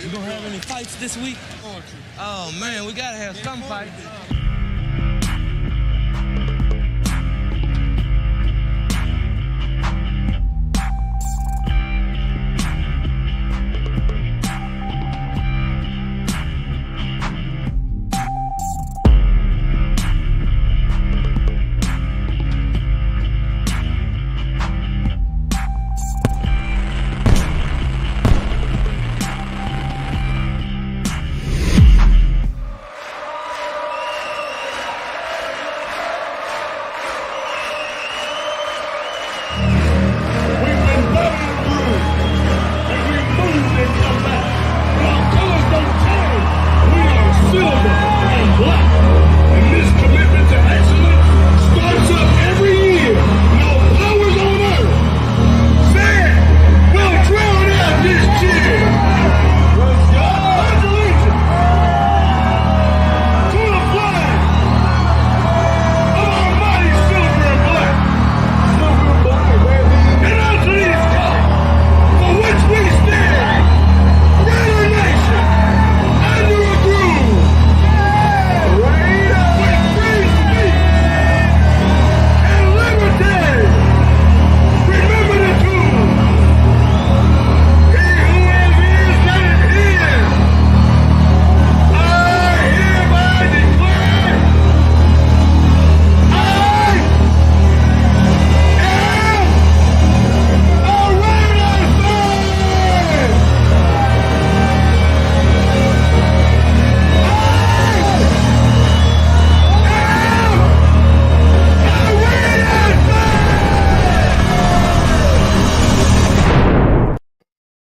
You gonna have any fights this week? Oh man, we gotta have some fights.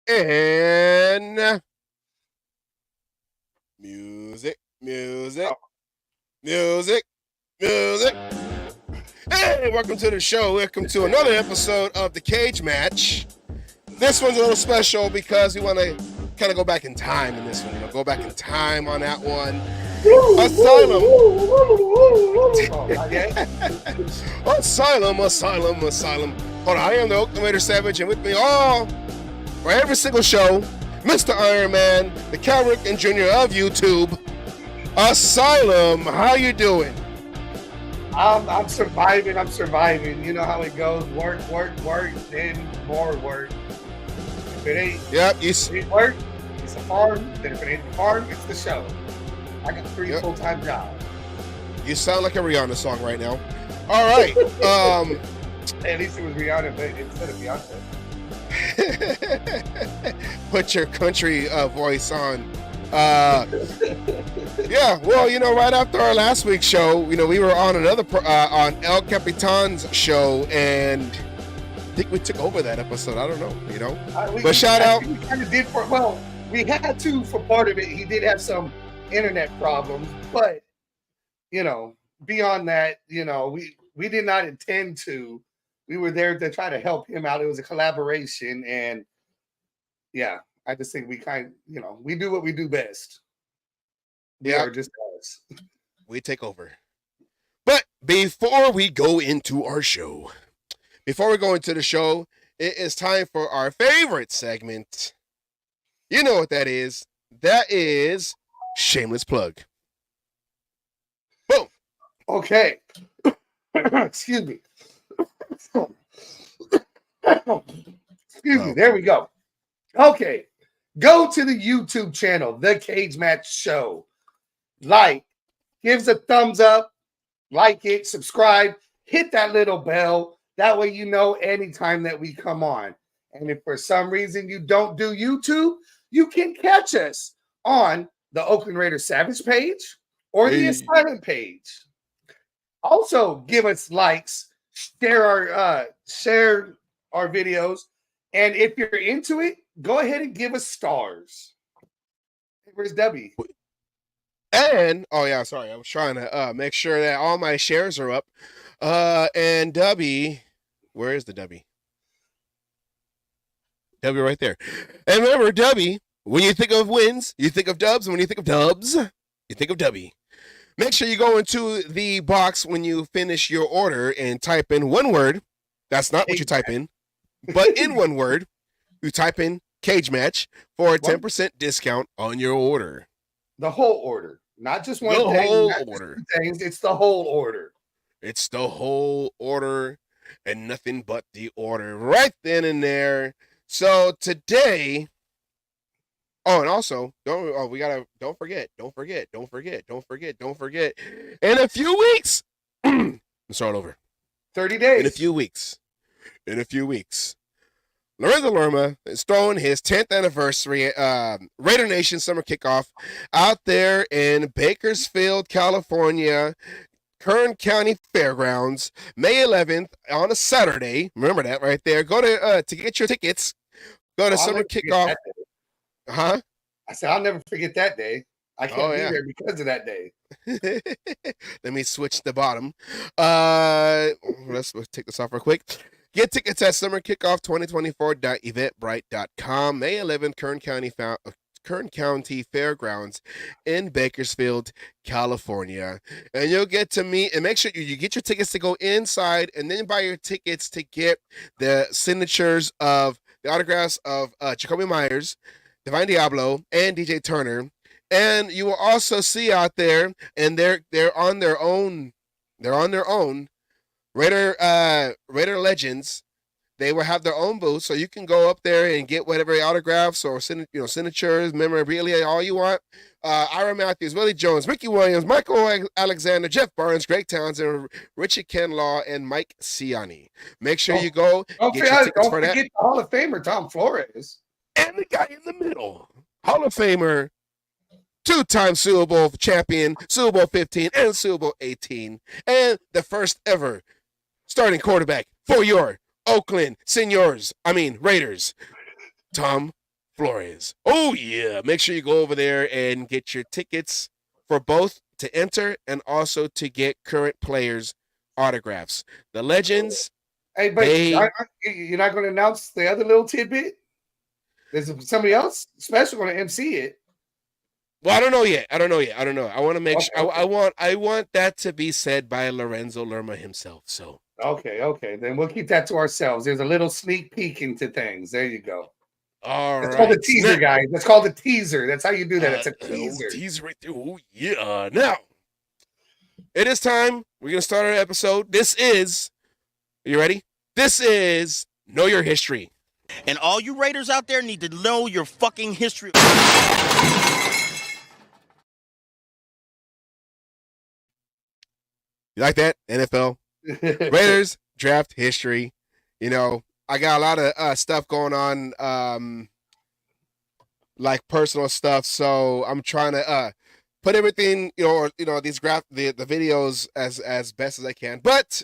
And music. Hey, welcome to the show. Welcome to another episode of The Cage Match. This one's a little special because we want to kind of go back in time in this one. Go back in time on that one. Asylum. Asylum. Hold on, I am the Oakland Raider Savage, and with me all for every single show, Mr. Iron Man, the Cali-Mark and Jr. of YouTube. Asylum, how you doing? I'm surviving. You know how it goes. Work, then more work. If it ain't work, it's a farm. Then if it ain't the farm, it's the show. I got 3 full-time jobs. You sound like a Rihanna song right now. All right. Hey, at least it was Rihanna, but instead of Beyonce. Put your country voice on. Yeah, well, right after our last week's show, we were on another on El Capitan's show, and I think we took over that episode. I don't know, but shout out. We kind of did we had to for part of it. He did have some internet problems, but beyond that, we did not intend to. We were there to try to help him out. It was a collaboration, and yeah, I just think we we do what we do best. Yeah, just us. We take over. But before we go into our show, it is time for our favorite segment. You know what that is? That is shameless plug. Boom. Okay. Excuse me. Excuse me. There we go. Okay. Go to the YouTube channel, The Cage Match Show. Gives a thumbs up, like it, subscribe, hit that little bell. That way you know anytime that we come on. And if for some reason you don't do YouTube, you can catch us on the Oakland Raider Savage page or the Asylum page. Also, give us likes, share our videos, and if you're into it, go ahead and give us stars. Where's Debbie? And I was trying to make sure that all my shares are up. And Debbie, where is the Debbie? Debbie right there. And remember, Debbie, when you think of wins, you think of dubs, and when you think of dubs, you think of Debbie. Make sure you go into the box when you finish your order and type in one word. That's not what you type in, but in one word, you type in Cage Match for a What? 10% discount on your order. The whole order, not just one The thing, whole not just order. 2 things. It's the whole order. It's the whole order and nothing but the order right then and there. So today, and also don't forget. In a few weeks, let's start over. 30 days. In a few weeks, Lorenzo Lerma is throwing his 10th anniversary Raider Nation Summer Kickoff out there in Bakersfield, California, Kern County Fairgrounds, May 11th on a Saturday. Remember that right there. Go to get your tickets. Go to Summer Kickoff. Huh? I said, I'll never forget that day. I can't be yeah. there because of that day. Let me switch the bottom. Let's take this off real quick. Get tickets at summerkickoff2024.eventbrite.com. May 11th, Kern County Fairgrounds in Bakersfield, California. And you'll get to meet, and make sure you get your tickets to go inside, and then buy your tickets to get the signatures of the autographs of Jacoby Myers, Divine Diablo, and DJ Turner. And you will also see out there, and they're on their own. Raider Legends. They will have their own booth, so you can go up there and get whatever autographs or signatures, memorabilia, all you want. Ira Matthews, Willie Jones, Mickey Williams, Michael Alexander, Jeff Barnes, Greg Townsend, Richie Kenlaw, and Mike Ciani. Make sure you go get your tickets for that. Don't forget the Hall of Famer Tom Flores. And the guy in the middle, Hall of Famer, 2-time Super Bowl champion, Super Bowl 15 and Super Bowl 18, and the first ever starting quarterback for your Oakland Raiders, Tom Flores. Oh, yeah. Make sure you go over there and get your tickets for both to enter and also to get current players' autographs. The Legends. Hey, but you're not going to announce the other little tidbit? There's somebody else special going to MC it. Well, I don't know yet. I want to make sure. I want that to be said by Lorenzo Lerma himself. So. Okay. Then we'll keep that to ourselves. There's a little sneak peek into things. There you go. All right. It's called a teaser, guys. That's called a teaser. That's how you do that. It's a teaser. Teaser right there. Oh, yeah. Now, it is time. We're going to start our episode. Are you ready? This is Know Your History. And all you Raiders out there need to know your fucking history. You like that? NFL? Raiders draft history. I got a lot of stuff going on, like personal stuff. So I'm trying to put everything, these the videos as best as I can. But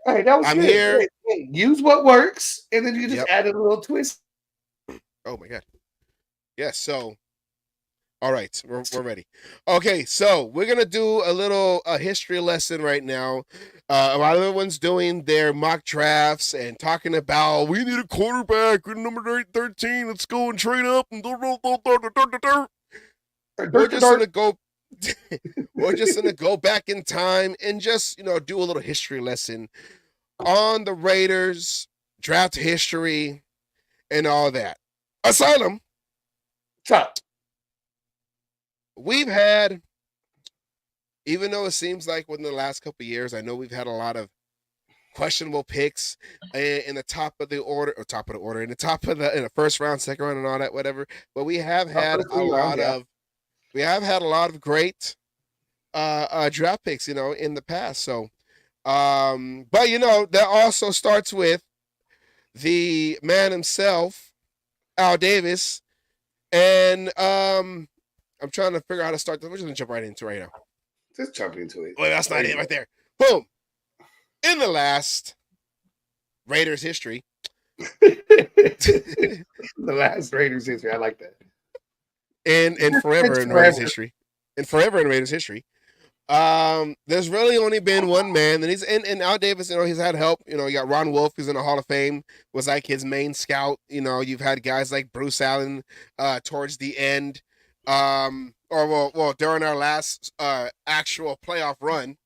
hey, that was I'm good. here. Hey, use what works, and then you just add a little twist. Oh my God. Yes. So. All right, we're ready. Okay, so we're going to do a history lesson right now. A lot of everyone's doing their mock drafts and talking about, we need a quarterback with number 13. Let's go and trade up. And we're just going to go we're just going to go back in time and just, do a little history lesson on the Raiders, draft history, and all that. Asylum. Top. We've had, even though it seems like within the last couple of years, I know we've had a lot of questionable picks in the top of the order, in the first round, second round, and all that, whatever. But we have had a lot of great draft picks, in the past. So, but that also starts with the man himself, Al Davis, and I'm trying to figure out how to start this. We're just going to jump right into it right now. Just jump into it. Well, that's not it right there. Boom. In the last Raiders history. The last Raiders history. I like that. And forever in Raiders history. And forever in Raiders history. There's really only been one man, and Al Davis, he's had help. You got Ron Wolf, who's in the Hall of Fame, was like his main scout. You've had guys like Bruce Allen towards the end. During our last actual playoff run.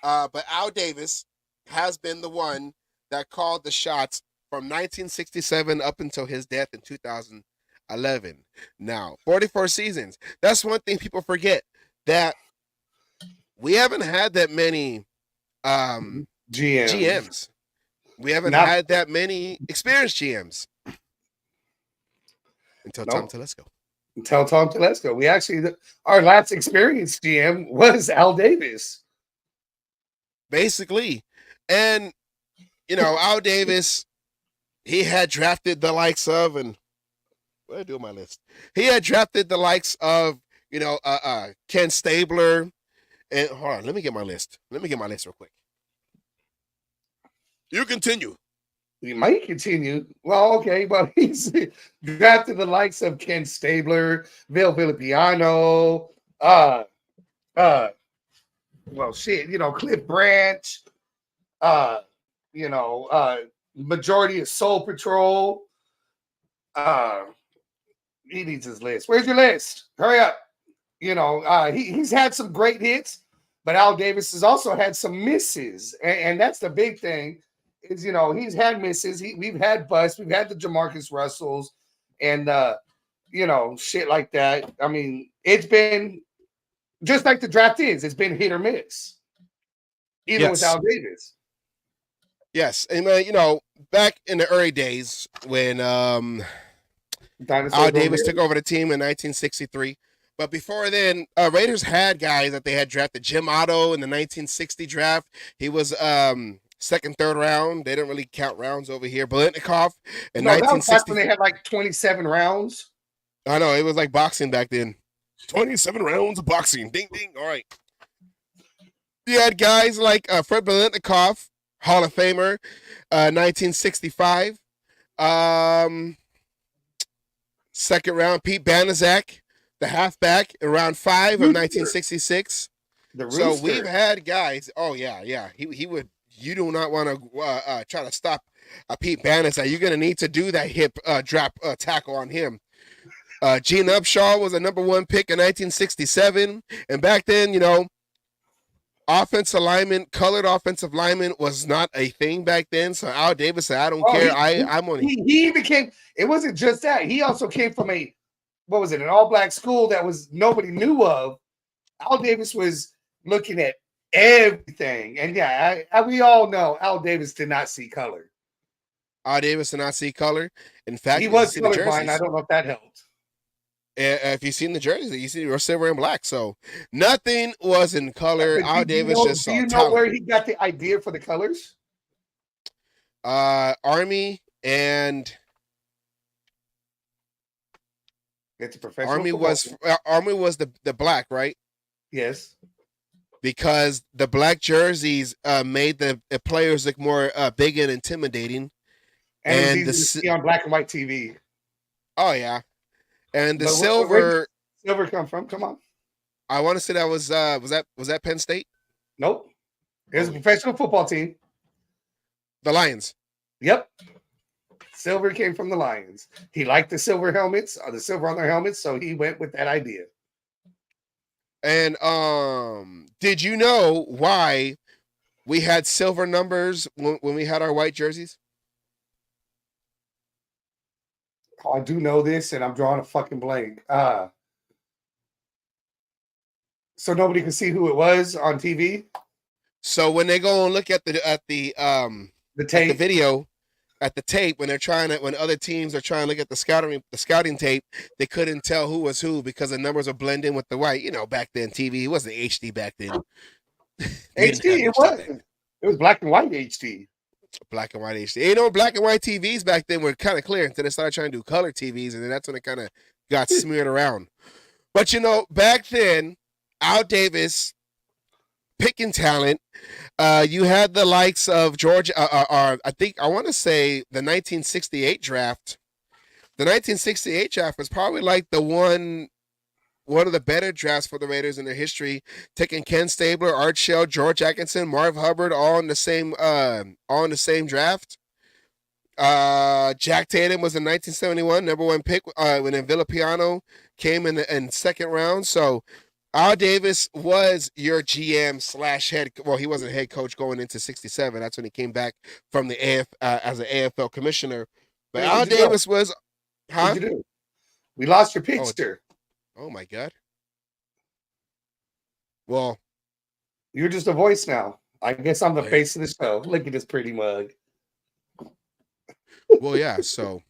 But Al Davis has been the one that called the shots from 1967 up until his death in 2000. 11. Now, 44 seasons. That's one thing people forget, that we haven't had that many GMs. We haven't had that many experienced GMs until Tom Telesco. Until Tom Telesco. We actually, our last experienced GM was Al Davis. Basically. And, Al Davis, he had drafted the likes of, and what did I do with my list? He had drafted the likes of, Ken Stabler. And hold on, let me get my list. Let me get my list real quick. You continue. You might continue. Well, okay, but he's drafted the likes of Ken Stabler, Bill Villapiano, Cliff Branch, majority of Soul Patrol. He needs his list. Where's your list? Hurry up. He's had some great hits, but Al Davis has also had some misses. And that's the big thing is, he's had misses. We've had busts. We've had the Jamarcus Russells and, shit like that. I mean, it's been just like the draft is. It's been hit or miss, even with Al Davis. Yes. And, back in the early days when Al Davis took over the team in 1963. But before then, Raiders had guys that they had drafted. Jim Otto in the 1960 draft. He was second, third round. They didn't really count rounds over here. Biletnikoff in 1960. When they had like 27 rounds. I know. It was like boxing back then. 27 rounds of boxing. Ding, ding. All right. You had guys like Fred Biletnikoff, Hall of Famer, 1965. Second round, Pete Banaszak, the halfback, in round 5 of 1966. So we've had guys. Oh yeah. He would. You do not want to try to stop Pete Banaszak. You're gonna need to do that hip drop tackle on him. Gene Upshaw was a number 1 pick in 1967, and back then, colored offensive lineman was not a thing back then. So Al Davis said, "I don't care. I'm on." He became. It wasn't just that. He also came from an all-black school that was nobody knew of. Al Davis was looking at everything, and we all know Al Davis did not see color. Al Davis did not see color. In fact, he was colorblind. I don't know if that helped. If you've seen the jerseys, you see we're silver and black, so nothing was in color. Al Davis just saw talent. Do you know where he got the idea for the colors? Army and it's a professional. Army was the black, right? Yes. Because the black jerseys made the players look more big and intimidating, and it's easy to see on black and white TV. Oh yeah. And the silver come from? Come on. I want to say that was that Penn State? Nope. It was a professional football team. The Lions. Yep. Silver came from the Lions. He liked the silver helmets, or the silver on their helmets, so he went with that idea. And did you know why we had silver numbers when we had our white jerseys? I do know this, and I'm drawing a fucking blank. So nobody can see who it was on TV. So when they go and look at the tape, at the video, at the tape, when other teams are trying to look at the scouting tape, they couldn't tell who was who because the numbers are blending with the white. Back then TV, it wasn't HD back then. HD, it was black and white HD. Black and white HD. Black and white TVs back then were kind of clear until they started trying to do color TVs, and then that's when it kind of got smeared around. But back then, Al Davis picking talent. You had the likes of George. I want to say the 1968 draft. The 1968 draft was probably like the one of the better drafts for the Raiders in their history, taking Ken Stabler, Art Shell, George Atkinson, Marv Hubbard, all in the same draft. Jack Tatum was in 1971, number 1 pick, when Villapiano came in the second round. So Al Davis was your GM / head. Well, he wasn't head coach going into 67. That's when he came back from the as an AFL commissioner. But Al Davis was, huh? We lost your picture. Oh my God. Well, You're just a voice now. I guess I'm the yeah. face of the show. Look at this pretty mug. Well, yeah. So,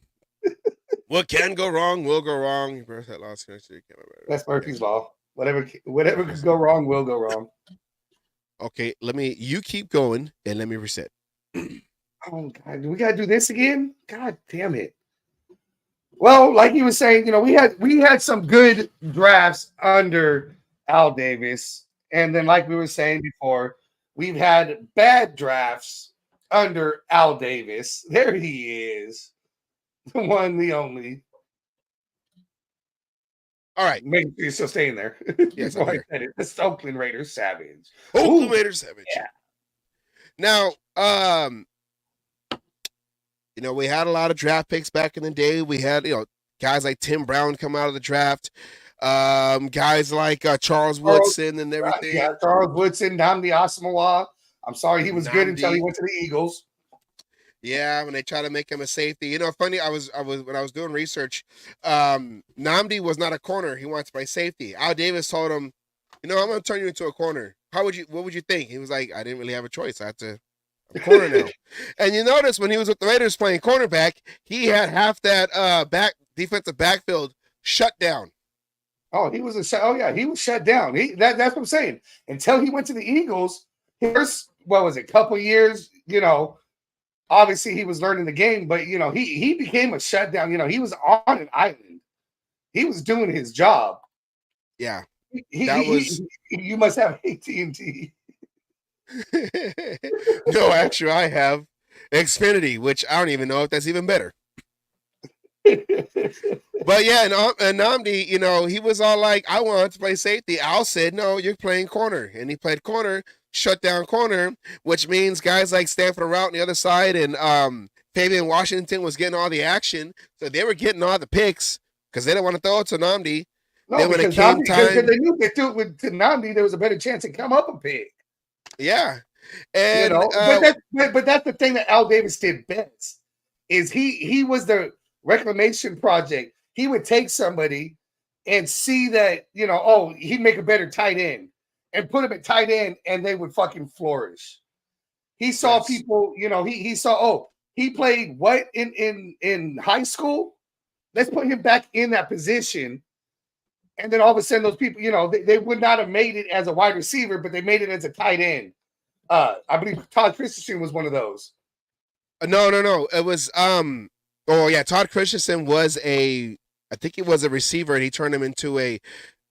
what can go wrong will go wrong. That lost connection. That's Murphy's Law. Whatever could go wrong will go wrong. Okay, you keep going and let me reset. Oh God, do we gotta do this again? God damn it. Well, like he was saying, we had some good drafts under Al Davis, and then like we were saying before, we've had bad drafts under Al Davis. There he is, the one, the only. All right, make sure you're still staying there. Yes, Before I'm I here. said it, the Oakland Raiders savage. Oakland Raiders savage. Yeah. Now, we had a lot of draft picks back in the day. We had, guys like Tim Brown come out of the draft. Guys like Charles Woodson and everything. Yeah, Charles Woodson, Nnamdi Asomugha. I'm sorry, he was good until he went to the Eagles. Yeah, when they try to make him a safety. Funny, I was when I was doing research, Nnamdi was not a corner. He wanted to play safety. Al Davis told him, I'm gonna turn you into a corner. What would you think? He was like, I didn't really have a choice. I'm a corner now. And you notice when he was with the Raiders playing cornerback, he had half that defensive backfield shut down. Oh, he was he was shut down. That's what I'm saying. Until he went to the Eagles, first, couple years, obviously he was learning the game, but he became a shutdown. He was on an island. He was doing his job. Yeah. You must have AT&T. No, actually, I have Xfinity, which I don't even know if that's even better. But yeah, and Nnamdi, he was all like, I want to play safety. Al said, no, you're playing corner. And he played corner, shut down corner, which means guys like Stanford Route on the other side and Fabian Washington was getting all the action. So they were getting all the picks because they didn't want to throw it to Nnamdi. No, then when it came time, they knew they threw it with Nnamdi, there was a better chance to come up a pick. Yeah. And but that's the thing that Al Davis did best is he was the reclamation project. He would take somebody and see that, he'd make a better tight end and put him at tight end and they would fucking flourish. He saw people, he saw, he played what in high school? Let's put him back in that position. And then all of a sudden those people, they would not have made it as a wide receiver, but they made it as a tight end. I believe Todd Christensen was one of those. No. It was Todd Christensen was I think he was a receiver and he turned him into a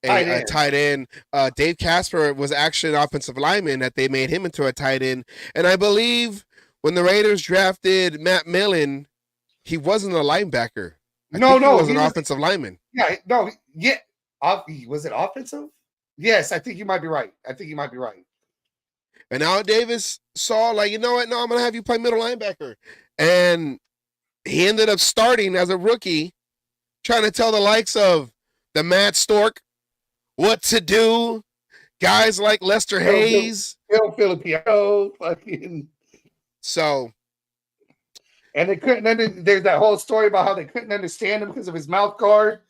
tight end. Dave Casper was actually an offensive lineman that they made him into a tight end. And I believe when the Raiders drafted Matt Millen, he wasn't a linebacker. He was an offensive lineman. Yeah, no, yeah. Was it offensive? Yes, I think you might be right. And Al Davis saw, like, you know what? No, I'm going to have you play middle linebacker. And he ended up starting as a rookie, trying to tell the likes of the Matt Stork what to do. Guys like Lester Hayes. Phil Filipino. Fucking. So. And they couldn't, there's that whole story about how they couldn't understand him because of his mouth guard.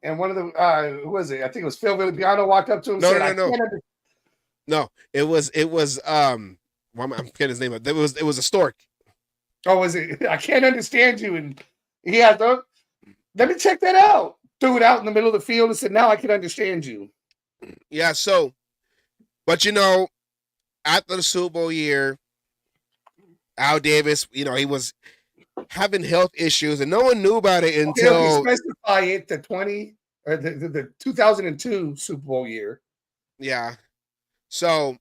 And one of the, who was it? I think it was Phil Filipino walked up to him and said, No, it was I'm forgetting his name. It was a stork. Oh, was it? I can't understand you. And he had to, let me check that out. Threw it out in the middle of the field and said, now I can understand you. Yeah, so, but after the Super Bowl year, Al Davis, he was having health issues and no one knew about it until specify it the 2002 Super Bowl year. Yeah. So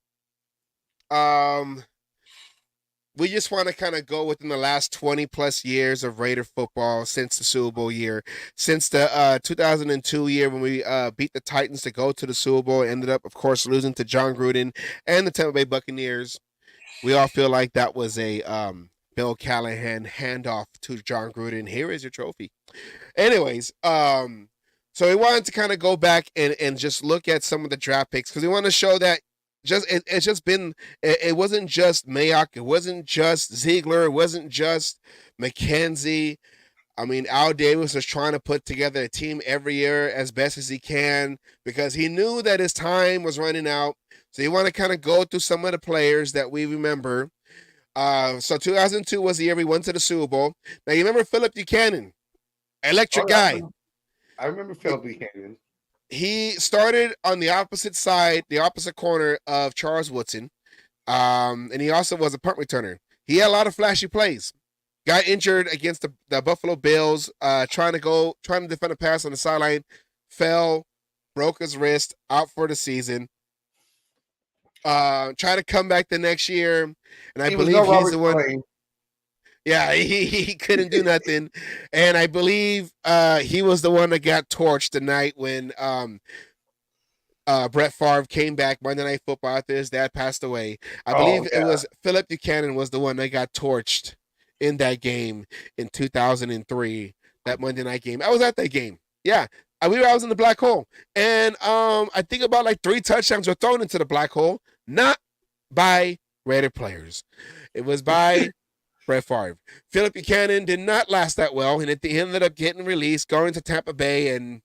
we just want to kind of go within the last 20 plus years of Raider football since the Super Bowl year, since the 2002 year when we beat the Titans to go to the Super Bowl, ended up, of course, losing to John Gruden and the Tampa Bay Buccaneers. We all feel like that was a Bill Callahan handoff to John Gruden. Here is your trophy. Anyways, so we wanted to kind of go back and just look at some of the draft picks because we want to show that it wasn't just Mayock, it wasn't just Ziegler, it wasn't just McKenzie. I mean, Al Davis was trying to put together a team every year as best as he can because he knew that his time was running out. So he wanted to kind of go through some of the players that we remember. So 2002 was the year we went to the Super Bowl. Now, you remember Philip Buchanan, electric guy. I remember Philip Buchanan. He started on the opposite side, the opposite corner of Charles Woodson. And he also was a punt returner. He had a lot of flashy plays. Got injured against the Buffalo Bills, trying to defend a pass on the sideline, fell, broke his wrist, out for the season. Tried to come back the next year, and I believe he's the one. Yeah, he couldn't do nothing, and I believe he was the one that got torched the night when Brett Favre came back Monday Night Football after his dad passed away. I believe it was Philip Buchanan was the one that got torched in that game in 2003, that Monday night game. I was at that game. Yeah, I was in the black hole. And I think about like 3 touchdowns were thrown into the black hole, not by Raider players. It was by Brett Favre. Philip Buchanan did not last that well, and he ended up getting released, going to Tampa Bay, and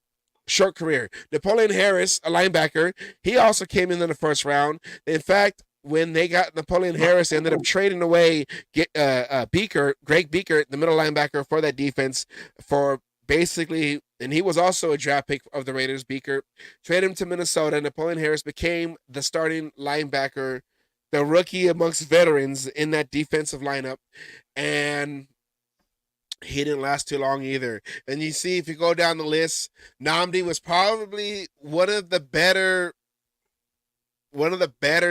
short career. Napoleon Harris, a linebacker, he also came in the first round. In fact, when they got Napoleon Harris, they ended up trading away Greg Beaker, the middle linebacker for that defense, for basically, and he was also a draft pick of the Raiders. Beaker traded him to Minnesota. Napoleon Harris became the starting linebacker, the rookie amongst veterans in that defensive lineup, and he didn't last too long either. And you see, if you go down the list, Nnamdi was probably one of the better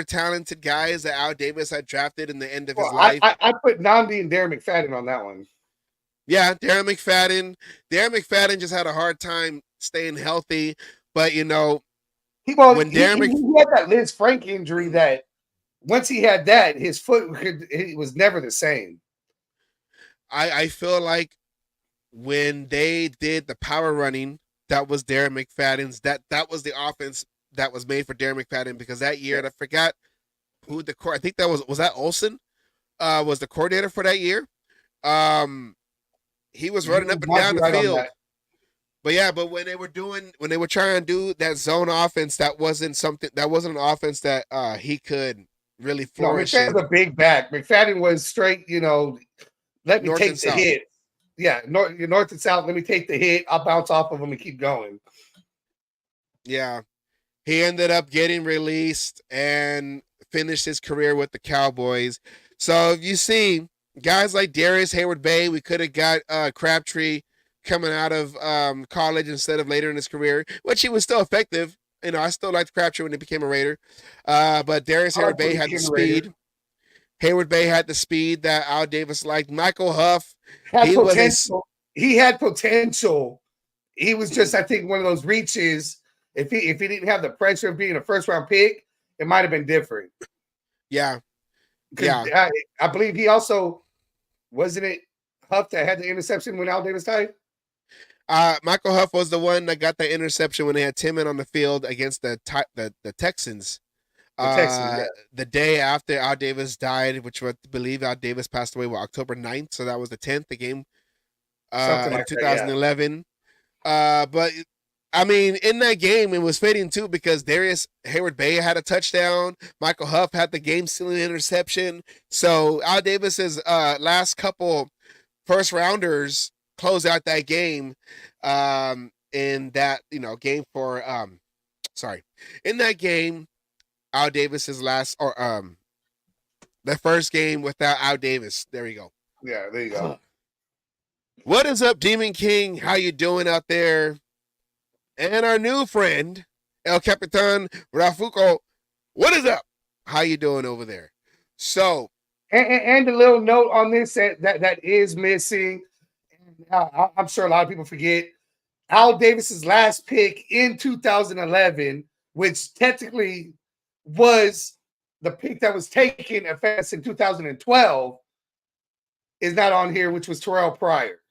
talented guys that Al Davis had drafted in the end of his life. I put Nnamdi and Darren McFadden on that one. Yeah, Darren McFadden. Darren McFadden just had a hard time staying healthy, but he had that Liz Frank injury that once he had that, his foot was never the same. I feel like when they did the power running, that was Darren McFadden's. That was the offense that was made for Darren McFadden, because that year, I forgot who I think that was that Olsen was the coordinator for that year. He was running up and down the field. But when they were trying to do that zone offense, that wasn't an offense that he could really flourish. McFadden was a big back. McFadden was straight, let me take the hit. Yeah, north and south, let me take the hit. I'll bounce off of him and keep going. Yeah. He ended up getting released and finished his career with the Cowboys. So if you see guys like Darius Hayward-Bay, we could have got Crabtree coming out of college instead of later in his career, which he was still effective. I still liked Crabtree when he became a Raider. But Darius Hayward-Bay had the speed. Hayward-Bay had the speed that Al Davis liked. Michael Huff had potential. He had potential. He was just, I think, one of those reaches. If he didn't have the pressure of being a first-round pick, it might have been different. Yeah. Yeah. I believe he also, wasn't it Huff that had the interception when Al Davis died? Michael Huff was the one that got the interception when they had Timmon on the field against the Texans. The day after Al Davis died, which I believe Al Davis passed away October 9th, so that was the 10th, the game in 2011. But I mean, in that game, it was fitting too, because Darius Hayward-Bay had a touchdown. Michael Huff had the game-sealing interception. So Al Davis's last couple first rounders closed out that game. In that game for in that game, Al Davis's last the first game without Al Davis. There you go. Yeah, there you go. What is up, Demon King? How you doing out there? And our new friend, El Capitan Rafuco, what is up? How you doing over there? So, and a little note on this that is missing. I'm sure a lot of people forget. Al Davis's last pick in 2011, which technically was the pick that was taken at FAS in 2012, is not on here, which was Terrell Pryor.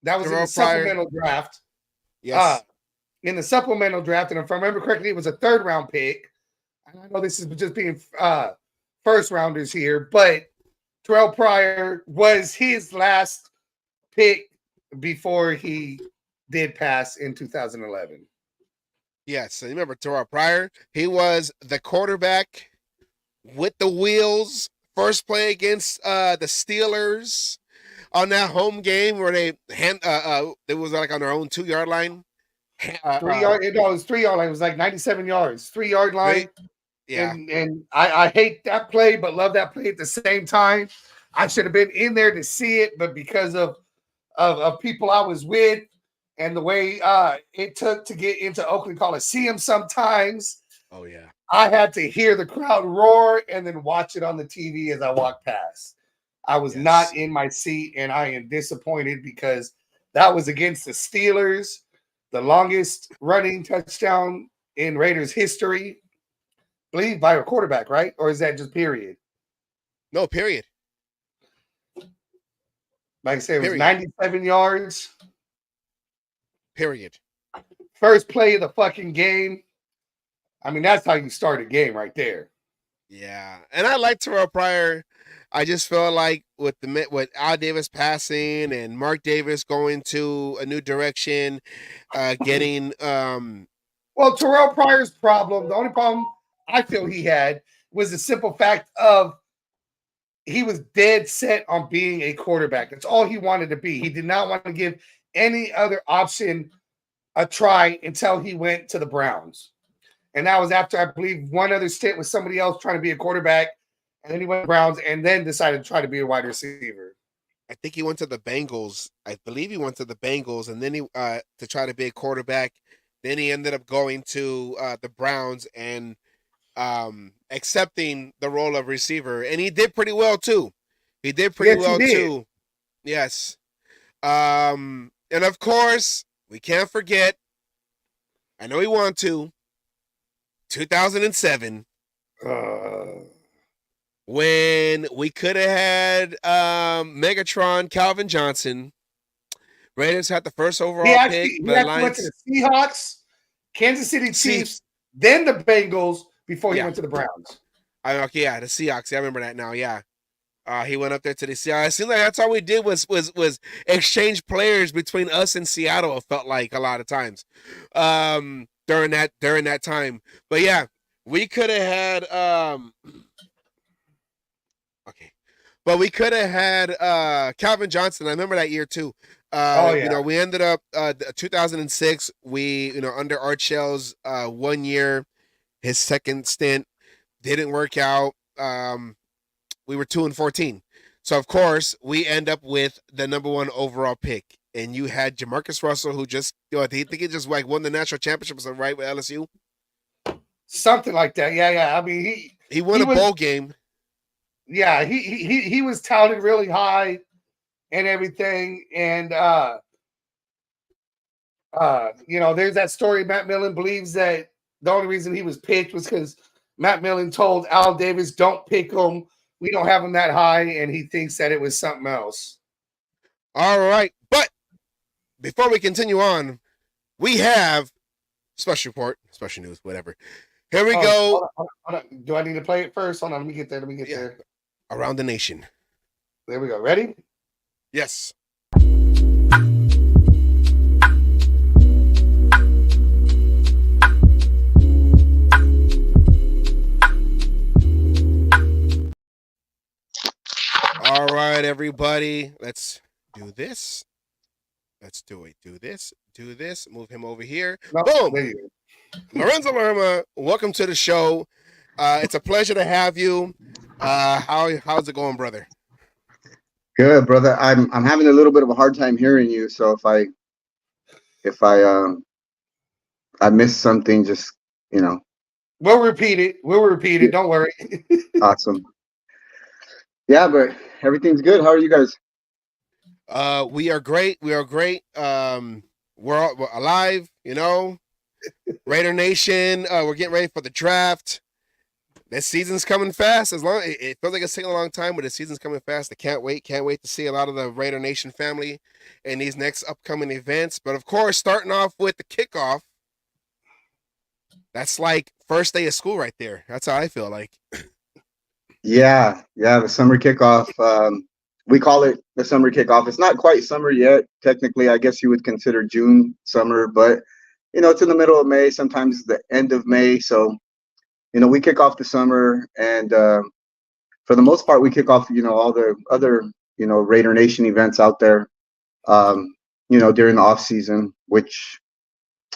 That was in the supplemental draft. Yes. In the supplemental draft, and if I remember correctly, it was a 3rd round pick. And I know this is just being first rounders here, but Terrell Pryor was his last pick before he did pass in 2011. Yes, so you remember Terrell Pryor? He was the quarterback with the wheels. First play against the Steelers on that home game where they it was like on their own 2-yard line. 3 yard, no, it was 3 yard line. It was like 97 yards, 3 yard line. Yeah. And I hate that play, but love that play at the same time. I should have been in there to see it, but because of people I was with and the way it took to get into Oakland Coliseum sometimes, Oh yeah. I had to hear the crowd roar and then watch it on the TV as I walked past. I was not in my seat, and I am disappointed because that was against the Steelers, the longest running touchdown in Raiders history. I believe by a quarterback, right? Or is that just period? No, period. Like I said, it was 97 yards. Period. First play of the fucking game. I mean, that's how you start a game right there. Yeah, and I like Terrell Pryor. I just feel like with Al Davis passing and Mark Davis going to a new direction, getting Well, Terrell Pryor's problem, the only problem I feel he had was the simple fact of he was dead set on being a quarterback. That's all he wanted to be. He did not want to give any other option a try until he went to the Browns. And that was after, I believe, one other stint with somebody else trying to be a quarterback. And then he went to the Browns and then decided to try to be a wide receiver. I think he went to the Bengals. I believe he went to the Bengals, and then he to try to be a quarterback. Then he ended up going to the Browns and accepting the role of receiver, and he did pretty well too. He did pretty well too. Yes. And of course, we can't forget. I know we want to. 2007. When we could have had Megatron Calvin Johnson. Raiders had the first overall pick. He actually went to the Seahawks, Kansas City Chiefs, then the Bengals before he went to the Browns. The Seahawks. I remember that now. Yeah, he went up there to the Seahawks. It seemed like that's all we did was exchange players between us and Seattle. It felt like a lot of times during that time. But yeah, we could have had but we could have had Calvin Johnson. I remember that year too. You know, we ended up 2006. We, you know, under Art Shell's 1 year, his second stint didn't work out. We were 2-14. So of course we end up with the #1 overall pick, and you had Jamarcus Russell, who just, you know, I think he just like won the national championship, right, with LSU, something like that. Yeah. I mean, he won a bowl game. Yeah, he was touted really high and everything. And you know, there's that story. Matt Millen believes that the only reason he was picked was because Matt Millen told Al Davis, "Don't pick him. We don't have him that high," and he thinks that it was something else. All right, but before we continue on, we have special report, special news, whatever. Here we go. Hold on. Do I need to play it first? Hold on. Let me get there. Around the nation. There we go. Ready? Yes. All right, everybody. Let's do this. Let's do it. Do this. Move him over here. No, boom. there you go. Lorenzo Lerma, welcome to the show. It's a pleasure to have you. How's it going, brother? Good, brother. I'm having a little bit of a hard time hearing you. So if I miss something, just, you know. We'll repeat it. Don't worry. Awesome. Yeah, but everything's good. How are you guys? We are great. We're alive, you know. Raider Nation. We're getting ready for the draft. This season's coming fast. It feels like it's taking a long time, but the season's coming fast. I can't wait to see a lot of the Raider Nation family in these next upcoming events. But of course, starting off with the kickoff, that's like first day of school right there. That's how I feel like. Yeah, the summer kickoff. we call it the summer kickoff. It's not quite summer yet. Technically, I guess you would consider June summer, but it's in the middle of May, sometimes the end of May. So, we kick off the summer, and for the most part, we kick off, all the other, Raider Nation events out there, during the off season, which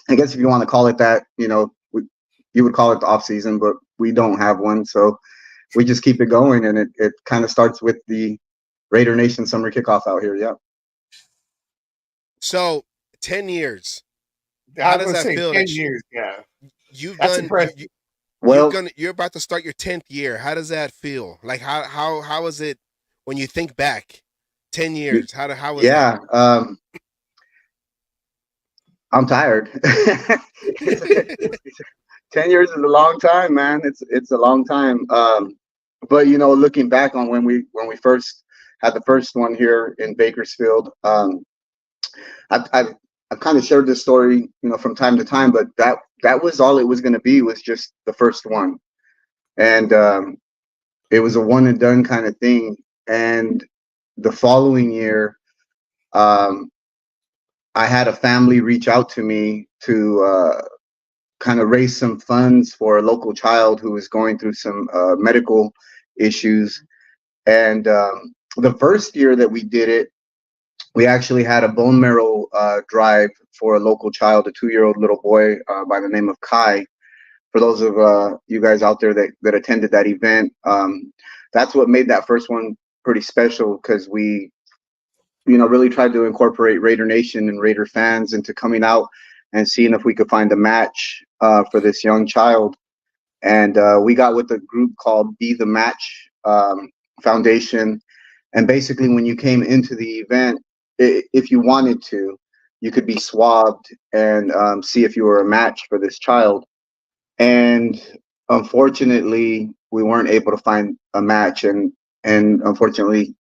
I guess if you want to call it that, you would call it the off season, but we don't have one. So we just keep it going, and it kind of starts with the Raider Nation summer kickoff out here. Yeah. So 10 years. I How was does gonna that say feel? 10 years. Yeah, You've that's done. impressive. Well, You're about to start your 10th year. How does that feel? Like how is it when you think back? 10 years. How was that? yeah. I'm tired. 10 years is a long time, man. It's a long time. But looking back on when we first had the first one here in Bakersfield, I've kind of shared this story, from time to time, but that was all it was going to be, was just the first one. And it was a one and done kind of thing. And the following year, I had a family reach out to me to kind of raise some funds for a local child who was going through some medical issues. And the first year that we did it, we actually had a bone marrow drive for a local child, a 2-year-old little boy by the name of Kai. For those of you guys out there that attended that event, that's what made that first one pretty special, because we, really tried to incorporate Raider Nation and Raider fans into coming out and seeing if we could find a match for this young child. And we got with a group called Be the Match Foundation. And basically, when you came into the event, if you wanted to, you could be swabbed and see if you were a match for this child. And unfortunately, we weren't able to find a match, and unfortunately,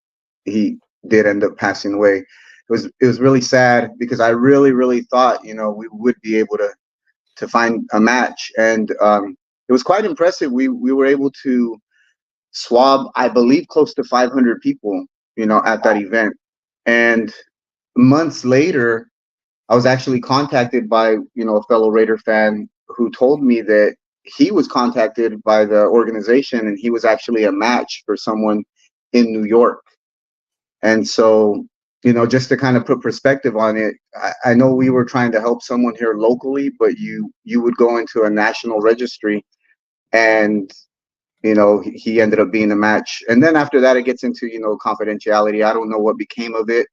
he did end up passing away. It was really sad, because I really thought, we would be able to find a match, and it was quite impressive. We were able to swab, I believe, close to 500 people, at that event. And months later, I was actually contacted by, a fellow Raider fan who told me that he was contacted by the organization, and he was actually a match for someone in New York. And so, just to kind of put perspective on it, I know we were trying to help someone here locally, but you would go into a national registry, and he ended up being a match. And then after that, it gets into confidentiality. I don't know what became of it,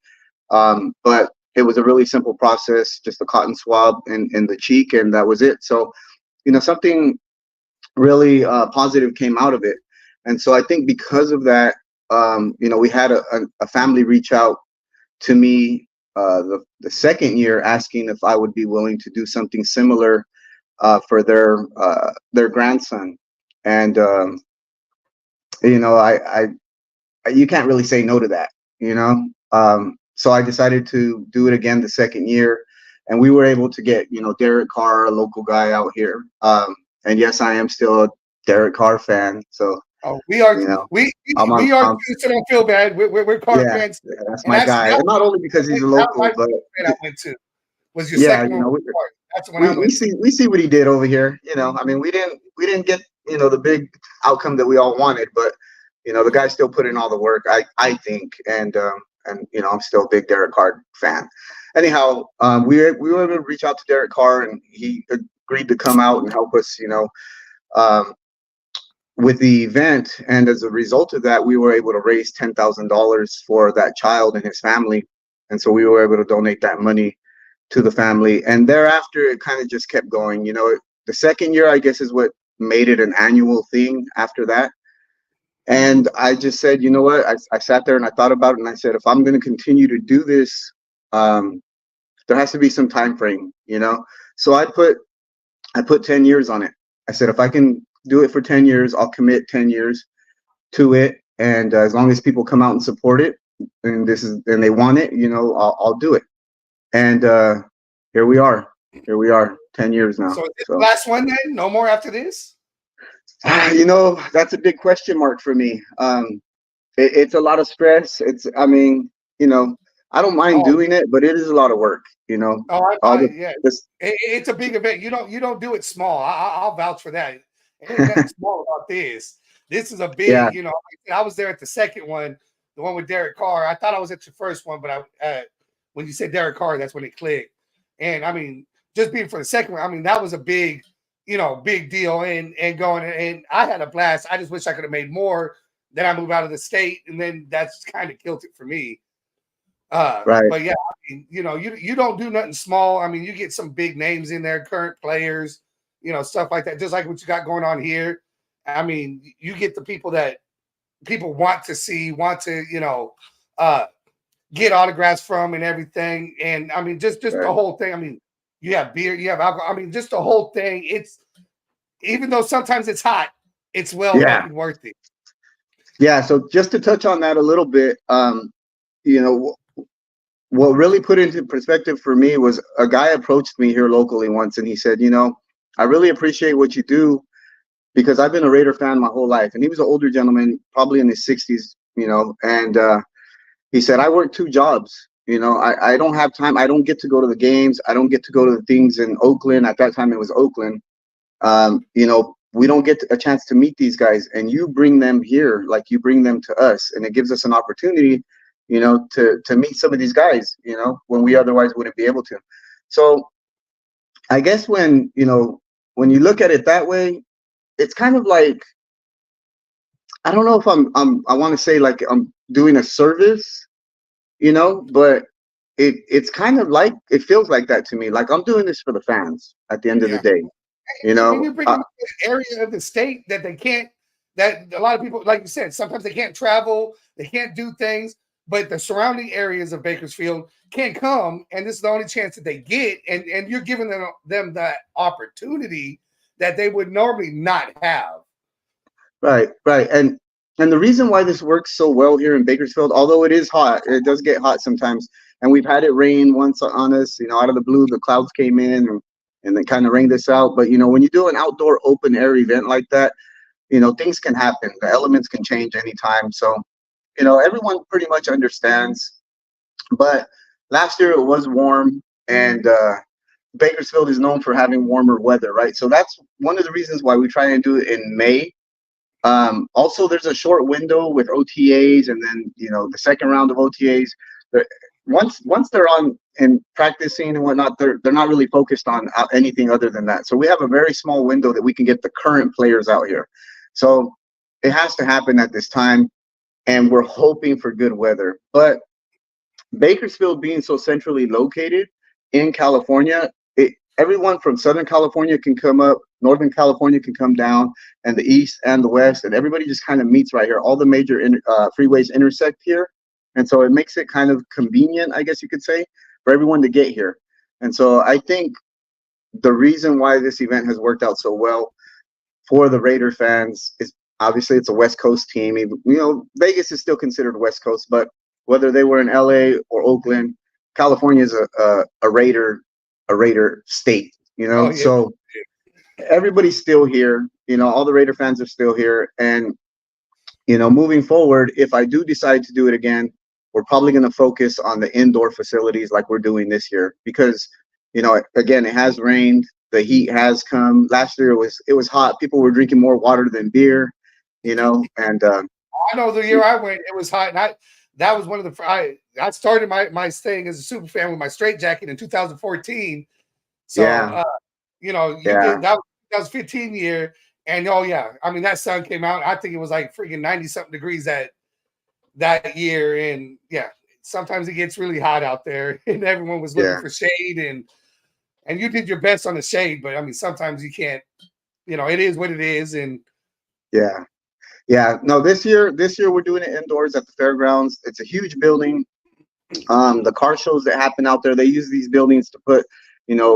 but it was a really simple process, just a cotton swab in the cheek, and that was it. So something really positive came out of it. And so I think because of that, we had a family reach out to me the second year, asking if I would be willing to do something similar for their grandson. And I you can't really say no to that, so I decided to do it again the second year, and we were able to get Derek Carr, a local guy out here. And yes, I am still a Derek Carr fan. So we are. We are I'm, too, so don't feel bad. We're Carr fans. that's my guy. And not only because he's a local, but I went to was your yeah, second one. That's the one I went we see what he did over here. I mean, we didn't get the big outcome that we all wanted, but the guy still put in all the work, I think, and I'm still a big Derek Carr fan. Anyhow, we were able to reach out to Derek Carr, and he agreed to come out and help us, with the event. And as a result of that, we were able to raise $10,000 for that child and his family. And so we were able to donate that money to the family. And thereafter, it kind of just kept going. The second year, I guess, is what made it an annual thing after that. And I just said, you know what? I sat there and I thought about it, and I said, if I'm going to continue to do this, there has to be some time frame, So I put 10 years on it. I said, if I can do it for 10 years, I'll commit 10 years to it. And as long as people come out and support it, and they want it, I'll do it. And here we are. 10 years now. So is this the last one then? No more after this? That's a big question mark for me. it's a lot of stress. I mean, I don't mind Oh, doing it, but it is a lot of work. oh, All the yeah. this, It's a big event. You don't do it small. I'll vouch for that. It ain't nothing small about this. This is a yeah, big. I was there at the second one, the one with Derek Carr. I thought I was at your first one, but when you said Derek Carr, that's when it clicked. And I mean, just being for the second one, I mean that was a big, big deal. And going and I had a blast. I just wish I could have made more. Then I moved out of the state, and then that's kind of killed it for me. right, But yeah, I mean, you don't do nothing small. I mean, you get some big names in there, current players, stuff like that. Just like what you got going on here. I mean, you get the people that people want to see, want to, uh, get autographs from and everything. And I mean, just the right, whole thing. I mean, you have beer, you have alcohol. I mean, just the whole thing. It's even though sometimes it's hot, it's well yeah, fucking worth it. yeah. So just to touch on that a little bit, you know, what really put into perspective for me was a guy approached me here locally once, and he said, I really appreciate what you do because I've been a Raider fan my whole life. And he was an older gentleman, probably in his 60s, and he said, I work two jobs. I don't have time. I don't get to go to the games. I don't get to go to the things in Oakland. At that time, it was Oakland. We don't get a chance to meet these guys, and you bring them here, like you bring them to us, and it gives us an opportunity, to meet some of these guys, when we otherwise wouldn't be able to. So I guess when you look at it that way, it's kind of like, I don't know if I want to say like I'm doing a service, but it's kind of like, it feels like that to me. Like I'm doing this for the fans at the end of the Yeah. day, you And know. you bring them to an area of the state that they can't, that a lot of people, like you said, sometimes they can't travel, they can't do things, but the surrounding areas of Bakersfield can come, and this is the only chance that they get, and you're giving them that opportunity that they would normally not have. Right, right. And the reason why this works so well here in Bakersfield, although it is hot, it does get hot sometimes. And we've had it rain once on us, out of the blue, the clouds came in and they kind of rained us out. But when you do an outdoor open air event like that, things can happen. The elements can change anytime. So, everyone pretty much understands. But last year it was warm, and Bakersfield is known for having warmer weather, right? So that's one of the reasons why we try and do it in May. Also, there's a short window with OTAs, and then the second round of OTAs. they're- Once they're on and practicing and whatnot, they're not really focused on anything other than that. So we have a very small window that we can get the current players out here. So it has to happen at this time, and we're hoping for good weather. But Bakersfield being so centrally located in California, everyone from Southern California can come up, Northern California can come down, and the East and the West, and everybody just kind of meets right here. All the major freeways intersect here, and so it makes it kind of convenient, I guess you could say, for everyone to get here. And so I think the reason why this event has worked out so well for the Raider fans is obviously it's a West Coast team. Vegas is still considered West Coast, but whether they were in LA or Oakland, California is a Raider state, Oh yeah. So everybody's still here. All the Raider fans are still here. And, moving forward, if I do decide to do it again, we're probably going to focus on the indoor facilities like we're doing this year because, again, it has rained. The heat has come. Last year it was hot. People were drinking more water than beer, and I know the year I went, it was hot, and that was one of the I started my staying as a super fan with my straight jacket in 2014. So yeah, you yeah, did that was 2015 year, and oh yeah, I mean that sun came out. I think it was like freaking 90 something degrees that year, and yeah, sometimes it gets really hot out there, and everyone was looking yeah, for shade, and you did your best on the shade, but I mean sometimes you can't. It is what it is, and yeah. Yeah, no, this year we're doing it indoors at the fairgrounds. It's a huge building. The car shows that happen out there, they use these buildings to put,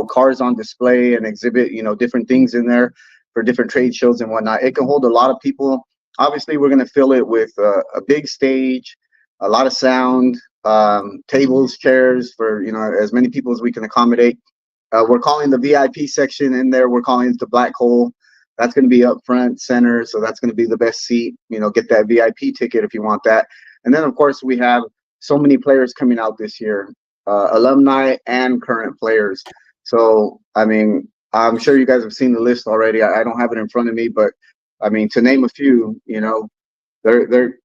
cars on display and exhibit, different things in there for different trade shows and whatnot. It can hold a lot of people. Obviously, we're going to fill it with a big stage, a lot of sound, tables, chairs for, as many people as we can accommodate. We're calling the VIP section in there, we're calling it the black hole. That's going to be up front center, so that's going to be the best seat. Get that VIP ticket if you want that. And then of course we have so many players coming out this year, alumni and current players. So I mean, I'm sure you guys have seen the list already. I don't have it in front of me, but I mean, to name a few, they're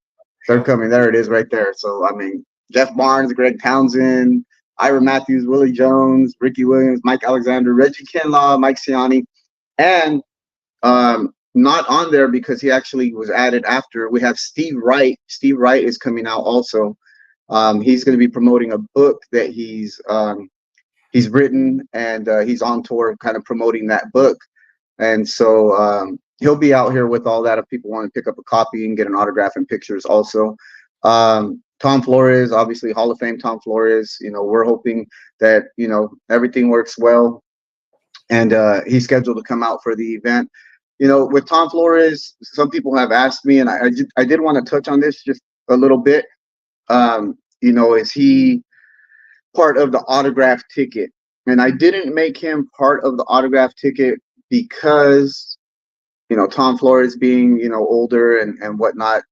coming. There it is right there. So I mean, Jeff Barnes, Greg Townsend, Ira Matthews, Willie Jones, Ricky Williams, Mike Alexander, Reggie Kinlaw, Mike Ciani, and not on there because he actually was added after. We have Steve Wright. Steve Wright is coming out also. He's going to be promoting a book that he's written, and he's on tour kind of promoting that book. And so he'll be out here with all that if people want to pick up a copy and get an autograph and pictures also. Tom Flores, obviously Hall of Fame Tom Flores. We're hoping that, everything works well. And he's scheduled to come out for the event. With Tom Flores, some people have asked me, and I did want to touch on this just a little bit. Is he part of the autograph ticket? And I didn't make him part of the autograph ticket because, Tom Flores being, older and whatnot,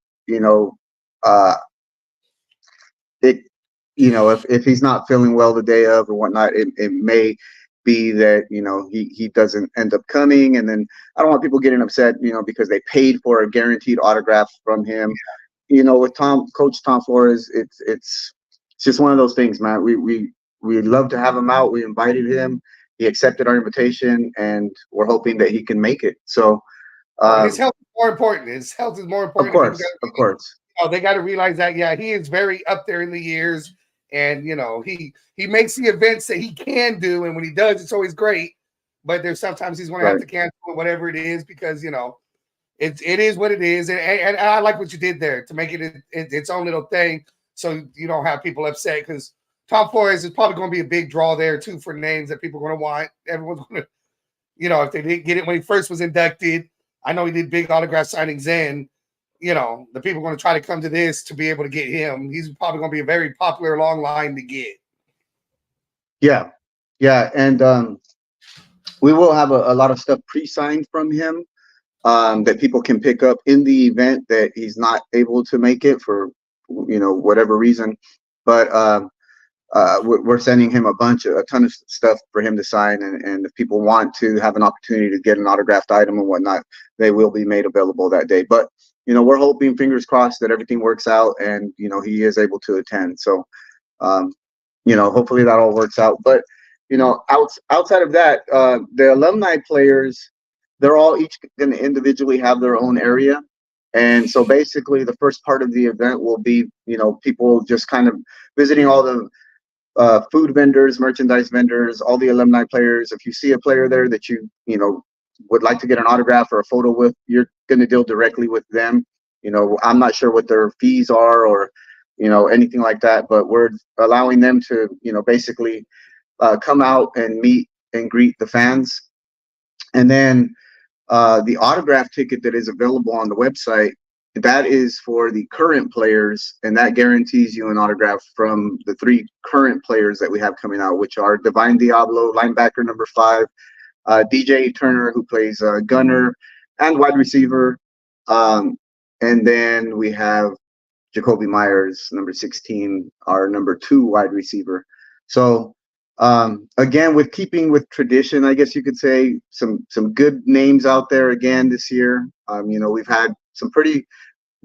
if he's not feeling well the day of or whatnot, it may be that, he doesn't end up coming. And then I don't want people getting upset, because they paid for a guaranteed autograph from him. With Coach Tom Flores, it's just one of those things, man. We'd love to have him out. We invited him. He accepted our invitation, and we're hoping that he can make it. So his health is more important. His health is more important. Of course. They got to realize that. Yeah, he is very up there in the years, and he makes the events that he can do, and when he does, it's always great. But there's sometimes he's going to have to cancel whatever it is because it is what it is, and I like what you did there to make it its own little thing, so you don't have people upset because Tom Flores is probably going to be a big draw there too for names that people are going to want. Everyone's going to, if they didn't get it when he first was inducted. I know he did big autograph signings then. The people are going to try to come to this to be able to get him. He's probably going to be a very popular long line to get. Yeah. And we will have a lot of stuff pre-signed from him that people can pick up in the event that he's not able to make it for, whatever reason. But we're sending him a ton of stuff for him to sign. And if people want to have an opportunity to get an autographed item and whatnot, they will be made available that day. But, we're hoping, fingers crossed, that everything works out and, he is able to attend. So, hopefully that all works out. But, outside of that, the alumni players, they're all each going to individually have their own area. And so basically the first part of the event will be, people just kind of visiting all the food vendors, merchandise vendors, all the alumni players. If you see a player there that you would like to get an autograph or a photo with, you're going to deal directly with them. I'm not sure what their fees are or, anything like that, but we're allowing them to, basically come out and meet and greet the fans. And then the autograph ticket that is available on the website, that is for the current players, and that guarantees you an autograph from the 3 current players that we have coming out, which are Divine Diablo, linebacker number 5, DJ Turner, who plays gunner and wide receiver, and then we have Jacoby Myers, number 16, our number 2 wide receiver. So again, with keeping with tradition, I guess you could say, some good names out there again this year. We've had some pretty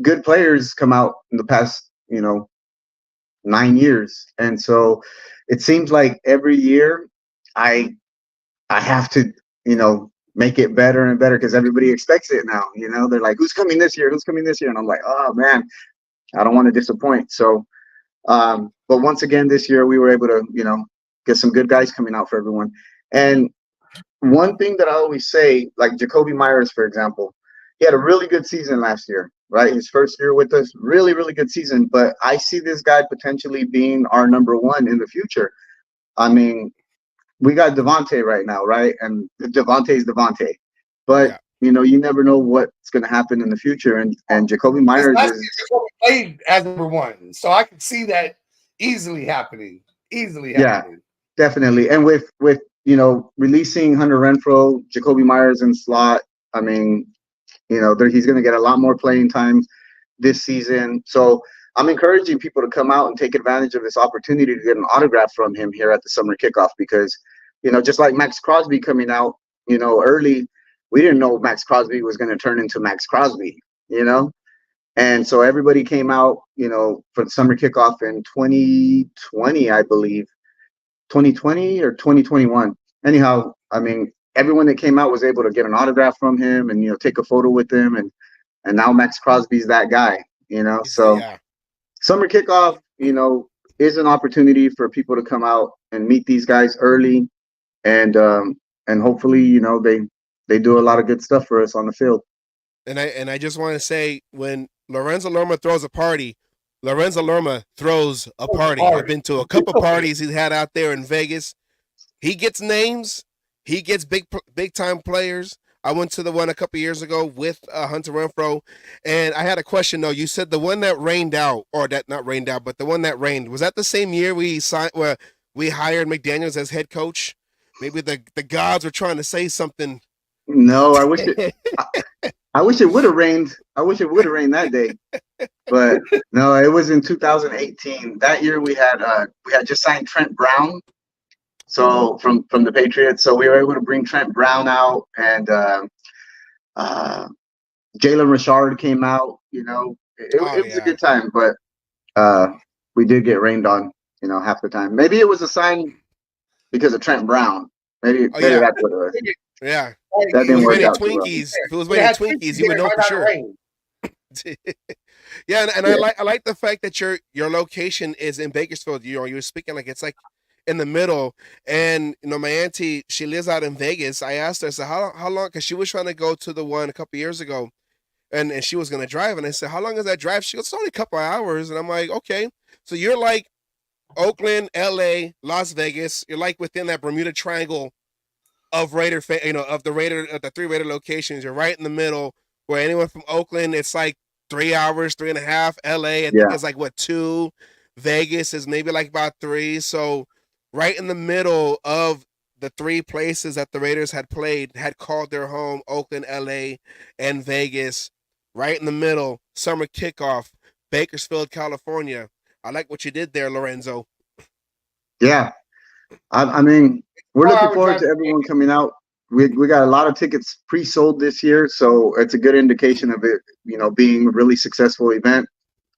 good players come out in the past 9 years, and so it seems like every year I have to make it better and better because everybody expects it now. They're like, who's coming this year, and I'm like, oh man, I don't want to disappoint. So but once again this year we were able to get some good guys coming out for everyone. And one thing that I always say, like Jacoby Myers, for example, he had a really good season last year, right? His first year with us, really, really good season. But I see this guy potentially being our number 1 in the future. I mean, we got Devontae right now, right? And Devontae's Devontae. But, you never know what's going to happen in the future. And Jacoby Myers played as number 1. So I can see that easily happening. Yeah, definitely. And with releasing Hunter Renfrow, Jacoby Myers in slot, I mean, he's going to get a lot more playing time this season. So I'm encouraging people to come out and take advantage of this opportunity to get an autograph from him here at the summer kickoff because, just like Max Crosby coming out, early, we didn't know Max Crosby was going to turn into Max Crosby, And so everybody came out, for the summer kickoff in 2020, I believe, 2020 or 2021. Anyhow, I mean, everyone that came out was able to get an autograph from him and, take a photo with him. And now Max Crosby's that guy, So Yeah. summer kickoff, is an opportunity for people to come out and meet these guys early. And hopefully, they do a lot of good stuff for us on the field. And I just want to say, when Lorenzo Lerma throws a party, Lorenzo Lerma throws a party. I've been to a couple parties he's had out there in Vegas. He gets names. He gets big time players. I went to the one a couple years ago with Hunter Renfroe, and I had a question though. You said the one that rained out, or that not rained out, but the one that rained, was that the same year we hired McDaniels as head coach? Maybe the gods were trying to say something. No, I wish it. I wish it would have rained. I wish it would have rained that day, but no, it was in 2018. That year we had just signed Trent Brown, so from the Patriots. So we were able to bring Trent Brown out, and Jalen Richard came out. It was a good time, but we did get rained on. Half the time. Maybe it was a sign because of Trent Brown. Maybe that's what it was. Yeah. That didn't work out Twinkies. If it was raining Twinkies, you would know for sure. Yeah, and I like the fact that your location is in Bakersfield. You were speaking like it's like in the middle. And my auntie, she lives out in Vegas. I asked her, I said, how long? Because she was trying to go to the one a couple years ago, and she was gonna drive. And I said, how long is that drive? She goes, it's only a couple of hours. And I'm like, okay. So you're like Oakland, LA, Las Vegas. You're like within that Bermuda Triangle of Raider, of the three Raider locations. You're right in the middle. Where anyone from Oakland, it's like 3 hours, 3.5. LA, I think it's like 2. Vegas is maybe like about 3. So right in the middle of the 3 places that the Raiders had called their home, Oakland, LA, and Vegas. Right in the middle, summer kickoff, Bakersfield, California. I like what you did there, Lorenzo. Yeah. I mean, we're looking forward to everyone coming out. We got a lot of tickets pre-sold this year, so it's a good indication of it, being a really successful event.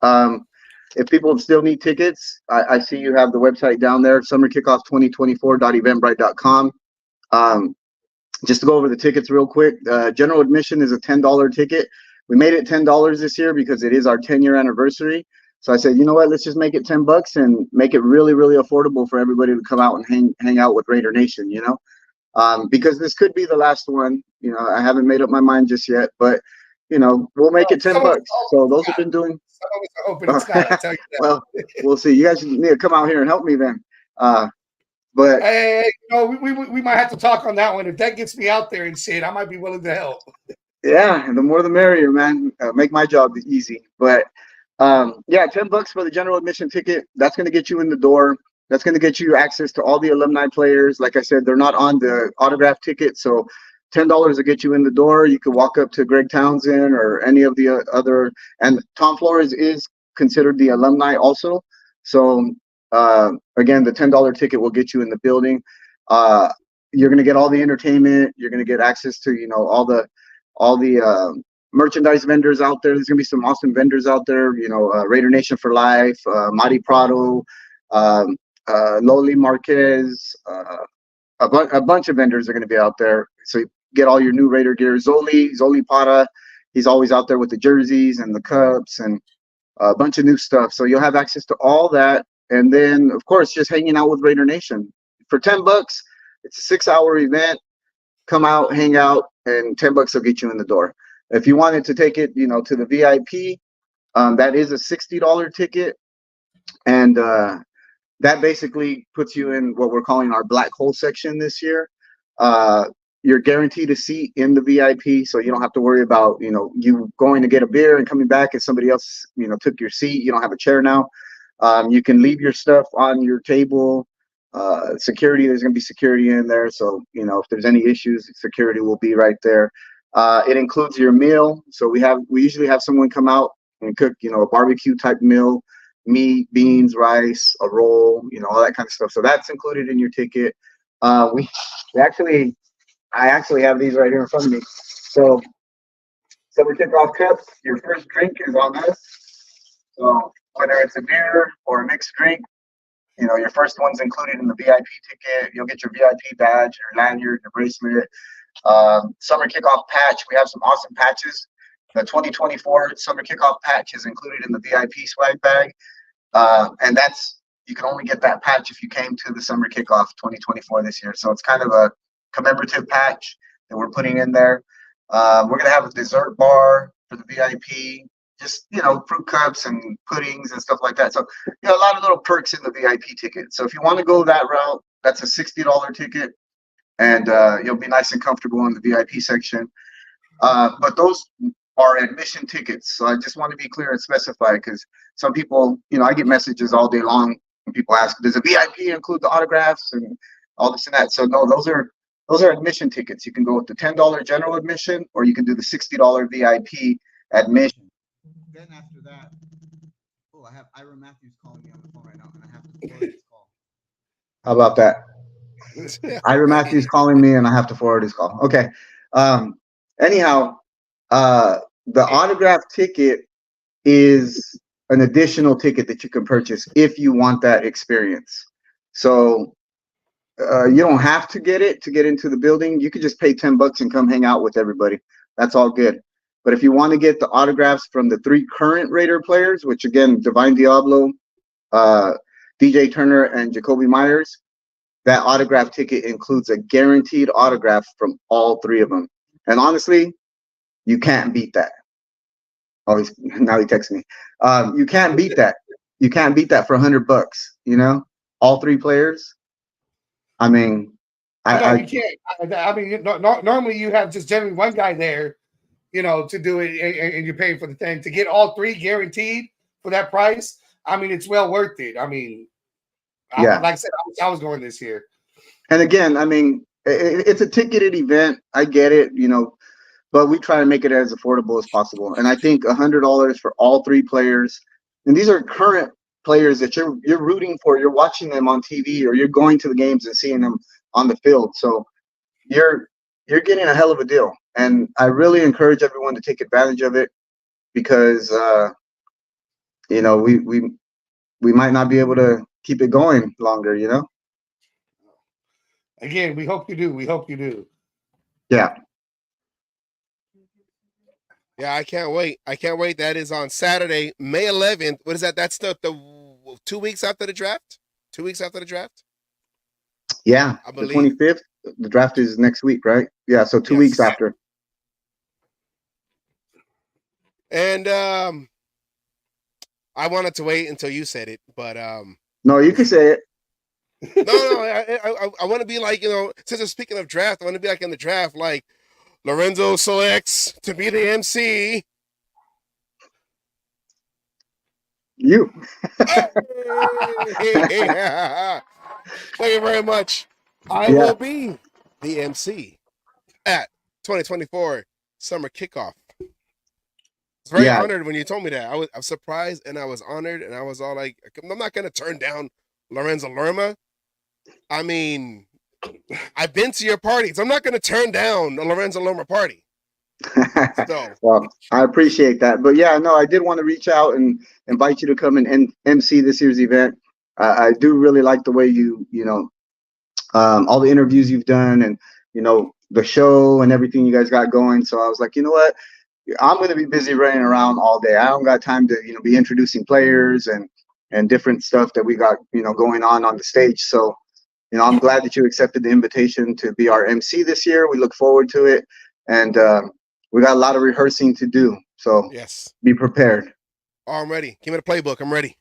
If people still need tickets, I see you have the website down there, summerkickoff2024.eventbrite.com. Just to go over the tickets real quick, general admission is a $10 ticket. We made it $10 this year because it is our 10-year anniversary. So I said, you know what, let's just make it $10 and make it really, really affordable for everybody to come out and hang out with Raider Nation, because this could be the last one. I haven't made up my mind just yet, but we'll make it $10. So those have been doing. Some of us are open sky, I tell you that. Well, we'll see. You guys need to come out here and help me then. But hey, we might have to talk on that one. If that gets me out there and shit, I might be willing to help. Yeah, the more the merrier, man. Make my job easy. But $10 for the general admission ticket. That's going to get you in the door. That's going to get you access to all the alumni players. Like I said, they're not on the autograph ticket, so $10 will get you in the door. You can walk up to Greg Townsend or any of the other. And Tom Flores is considered the alumni also. So again, the $10 ticket will get you in the building. You're going to get all the entertainment. You're going to get access to all the merchandise vendors out there. There's gonna be some awesome vendors out there. Raider Nation for Life, Mari Prado, Loli Marquez, a bunch of vendors are gonna be out there. So you get all your new Raider gear. Zoli Para, he's always out there with the jerseys and the cups and a bunch of new stuff. So you'll have access to all that, and then of course just hanging out with Raider Nation for $10. It's a 6-hour event. Come out, hang out, and $10 will get you in the door. If you wanted to take it, to the VIP, that is a $60 ticket, and that basically puts you in what we're calling our black hole section this year. You're guaranteed a seat in the VIP, so you don't have to worry about you going to get a beer and coming back and somebody else took your seat. You don't have a chair now. You can leave your stuff on your table. Security, there's going to be security in there, so if there's any issues, security will be right there. It includes your meal. So we usually have someone come out and cook, a barbecue type meal, meat, beans, rice, a roll, all that kind of stuff. So that's included in your ticket. We actually, I actually have these right here in front of me. So we kickoff cups. Your first drink is on us. So whether it's a beer or a mixed drink, your first one's included in the VIP ticket. You'll get your VIP badge, your lanyard, your bracelet. Summer kickoff patch. We have some awesome patches. The 2024 summer kickoff patch is included in the VIP swag bag. And you can only get that patch if you came to the summer kickoff 2024 this year. So it's kind of a commemorative patch that we're putting in there. We're going to have a dessert bar for the VIP, just, fruit cups and puddings and stuff like that. So, a lot of little perks in the VIP ticket. So if you want to go that route, that's a $60 ticket, and you'll be nice and comfortable in the VIP section. But those are admission tickets. So I just want to be clear and specify, because some people, I get messages all day long when people ask, does a VIP include the autographs and all this and that? So no, those are admission tickets. You can go with the $10 general admission, or you can do the $60 VIP admission. Then after that, I have Ira Matthews calling me on the phone right now, and I have to forward his call. How about that? Ira Matthews calling me, and I have to forward his call. Okay. Anyhow, the autograph ticket is an additional ticket that you can purchase if you want that experience. So you don't have to get it to get into the building. You could just pay $10 and come hang out with everybody. That's all good. But if you want to get the autographs from the 3 current Raider players, which again, Divine Diablo, DJ Turner, and Jacoby Myers, that autograph ticket includes a guaranteed autograph from all 3 of them. And honestly, you can't beat that. Oh, now he texts me. You can't beat that. You can't beat that for $100. All 3 players. I mean, you can't. I mean, normally you have just generally one guy there, to do it, and you're paying for the thing. To get all 3 guaranteed for that price, I mean, it's well worth it. I mean, like I said, I was going this year. And again, I mean, it's a ticketed event. I get it, but we try to make it as affordable as possible. And I think $100 for all 3 players, and these are current players that you're rooting for. You're watching them on TV, or you're going to the games and seeing them on the field. So you're getting a hell of a deal. And I really encourage everyone to take advantage of it, because we might not be able to keep it going longer. Again, we hope you do. We hope you do. Yeah. Yeah, I can't wait. That is on Saturday, May 11th. What is that? That's the 2 weeks after the draft? 2 weeks after the draft? Yeah, I believe. The 25th. The draft is next week, right? Yeah, so 2 weeks after. And I wanted to wait until you said it, but no, you can say it. No, I want to be like, since we're speaking of draft, I want to be like in the draft, like Lorenzo selects to be the MC. You. Thank you very much. I will be the MC at 2024 Summer Kickoff. I was very honored when you told me that. I was surprised, and I was honored, and I was all like, I'm not going to turn down Lorenzo Lerma. I mean, I've been to your parties. I'm not going to turn down a Lorenzo Lerma party. So. Well, I appreciate that. But yeah, no, I did want to reach out and invite you to come and MC this year's event. I do really like the way all the interviews you've done, and, the show and everything you guys got going. So I was like, you know what? I'm going to be busy running around all day. I don't got time to, be introducing players and different stuff that we got, going on the stage. So, I'm glad that you accepted the invitation to be our MC this year. We look forward to it. And we got a lot of rehearsing to do. So yes, be prepared. Oh, I'm ready. Give me the playbook. I'm ready.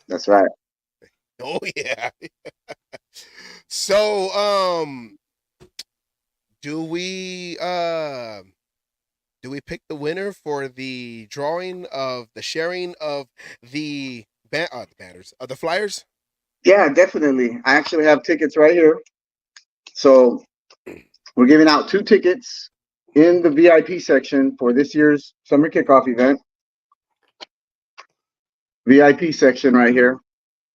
That's right. Oh, yeah. So, do we pick the winner for the drawing of the sharing of the banners, the flyers? Yeah, definitely. I actually have tickets right here. So we're giving out 2 tickets in the VIP section for this year's summer kickoff event. VIP section right here.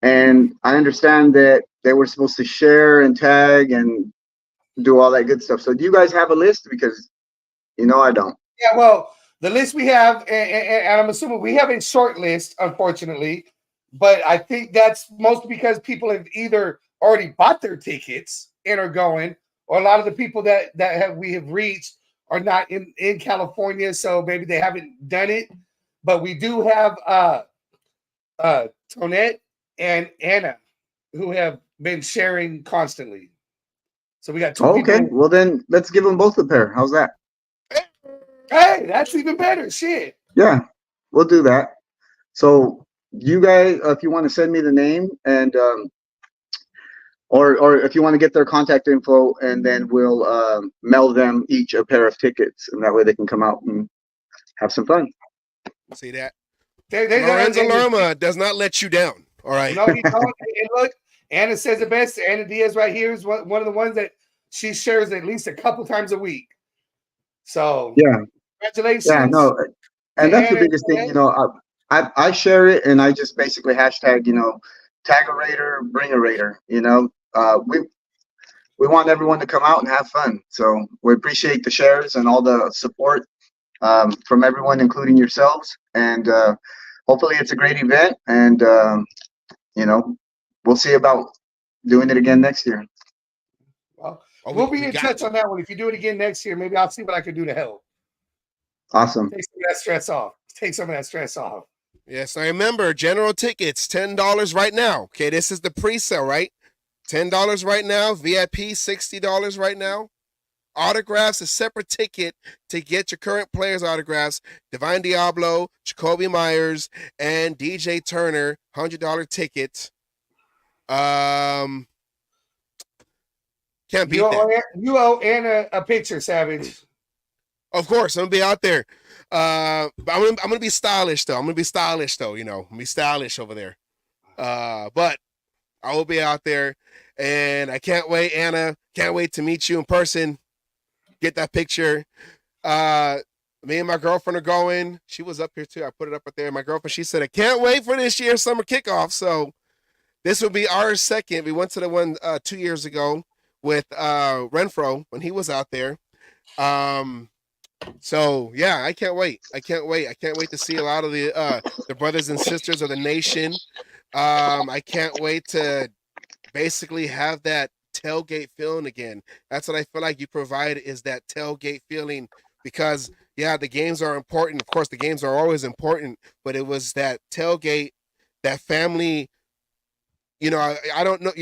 And I understand that they were supposed to share and tag and do all that good stuff. So do you guys have a list? Because I don't. Yeah, well, the list we have, and I'm assuming we have a short list, unfortunately, but I think that's mostly because people have either already bought their tickets and are going, or a lot of the people that we have reached are not in California, so maybe they haven't done it. But we do have Tonette and Anna who have been sharing constantly. So we got two people. Okay, well then let's give them both a pair. How's that? Hey, that's even better. Shit. Yeah, we'll do that. So you guys, if you want to send me the name and or if you want to get their contact info, and then we'll mail them each a pair of tickets, and that way they can come out and have some fun. See that? Lorenzo Lerma does not let you down. All right. No, he don't. And look, Anna says it best. Anna Diaz right here is one of the ones that she shares at least a couple times a week. So yeah, congratulations. Yeah, no, and that's the biggest thing. I share it, and I just basically hashtag, tag a Raider, bring a Raider. We want everyone to come out and have fun. So we appreciate the shares and all the support from everyone, including yourselves. And hopefully it's a great event. And, we'll see about doing it again next year. Well, we'll be in touch on that one. If you do it again next year, maybe I'll see what I can do to help. Awesome. Take some of that stress off. Take some of that stress off. Yes, I remember. General tickets, $10 right now. Okay, this is the pre-sale, right? $10 right now. VIP, $60 right now. Autographs, a separate ticket to get your current players' autographs. Divine Diablo, Jacoby Myers, and DJ Turner, $100 ticket. Can't beat that. You owe Anna a picture, Savage. Of course, I'm gonna be out there. But I'm gonna be stylish though. I'm gonna be stylish over there. But I will be out there, and I can't wait, Anna. Can't wait to meet you in person. Get that picture. Me and my girlfriend are going. She was up here too. I put it up there. My girlfriend, she said, I can't wait for this year's summer kickoff. So this will be our second. We went to the one 2 years ago with Renfro when he was out there. So yeah, I can't wait. I can't wait to see a lot of the brothers and sisters of the nation. I can't wait to basically have that tailgate feeling again. That's what I feel like you provide, is that tailgate feeling, because yeah, the games are important. Of course, the games are always important, but it was that tailgate, that family. I don't know,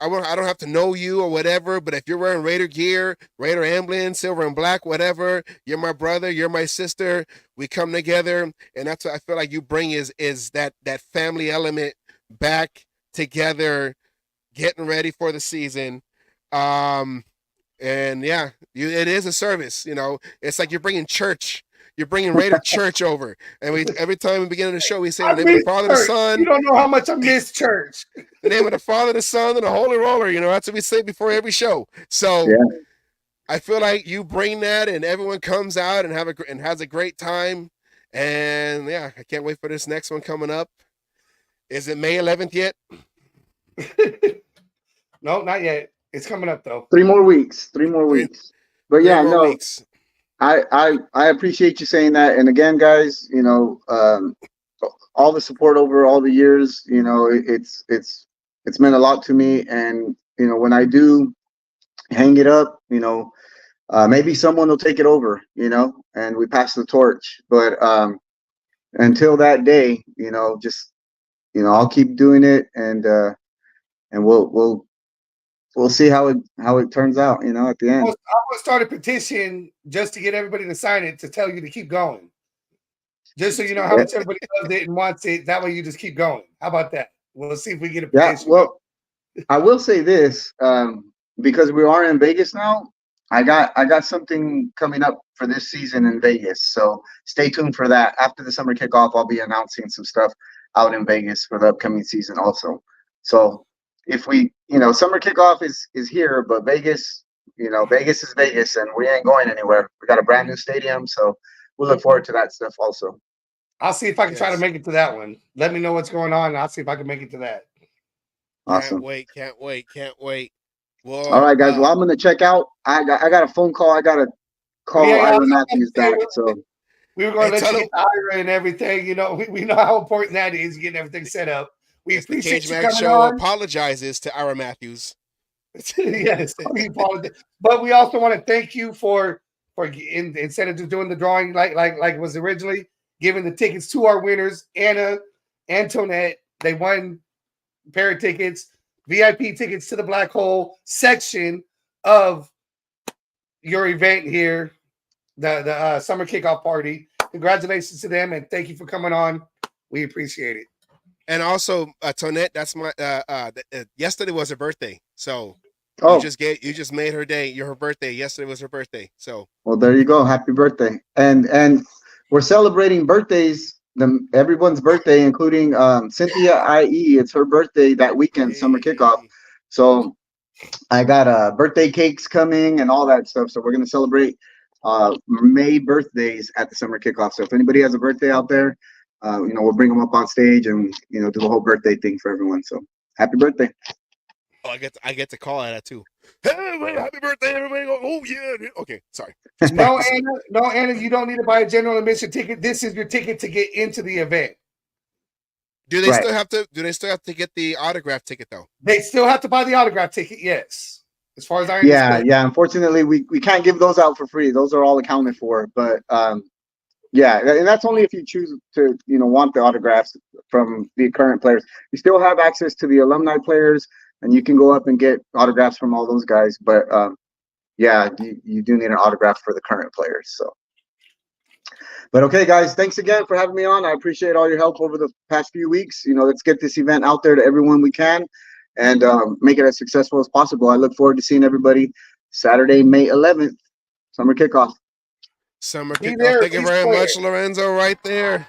I don't have to know you or whatever, but if you're wearing Raider gear, Raider emblem, silver and black, whatever, you're my brother, you're my sister, we come together, and that's what I feel like you bring is that family element back together, getting ready for the season. And yeah, it is a service, it's like you're bringing church. You're bringing Raider church over, and every time we begin the show, we say the name of the Father, the Son. You don't know how much I miss church. The name of the Father, the Son, and the Holy Roller. That's what we say before every show. So yeah. I feel like you bring that, and everyone comes out and has a great time. And yeah, I can't wait for this next one coming up. Is it May 11th yet? No, not yet. It's coming up though. 3 more weeks. 3 more weeks. But yeah, no. Weeks. I appreciate you saying that. And again, guys, all the support over all the years, it's meant a lot to me. And, when I do hang it up, maybe someone will take it over, and we pass the torch. But until that day, just, I'll keep doing it, and we'll see how it turns out, at the end. I'm gonna start a petition just to get everybody to sign it, to tell you to keep going. Just so you know how much everybody loves it and wants it. That way you just keep going. How about that? We'll see if we get a petition. Yeah, well, I will say this, because we are in Vegas now, I got something coming up for this season in Vegas. So stay tuned for that. After the summer kickoff, I'll be announcing some stuff out in Vegas for the upcoming season also. So if we, summer kickoff is here, but Vegas, you know, Vegas is Vegas, and we ain't going anywhere. We got a brand new stadium, so we'll look forward to that stuff also. I'll see if I can try to make it to that one. Let me know what's going on, and I'll see if I can make it to that. Awesome. Can't wait. Well, all right, guys. Well, I'm gonna check out. I got a phone call. I gotta call Ira Matthews back. So we were going to let you get to Ira and everything. You know, we know how important that is, getting everything set up. We appreciate the you Cage coming Show on. apologizes to Ira Matthews. Yes, we apologize. But we also want to thank you for instead of just doing the drawing like it was originally, giving the tickets to our winners, Anna, Antoinette. They won a pair of tickets, VIP tickets to the Black Hole section of your event here, the summer kickoff party. Congratulations to them, and thank you for coming on. We appreciate it. And also, Tonette, that's my yesterday was her birthday, so you just made her day. Her birthday. Yesterday was her birthday. So well, there you go. Happy birthday! And we're celebrating birthdays. Everyone's birthday, including Cynthia IE. It's her birthday that weekend, summer kickoff. So I got birthday cakes coming and all that stuff. So we're gonna celebrate May birthdays at the summer kickoff. So if anybody has a birthday out there, you know, we'll bring them up on stage and, you know, do the whole birthday thing for everyone. So happy birthday. Oh, I get to call that too. Hey, wait, happy birthday, everybody. Oh yeah. Okay, sorry. No, Anna, you don't need to buy a general admission ticket. This is your ticket to get into the event. Do they still have to get the autograph ticket though? They still have to buy the autograph ticket, yes. As far as I understand. Yeah. Unfortunately, we can't give those out for free. Those are all accounted for. But yeah, and that's only if you choose to, you know, want the autographs from the current players. You still have access to the alumni players, and you can go up and get autographs from all those guys. But yeah, you do need an autograph for the current players. So, but okay, guys, thanks again for having me on. I appreciate all your help over the past few weeks. You know, let's get this event out there to everyone we can, and make it as successful as possible. I look forward to seeing everybody Saturday, May 11th, summer kickoff. Summer kickoff. Thank you very much, Lorenzo, right there.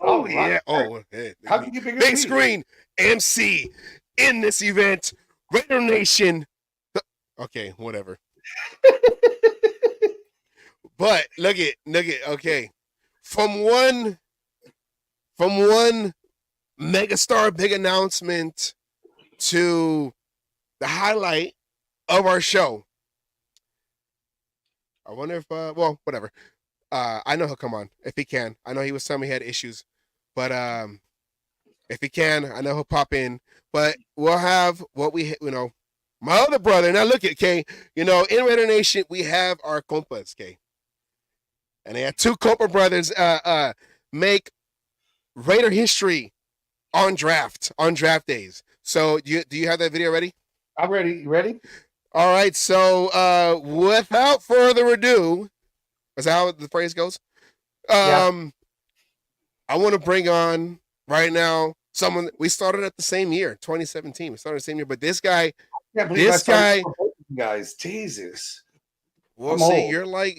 Oh, yeah. Oh, hey. Big screen MC in this event. Raider Nation. Okay, whatever. But look at okay. From one megastar big announcement to the highlight of our show. I wonder if well, whatever. I know he'll come on if he can. I know he was telling me he had issues, but if he can, I know he'll pop in. But we'll have what we, you know, my other brother. Now look at K. You know, in Raider Nation we have our compas, K, and they had two compa brothers make Raider history on draft days. So do you have that video ready? I'm ready. You ready? All right. So without further ado. Is that how the phrase goes? I want to bring on right now someone we started at the same year, 2017. We started the same year, but this guy, guys, Jesus. We'll see. You're like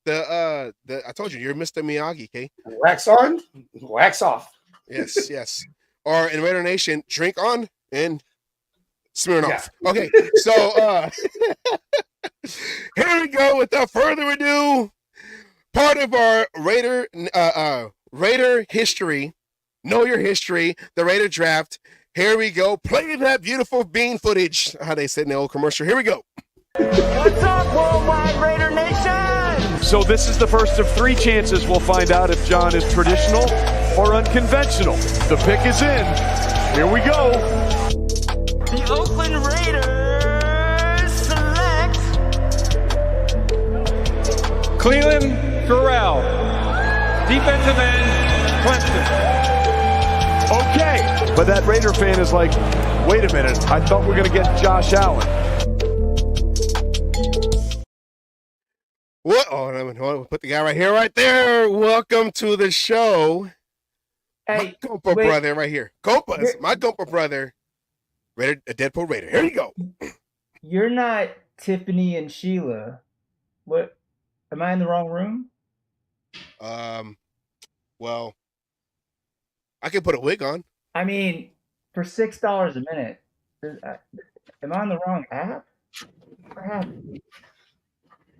the I told you, you're Mr. Miyagi, okay? Wax on, wax off. Yes. Or in Raider Nation, drink on and smear off. Okay, so here we go. Without further ado. Part of our Raider history, know your history, the Raider draft. Here we go. Play that beautiful bean footage. How they said in the old commercial. Here we go. What's up, Worldwide Raider Nation? So this is the first of 3 chances we'll find out if John is traditional or unconventional. The pick is in. Here we go. The Oakland Raiders select Cleveland Corral, defensive end, Clemson. Okay, but that Raider fan is like, wait a minute, I thought we were going to get Josh Allen. What? Oh, we'll put the guy right here, right there. Welcome to the show. Hey, my compa brother right here. Compas, my compa brother, Raider, a Deadpool Raider. Here you go. You're not Tiffany and Sheila. What? Am I in the wrong room? Well, I can put a wig on. I mean, for $6 a minute. Am I on the wrong app? What happened?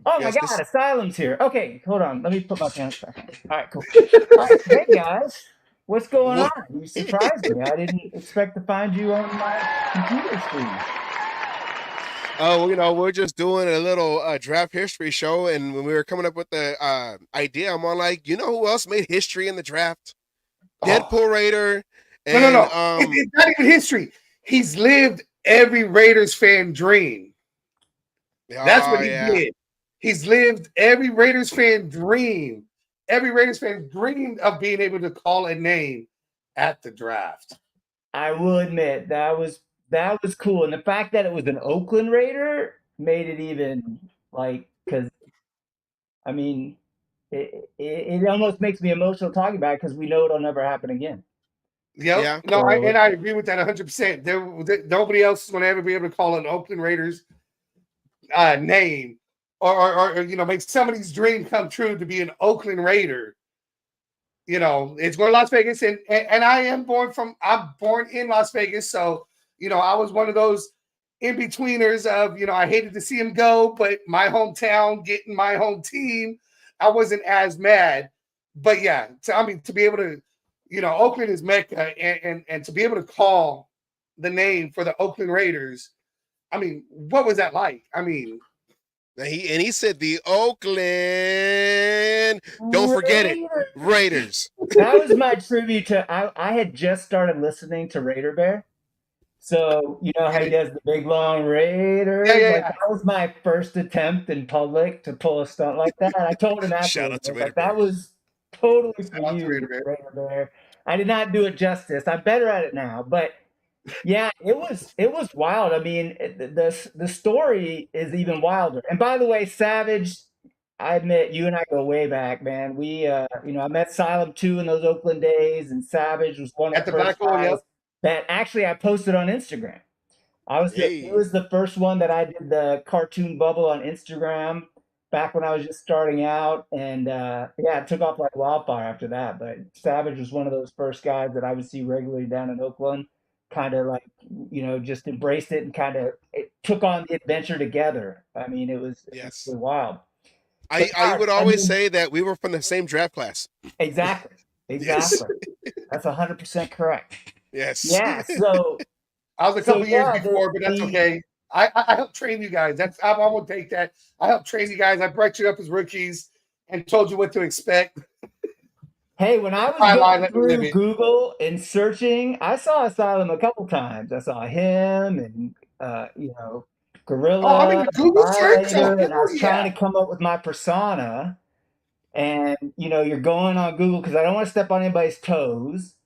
Oh my Yes, God, this. Asylum's here. Okay, hold on. Let me put my pants back on. All right, cool. All right, hey guys, what's going What? on? You surprised me. I didn't expect to find you on my computer screen. Oh, we're just doing a little draft history show, and when we were coming up with the idea, I'm on like, who else made history in the draft? Deadpool Raider, No, no, and no. It's not even history. He's lived every Raiders fan dream. That's what he did. He's lived every Raiders fan dream. Every Raiders fan dreamed of being able to call a name at the draft. I will admit that was cool, and the fact that it was an Oakland Raider made it even because I mean it almost makes me emotional talking about it because we know it'll never happen again. Yep. Yeah. No, I agree with that 100%. Nobody else is going to ever be able to call an Oakland Raiders name or make somebody's dream come true to be an Oakland Raider. It's going to Las Vegas, and I'm born in Las Vegas, so I was one of those in betweeners of I hated to see him go, but my hometown getting my home team, I wasn't as mad. But yeah, to be able to, Oakland is Mecca, and to be able to call the name for the Oakland Raiders, I mean, what was that like? I mean, he said the Oakland. Don't forget it, Raiders. That was my tribute to. I had just started listening to Raider Bear, so you know how he does the big long Raiders. Yeah. That was my first attempt in public to pull a stunt like that. I told him Shout afterwards, out to I was Raider like, that Bear. was totally Shout for out to you, Raider Bear. Raider Bear. I did not do it justice. I'm better at it now, but yeah, it was wild. I mean, the story is even wilder. And by the way, Savage, I admit you and I go way back, man. We I met Asylum 2 in those Oakland days, and Savage was one of At the the first black hole, guys yep. that actually I posted on Instagram. He was the first one that I did the cartoon bubble on Instagram back when I was just starting out, and it took off like wildfire after that. But Savage was one of those first guys that I would see regularly down in Oakland, kind of like just embraced it and kind of took on the adventure together. I mean, it was Yes. really wild. I would always say that we were from the same draft class. Exactly. Yes. That's 100% correct. Yes. Yeah. So I was a couple years before, but that's okay. I helped train you guys. I won't take that. I helped train you guys. I brought you up as rookies and told you what to expect. Hey, when I was going through Google and searching, I saw Asylum a couple times. I saw him and Gorilla. Oh, I mean, Google search. And I was trying to come up with my persona. And you're going on Google because I don't want to step on anybody's toes.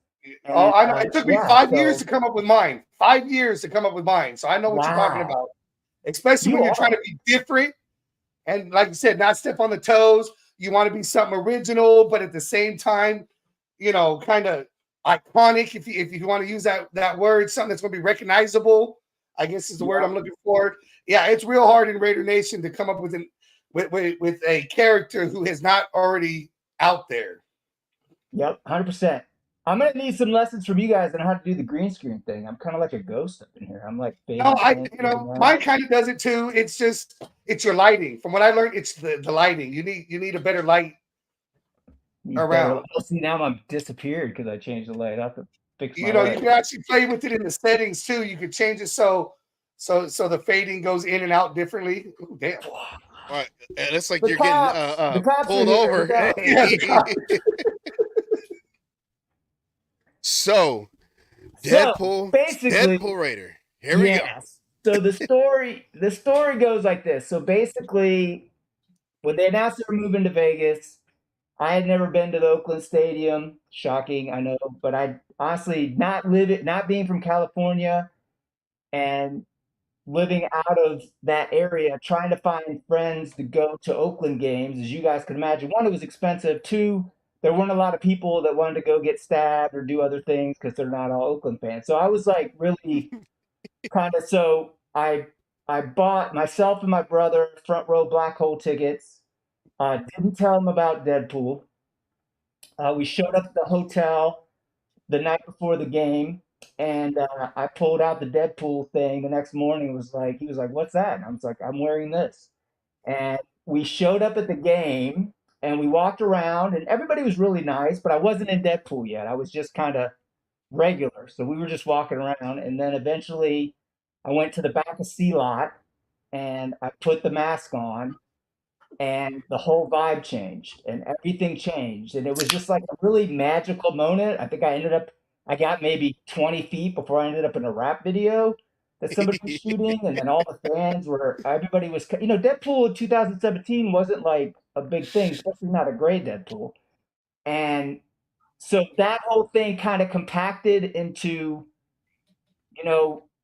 And, I know. It took me 5 years to come up with mine. 5 years to come up with mine. So I know what you're talking about. Especially when you're trying to be different. And like you said, not step on the toes. You want to be something original, but at the same time, kind of iconic, if you want to use that word, something that's going to be recognizable, I guess is the word I'm looking for. Yeah, it's real hard in Raider Nation to come up with with a character who is not already out there. Yep, 100%. I'm gonna need some lessons from you guys on how to do the green screen thing. I'm kind of like a ghost up in here. I'm like, mine kind of does it too. It's your lighting. From what I learned, it's the lighting. You need a better light around. See, now I'm disappeared because I changed the light. I have to fix my you can actually play with it in the settings too. You could change it so the fading goes in and out differently. Ooh, damn. It looks like you're getting pulled over. So, Deadpool Raider. Here we go. So the story goes like this. So basically, when they announced they were moving to Vegas, I had never been to the Oakland Stadium. Shocking, I know, but I honestly not being from California and living out of that area, trying to find friends to go to Oakland games, as you guys can imagine. One, it was expensive. Two, there weren't a lot of people that wanted to go get stabbed or do other things because they're not all Oakland fans. So I was like really so I bought myself and my brother front row black hole tickets. Didn't tell them about Deadpool. We showed up at the hotel the night before the game. And I pulled out the Deadpool thing the next morning. He was like, "What's that?" And I was like, "I'm wearing this." And we showed up at the game and we walked around and everybody was really nice, but I wasn't in Deadpool yet. I was just kind of regular. So we were just walking around. And then eventually I went to the back of C lot and I put the mask on and the whole vibe changed and everything changed. And it was just like a really magical moment. I think I got maybe 20 feet before I ended up in a rap video that somebody was shooting. And then all the fans everybody was, Deadpool in 2017 wasn't like a big thing, especially not a great Deadpool. And so that whole thing kind of compacted into,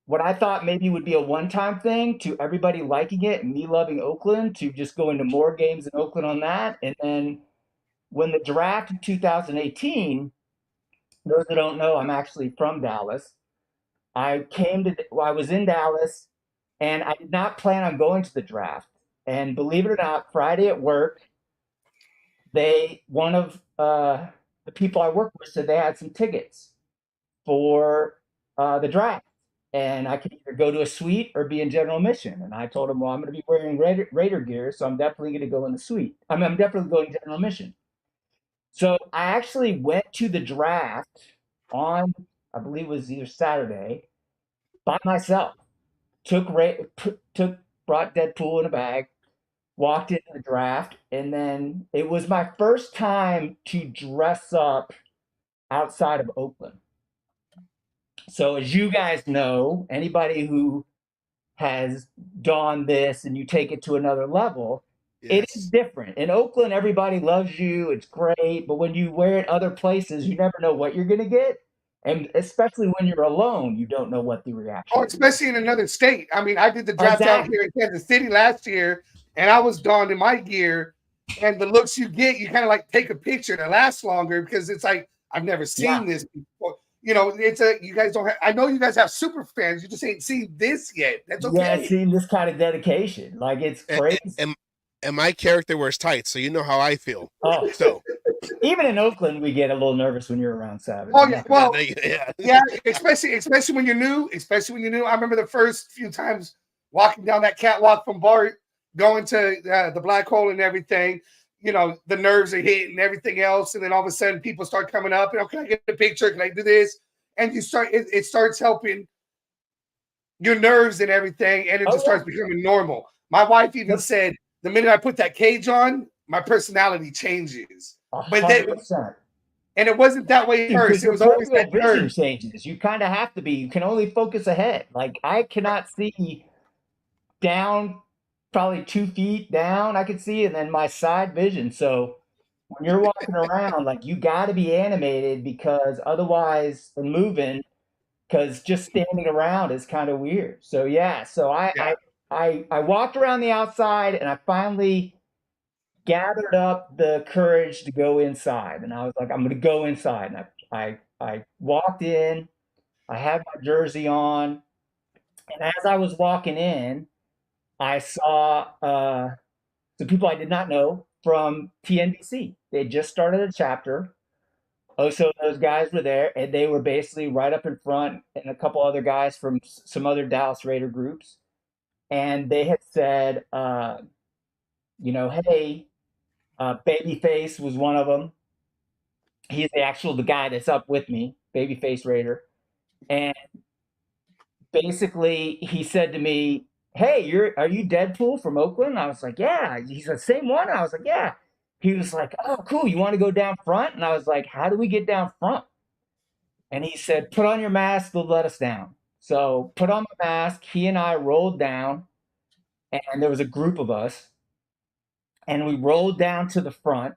what I thought maybe would be a one-time thing to everybody liking it and me loving Oakland to just going to more games in Oakland on that. And then when the draft in 2018, those that don't know, I'm actually from Dallas. I was in Dallas and I did not plan on going to the draft. And believe it or not, Friday at work, one of the people I work with said they had some tickets for the draft. And I could either go to a suite or be in general admission. And I told him, well, I'm going to be wearing Raider gear, so I'm definitely going to go in the suite. I'm definitely going general admission. So I actually went to the draft on, I believe it was either Saturday, by myself. Brought Deadpool in a bag, walked into the draft, and then it was my first time to dress up outside of Oakland. So as you guys know, anybody who has donned this and you take it to another level, it is different. In Oakland, everybody loves you. It's great. But when you wear it other places, you never know what you're going to get. And especially when you're alone, you don't know what the reaction Oh, is. especially in another state. I mean, I did the draft out here in Kansas City last year, and I was donned in my gear. And the looks you get, you kind of like take a picture to last longer because it's like, I've never seen this before. You guys don't have, I know you guys have super fans. You just ain't seen this yet. That's okay. Yeah, seeing this kind of dedication. Like, it's crazy. And my character wears tights, so you know how I feel. Oh, so even in Oakland, we get a little nervous when you're around Savage. Oh yeah, well, yeah, especially when you're new. Especially when you're new. I remember the first few times walking down that catwalk from Bart, going to the black hole and everything. The nerves are hitting and everything else, and then all of a sudden people start coming up. Can I get a picture? Can I do this? And you start. It starts helping your nerves and everything, and it just starts becoming normal. My wife even said the minute I put that cage on, my personality changes. 100%. And it wasn't that way first. It was always that vision changes. You kind of have to be. You can only focus ahead. Like, I cannot see down probably 2 feet down. I could see, and then my side vision. So when you're walking around, like, you got to be animated because otherwise, and moving, because just standing around is kind of weird. So yeah. So I walked around the outside, and I finally gathered up the courage to go inside. And I was like, I'm going to go inside. And I walked in, I had my jersey on. And as I was walking in, I saw some people I did not know from TNBC. They just started a chapter. So those guys were there, and they were basically right up in front, and a couple other guys from some other Dallas Raider groups. And they had said, hey, Babyface was one of them. He's the guy that's up with me, Babyface Raider. And basically he said to me, hey, are you Deadpool from Oakland? I was like, yeah. He said, same one? I was like, yeah. He was like, oh, cool. You want to go down front? And I was like, how do we get down front? And he said, put on your mask. They'll let us down. So put on the mask. He and I rolled down, and there was a group of us. And we rolled down to the front.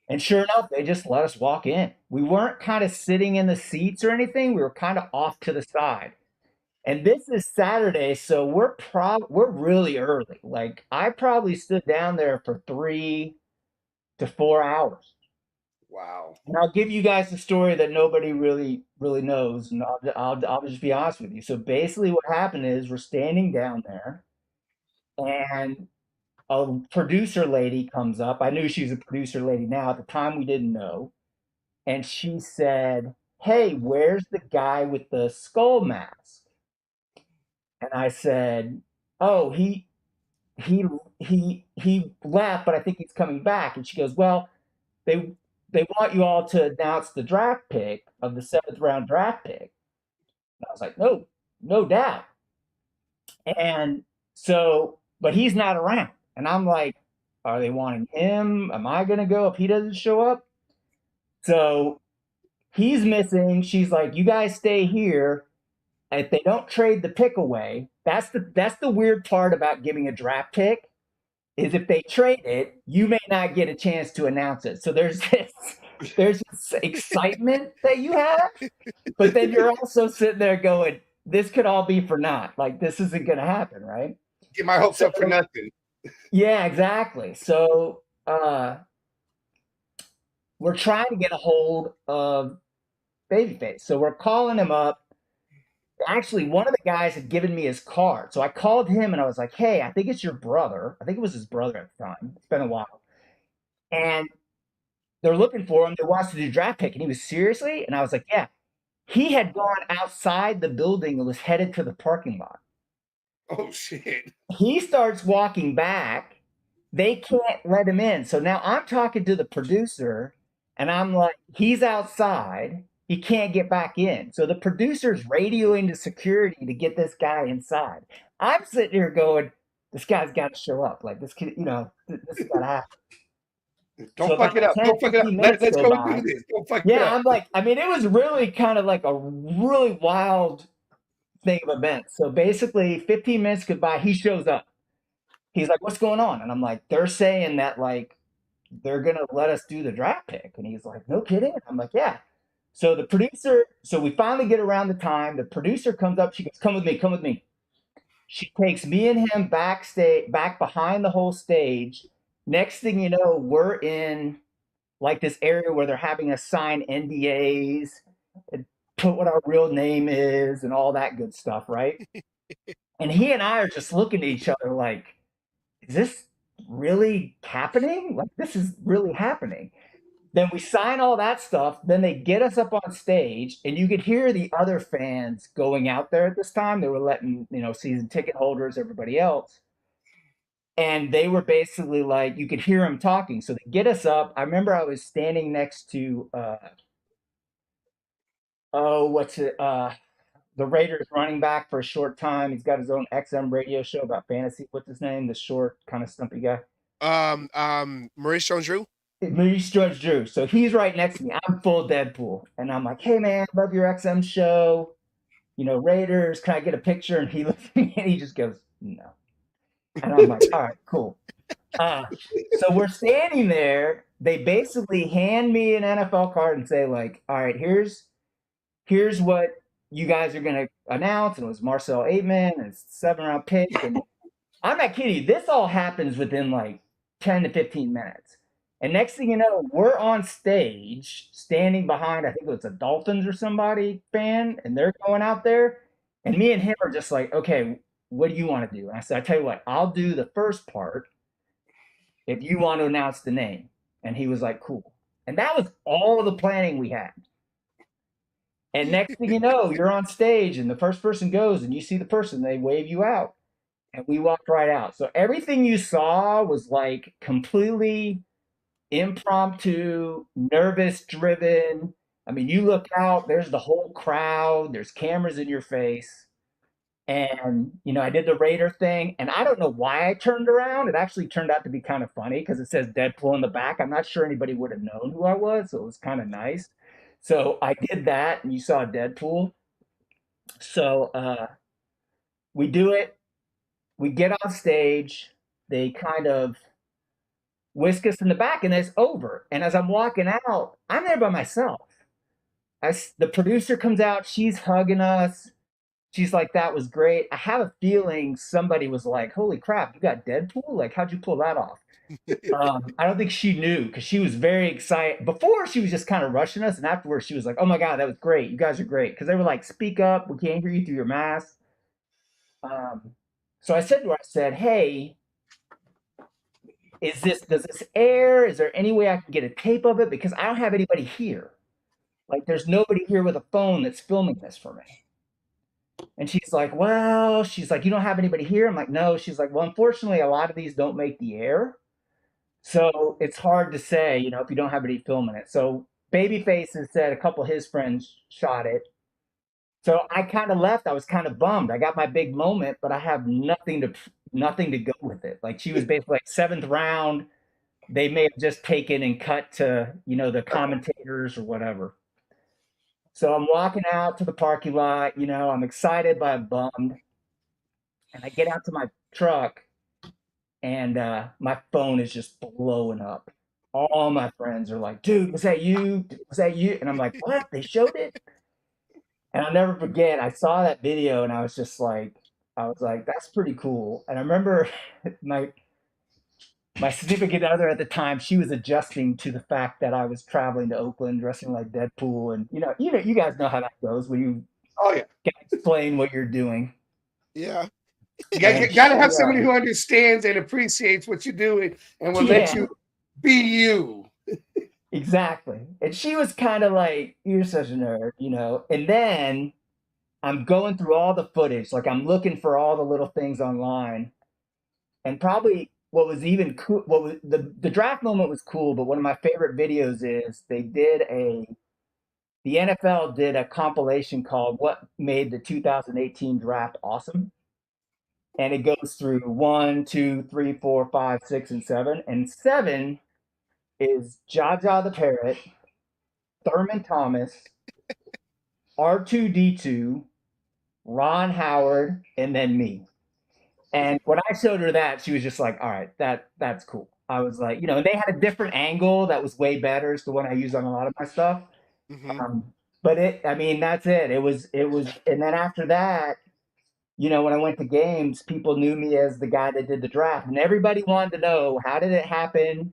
And sure enough, they just let us walk in. We weren't kind of sitting in the seats or anything. We were kind of off to the side. And this is Saturday, so we're really early. Like, I probably stood down there for 3 to 4 hours. Wow. And I'll give you guys the story that nobody really knows, and I'll just be honest with you. So basically, what happened is we're standing down there, and a producer lady comes up. I knew she was a producer lady now. At the time, we didn't know. And she said, hey, where's the guy with the skull mask? And I said, oh, he he left, but I think he's coming back. And she goes, well, they they want you all to announce the draft pick of the 7th round draft pick. And I was like, no doubt. And so, but he's not around. And I'm like, are they wanting him? Am I gonna go if he doesn't show up? So he's missing. She's like, you guys stay here. If they don't trade the pick away, that's the weird part about giving a draft pick is if they trade it, you may not get a chance to announce it. So there's this excitement that you have, but then you're also sitting there going, this could all be for naught. Like this isn't gonna happen, right? Get my hopes up for nothing. Yeah, exactly. So we're trying to get a hold of Babyface. So we're calling him up. Actually, one of the guys had given me his card. So I called him and I was like, hey, I think it's your brother. I think it was his brother at the time. It's been a while. And they're looking for him. They wants to do draft pick. And he was seriously? And I was like, yeah. He had gone outside the building and was headed to the parking lot. Oh, shit. He starts walking back. They can't let him in. So now I'm talking to the producer and I'm like, he's outside. He can't get back in. So the producer's radioing to security to get this guy inside. I'm sitting here going, this guy's got to show up. Like this kid, this has got to happen. Don't fuck it up. Don't fuck it up. Let's go do this. Don't fuck it up. Yeah, I'm like, I mean, it was really kind of like a really wild thing of events. So basically 15 minutes goes by, he shows up. He's like, what's going on? And I'm like, they're saying that like they're gonna let us do the draft pick. And he's like, no kidding. I'm like, yeah. So the producer, so we finally get around the time. The producer comes up, she goes, come with me, come with me. She takes me and him backstage, back behind the whole stage. Next thing you know, we're in like this area where they're having us sign NDAs and put what our real name is and all that good stuff, right? And he and I are just looking at each other like, is this really happening? Like, this is really happening. Then we sign all that stuff. Then they get us up on stage, and you could hear the other fans going out there at this time. They were letting, season ticket holders, everybody else. And they were basically like, you could hear them talking. So they get us up. I remember I was standing next to, the Raiders running back for a short time. He's got his own XM radio show about fantasy. What's his name? The short, kind of stumpy guy. Maurice Jones-Drew. Maurice Jones-Drew. So he's right next to me. I'm full Deadpool, and I'm like, "Hey man, love your XM show. Raiders. Can I get a picture?" And he looks at me and he just goes, "No." And I'm like, "All right, cool." So we're standing there. They basically hand me an NFL card and say, like, "All right, here's what you guys are going to announce." And it was Marcel Aitman and it's 7th-round pick. And I'm not kidding you. This all happens within like 10 to 15 minutes. And next thing you know, we're on stage standing behind, I think it was a Dolphins or somebody fan, and they're going out there. And me and him are just like, okay, what do you want to do? And I said, I tell you what, I'll do the first part if you want to announce the name. And he was like, cool. And that was all the planning we had. And next thing you know, you're on stage and the first person goes and you see the person, they wave you out. And we walked right out. So everything you saw was like completely impromptu, nervous driven. I mean, you look out, there's the whole crowd, there's cameras in your face. And, I did the Raider thing. And I don't know why I turned around. It actually turned out to be kind of funny because it says Deadpool in the back. I'm not sure anybody would have known who I was. So it was kind of nice. So I did that, and you saw Deadpool. So we do it. We get on stage. They kind of whisk us in the back, and it's over. And as I'm walking out, I'm there by myself. The producer comes out. She's hugging us. She's like, that was great. I have a feeling somebody was like, holy crap, you got Deadpool? Like, how'd you pull that off? I don't think she knew because she was very excited. Before, she was just kind of rushing us. And afterwards, she was like, oh my God, that was great. You guys are great. Because they were like, speak up. We can't hear you through your mask. So I said to her, hey, does this air? Is there any way I can get a tape of it? Because I don't have anybody here. Like, there's nobody here with a phone that's filming this for me. And she's like, well, she's like, you don't have anybody here? I'm like, no. She's like, well, unfortunately, a lot of these don't make the air. So it's hard to say, you know, if you don't have anybody filming it. So Babyface has said a couple of his friends shot it. So I kind of left. I was kind of bummed. I got my big moment, but I have nothing to go with it. Like, she was basically like 7th round. They may have just taken and cut to, you know, the commentators or whatever. So I'm walking out to the parking lot, you know, I'm excited but I'm bummed. And I get out to my truck and my phone is just blowing up. All my friends are like, dude, was that you? Was that you? And I'm like, what? They showed it? And I'll never forget, I saw that video and I was like, that's pretty cool. And I remember my significant other at the time, she was adjusting to the fact that I was traveling to Oakland dressing like Deadpool. And you guys know how that goes when you explain what you're doing. Yeah. You got to have somebody who understands and appreciates what you're doing and will let you be you. Exactly. And she was kind of like, you're such a nerd, you know. And then I'm going through all the footage. Like, I'm looking for all the little things online. And probably what was even cool, the draft moment was cool, but one of my favorite videos is the NFL did a compilation called What Made the 2018 Draft Awesome. And it goes through 1, 2, 3, 4, 5, 6, and 7. And 7 is Jaja the Parrot, Thurman Thomas, R2D2, Ron Howard, and then me. And when I showed her that, she was just like, all right, that's cool. I was like, you know, they had a different angle that was way better. It's the one I use on a lot of my stuff. Mm-hmm. But that's it. It was, and then after that, you know, when I went to games, people knew me as the guy that did the draft, and everybody wanted to know, how did it happen?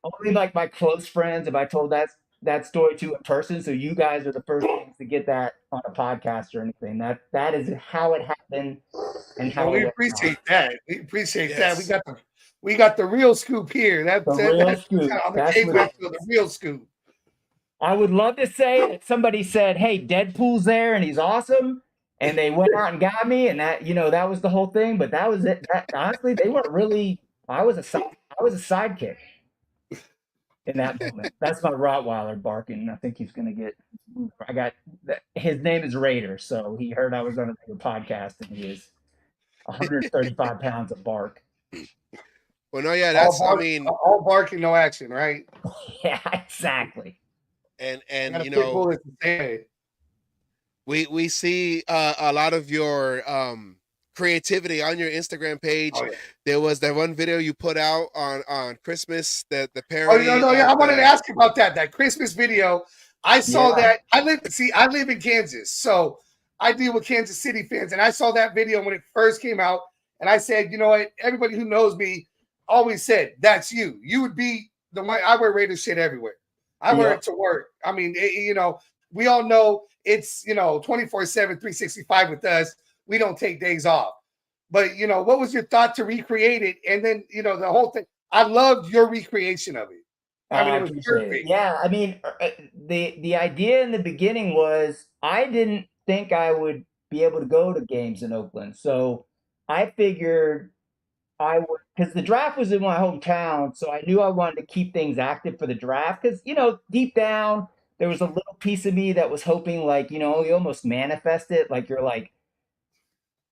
Only like my close friends have I told that story to in person. So you guys are the first ones to get that on a podcast or anything. That is how it happened and how we appreciate that. We appreciate that. We got the real scoop here. That's the real scoop. The real scoop. I would love to say that somebody said, "Hey, Deadpool's there and he's awesome," and they went out and got me, and that, you know, that was the whole thing. But that was it. Honestly, they weren't really. I was a sidekick in that moment. That's my Rottweiler barking. I think he's gonna get. His name is Raider, so he heard I was on a podcast, and he is 135 pounds of bark. Well, no, yeah, that's all barking, no action, right? Yeah, exactly. And you know, we see a lot of your creativity on your Instagram page. Oh, yeah. There was that one video you put out on Christmas, that the parody. Oh, no, yeah. I wanted to ask you about that Christmas video. I saw that. I live in Kansas, so I deal with Kansas City fans, and I saw that video when it first came out, and I said, you know what? Everybody who knows me always said, that's you. You would be the one. I wear Raiders shit everywhere. I wear it to work. I mean, you know, we all know it's, you know, 24/7, 365 with us. We don't take days off. But, you know, what was your thought to recreate it? And then, you know, the whole thing. I loved your recreation of it. I mean, it was perfect. Yeah, I mean, the idea in the beginning was I didn't think I would be able to go to games in Oakland. So I figured I would, because the draft was in my hometown, so I knew I wanted to keep things active for the draft. Because, you know, deep down, there was a little piece of me that was hoping, like, you know, you almost manifest it. Like, you're like,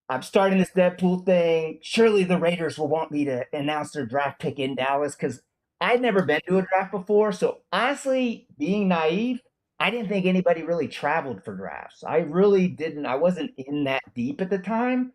I'm starting this Deadpool thing. Surely the Raiders will want me to announce their draft pick in Dallas, because I'd never been to a draft before. So honestly, being naive, I didn't think anybody really traveled for drafts. I really didn't. I wasn't in that deep at the time.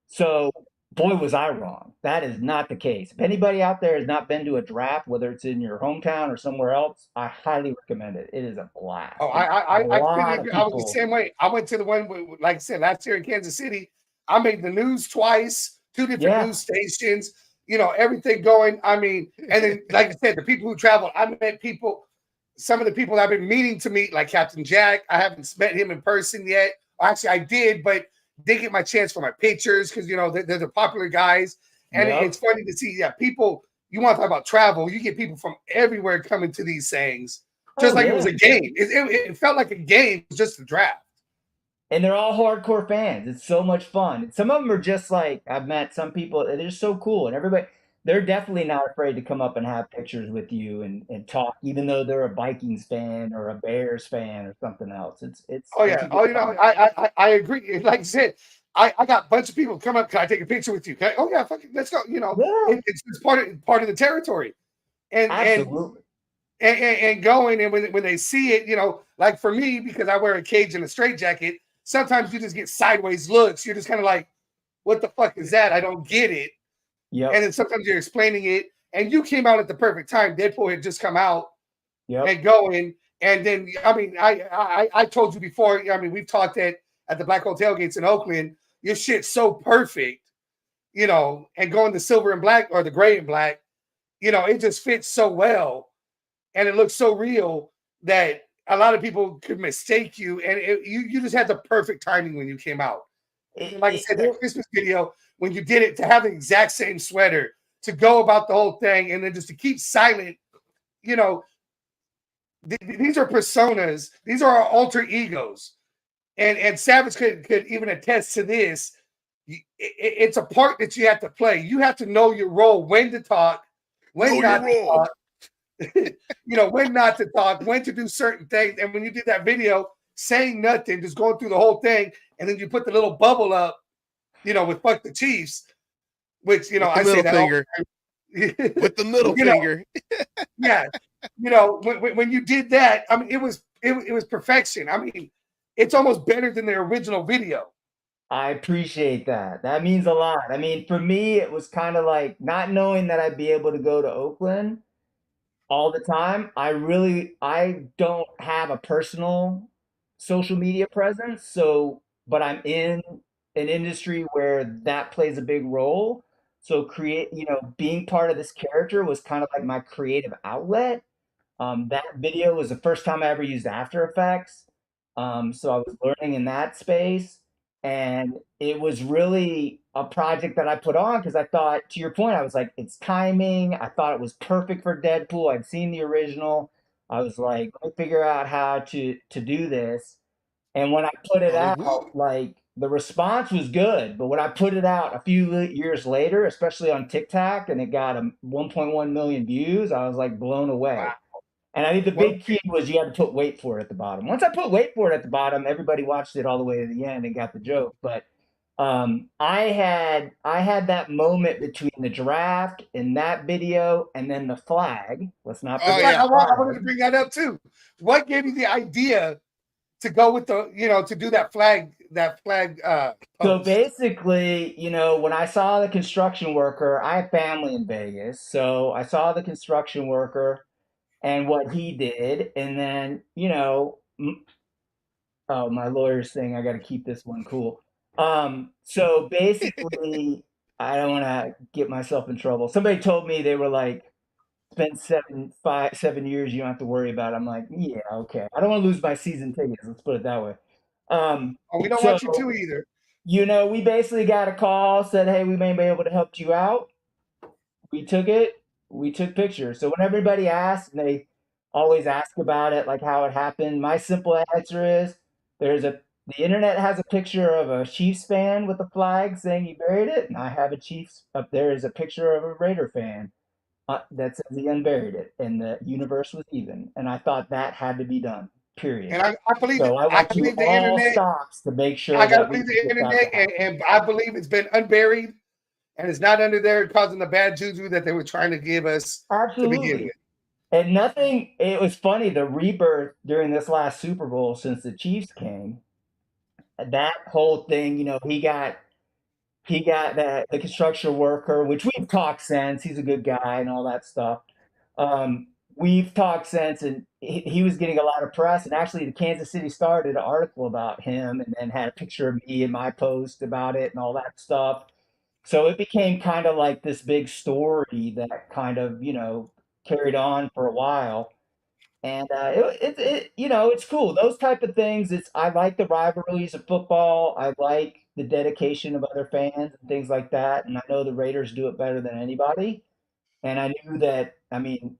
So boy, was I wrong. That is not the case. If anybody out there has not been to a draft, whether it's in your hometown or somewhere else, I highly recommend it. It is a blast. Oh, I was the same way. I went to the one, like I said, last year in Kansas City. I made the news twice, 2 different news stations, you know, everything going. I mean, and then, like I said, the people who traveled, I met people, some of the people I've been meaning to meet, like Captain Jack. I haven't met him in person yet. Actually, I did, but didn't get my chance for my pictures because, you know, they're the popular guys. And it's funny to see, people, you want to talk about travel, you get people from everywhere coming to these things. just Oh, like it was yeah. a game. It felt like a game. It was just a draft. And they're all hardcore fans. It's so much fun. And some of them are just like, I've met some people, they're just so cool. And everybody, they're definitely not afraid to come up and have pictures with you and talk, even though they're a Vikings fan or a Bears fan or something else. Oh It's yeah. a good Oh, you know, time. I agree. Like I said, I got a bunch of people come up. Can I take a picture with you? Oh yeah, fuck it, let's go. You know, Yeah, it's part of the territory. And and absolutely. and going, and when they see it, you know, like for me, because I wear a cage and a straight jacket, sometimes you just get sideways looks. You're just kind of like, what the fuck is that? I don't get it. And Yep. then sometimes you're explaining it, and you came out at the perfect time. Deadpool had just come out Yep. and going, and then I mean, I told you before. I mean, we've talked at the Black Hole Tailgates in Oakland. Your shit's so perfect, you know, and going the silver and black or the gray and black, you know, it just fits so well, and it looks so real that a lot of people could mistake you, and you just had the perfect timing when you came out. It, Like I it, said, that it, Christmas video, when you did it, to have the exact same sweater, to go about the whole thing, and then just to keep silent, you know, these are personas, these are our alter egos. And Savage could even attest to this. It's a part that you have to play. You have to know your role, when to talk, when Know not your to role. talk, you know, when not to talk, when to do certain things. And when you did that video, saying nothing, just going through the whole thing, and then you put the little bubble up, you know, with "fuck the Chiefs," which, you know, With the I say middle that all finger. the time. With the middle You know, finger. yeah, you know, when you did that, I mean, it was perfection. I mean, it's almost better than the original video. I appreciate that. That means a lot. I mean, for me, it was kind of like not knowing that I'd be able to go to Oakland all the time. I don't have a personal social media presence, so but I'm in an industry where that plays a big role. So being part of this character was kind of like my creative outlet. That video was the first time I ever used After Effects. So I was learning in that space. And it was really a project that I put on because I thought, to your point, I was like, it's timing. I thought it was perfect for Deadpool. I'd seen the original. I was like, let me figure out how to do this. And when I put it out, Mhm. like the response was good. But when I put it out a few years later, especially on TikTok, and it got 1.1 million views, I was like blown away. And I think the Well, big key was you had to put wait for it at the bottom. Once I put wait for it at the bottom, everybody watched it all the way to the end and got the joke. But I had that moment between the draft and that video and then the flag. Let's not that's Oh forget why yeah. the I wanted to flag. bring that up too. What gave you the idea to go with the, you know, to do that flag So post? basically, when I saw the construction worker, I have family in Vegas. So I saw the construction worker and what he did. And then, oh, my lawyer's saying I got to keep this one cool. So basically, I don't want to get myself in trouble. Somebody told me they were like, spend 7 years, you don't have to worry about it. I'm like, yeah, okay. I don't want to lose my season tickets. Let's put it that way. Um, Oh, we don't so, want you to either. we basically got a call, said, hey, we may be able to help you out. We took it, we took pictures. So when everybody asks, and they always ask about it, like how it happened, my simple answer is the internet has a picture of a Chiefs fan with a flag saying he buried it, and I have a Chiefs up there is a picture of a Raider fan that says he unburied it, and the universe was even. And I thought that had to be done, period. And I believe So I I went through believe the all internet. stops to make I sure gotta that we believe could the get that to internet, happen. and I believe it's been unburied and it's not under there causing the bad juju that they were trying to give us to begin Absolutely. with. And nothing, it was funny, the rebirth during this last Super Bowl since the Chiefs came, that whole thing, he got the construction worker, which we've talked since, he's a good guy and all that stuff. We've talked since, and he was getting a lot of press. And actually, the Kansas City Star did an article about him and then had a picture of me in my post about it and all that stuff. So it became kind of like this big story that kind of, carried on for a while. And it's cool. Those type of things. I like the rivalries of football. I like the dedication of other fans and things like that. And I know the Raiders do it better than anybody. And I knew that. I mean,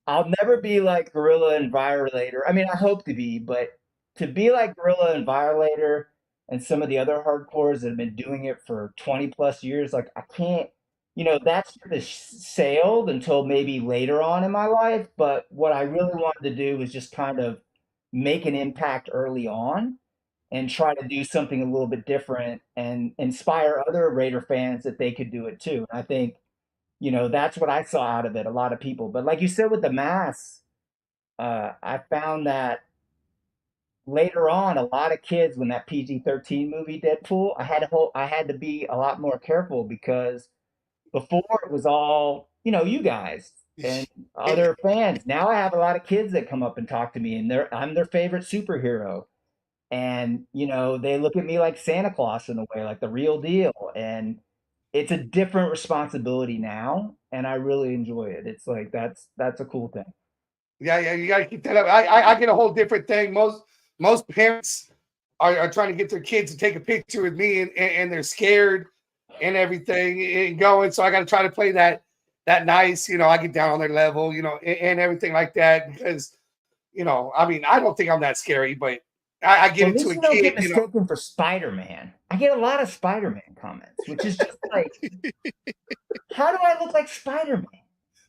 I'll never be like Gorilla and Violator. I mean, I hope to be, but to be like Gorilla and Violator and some of the other hardcores that have been doing it for 20 plus years, like I can't, that ship has sailed until maybe later on in my life. But what I really wanted to do was just kind of make an impact early on and try to do something a little bit different and inspire other Raider fans that they could do it too. And I think that's what I saw out of it, a lot of people. But like you said with the mask, I found that later on, a lot of kids, when that PG-13 movie Deadpool, I had to be a lot more careful because before it was all, you guys and other fans. Now I have a lot of kids that come up and talk to me, and I'm their favorite superhero. And, they look at me like Santa Claus in a way, like the real deal. And it's a different responsibility now, and I really enjoy it. It's like that's a cool thing. Yeah, you gotta keep that up. I get a whole different thing. Most parents are trying to get their kids to take a picture with me, and they're scared and everything and going. So I got to try to play that nice. I get down on their level, and everything like that because I mean, I don't think I'm that scary, but I get At into least a you don't kid. get mistaken for Spider-Man. I get a lot of Spider-Man comments, which is just like, how do I look like Spider-Man?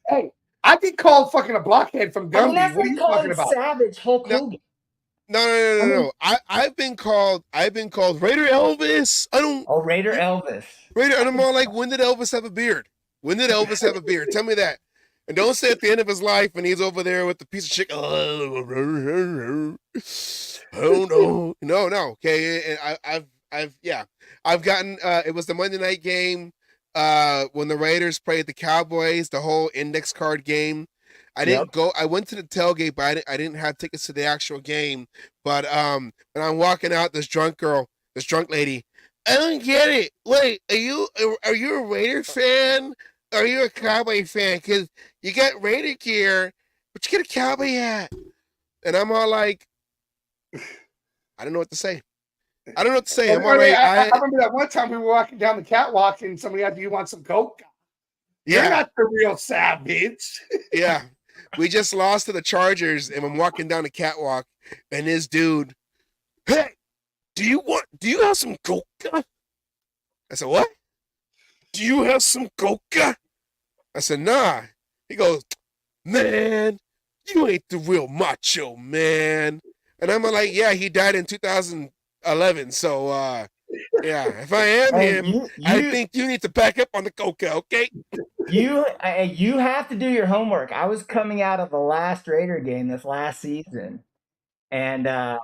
Hey, I get called fucking a blockhead from I mean, Gumby. that's What are like you talking calling about? Savage Hulk No, Hogan. no. I mean, I've been called Raider Elvis. Raider Elvis. Raider, and I'm all like, when did Elvis have a beard? When did Elvis have a beard? Tell me that. And don't say at the end of his life when he's over there with the piece of chicken. Oh no, no. Okay, and I've gotten. It was the Monday night game. When the Raiders played the Cowboys, the whole index card game. I didn't Yep. go. I went to the tailgate, but I didn't have tickets to the actual game. But when I'm walking out, this drunk lady. I don't get it. Wait, are you a Raider fan? Are you a Cowboy fan? Because you got Raider gear, but you get a Cowboy hat. And I'm all like, I don't know what to say. I'm all like, I remember that one time we were walking down the catwalk and somebody asked, "Do you want some coke?" You're not the real Savage. Yeah. We just lost to the Chargers, and I'm walking down the catwalk, and this dude, hey, do you have some coca? I said, what? Do you have some coca? I said, nah. He goes, man, you ain't the real macho, man. And I'm like, yeah, he died in 2011. So, yeah, if I am him, I think you need to back up on the coca, okay? You have to do your homework. I was coming out of the last Raider game this last season, and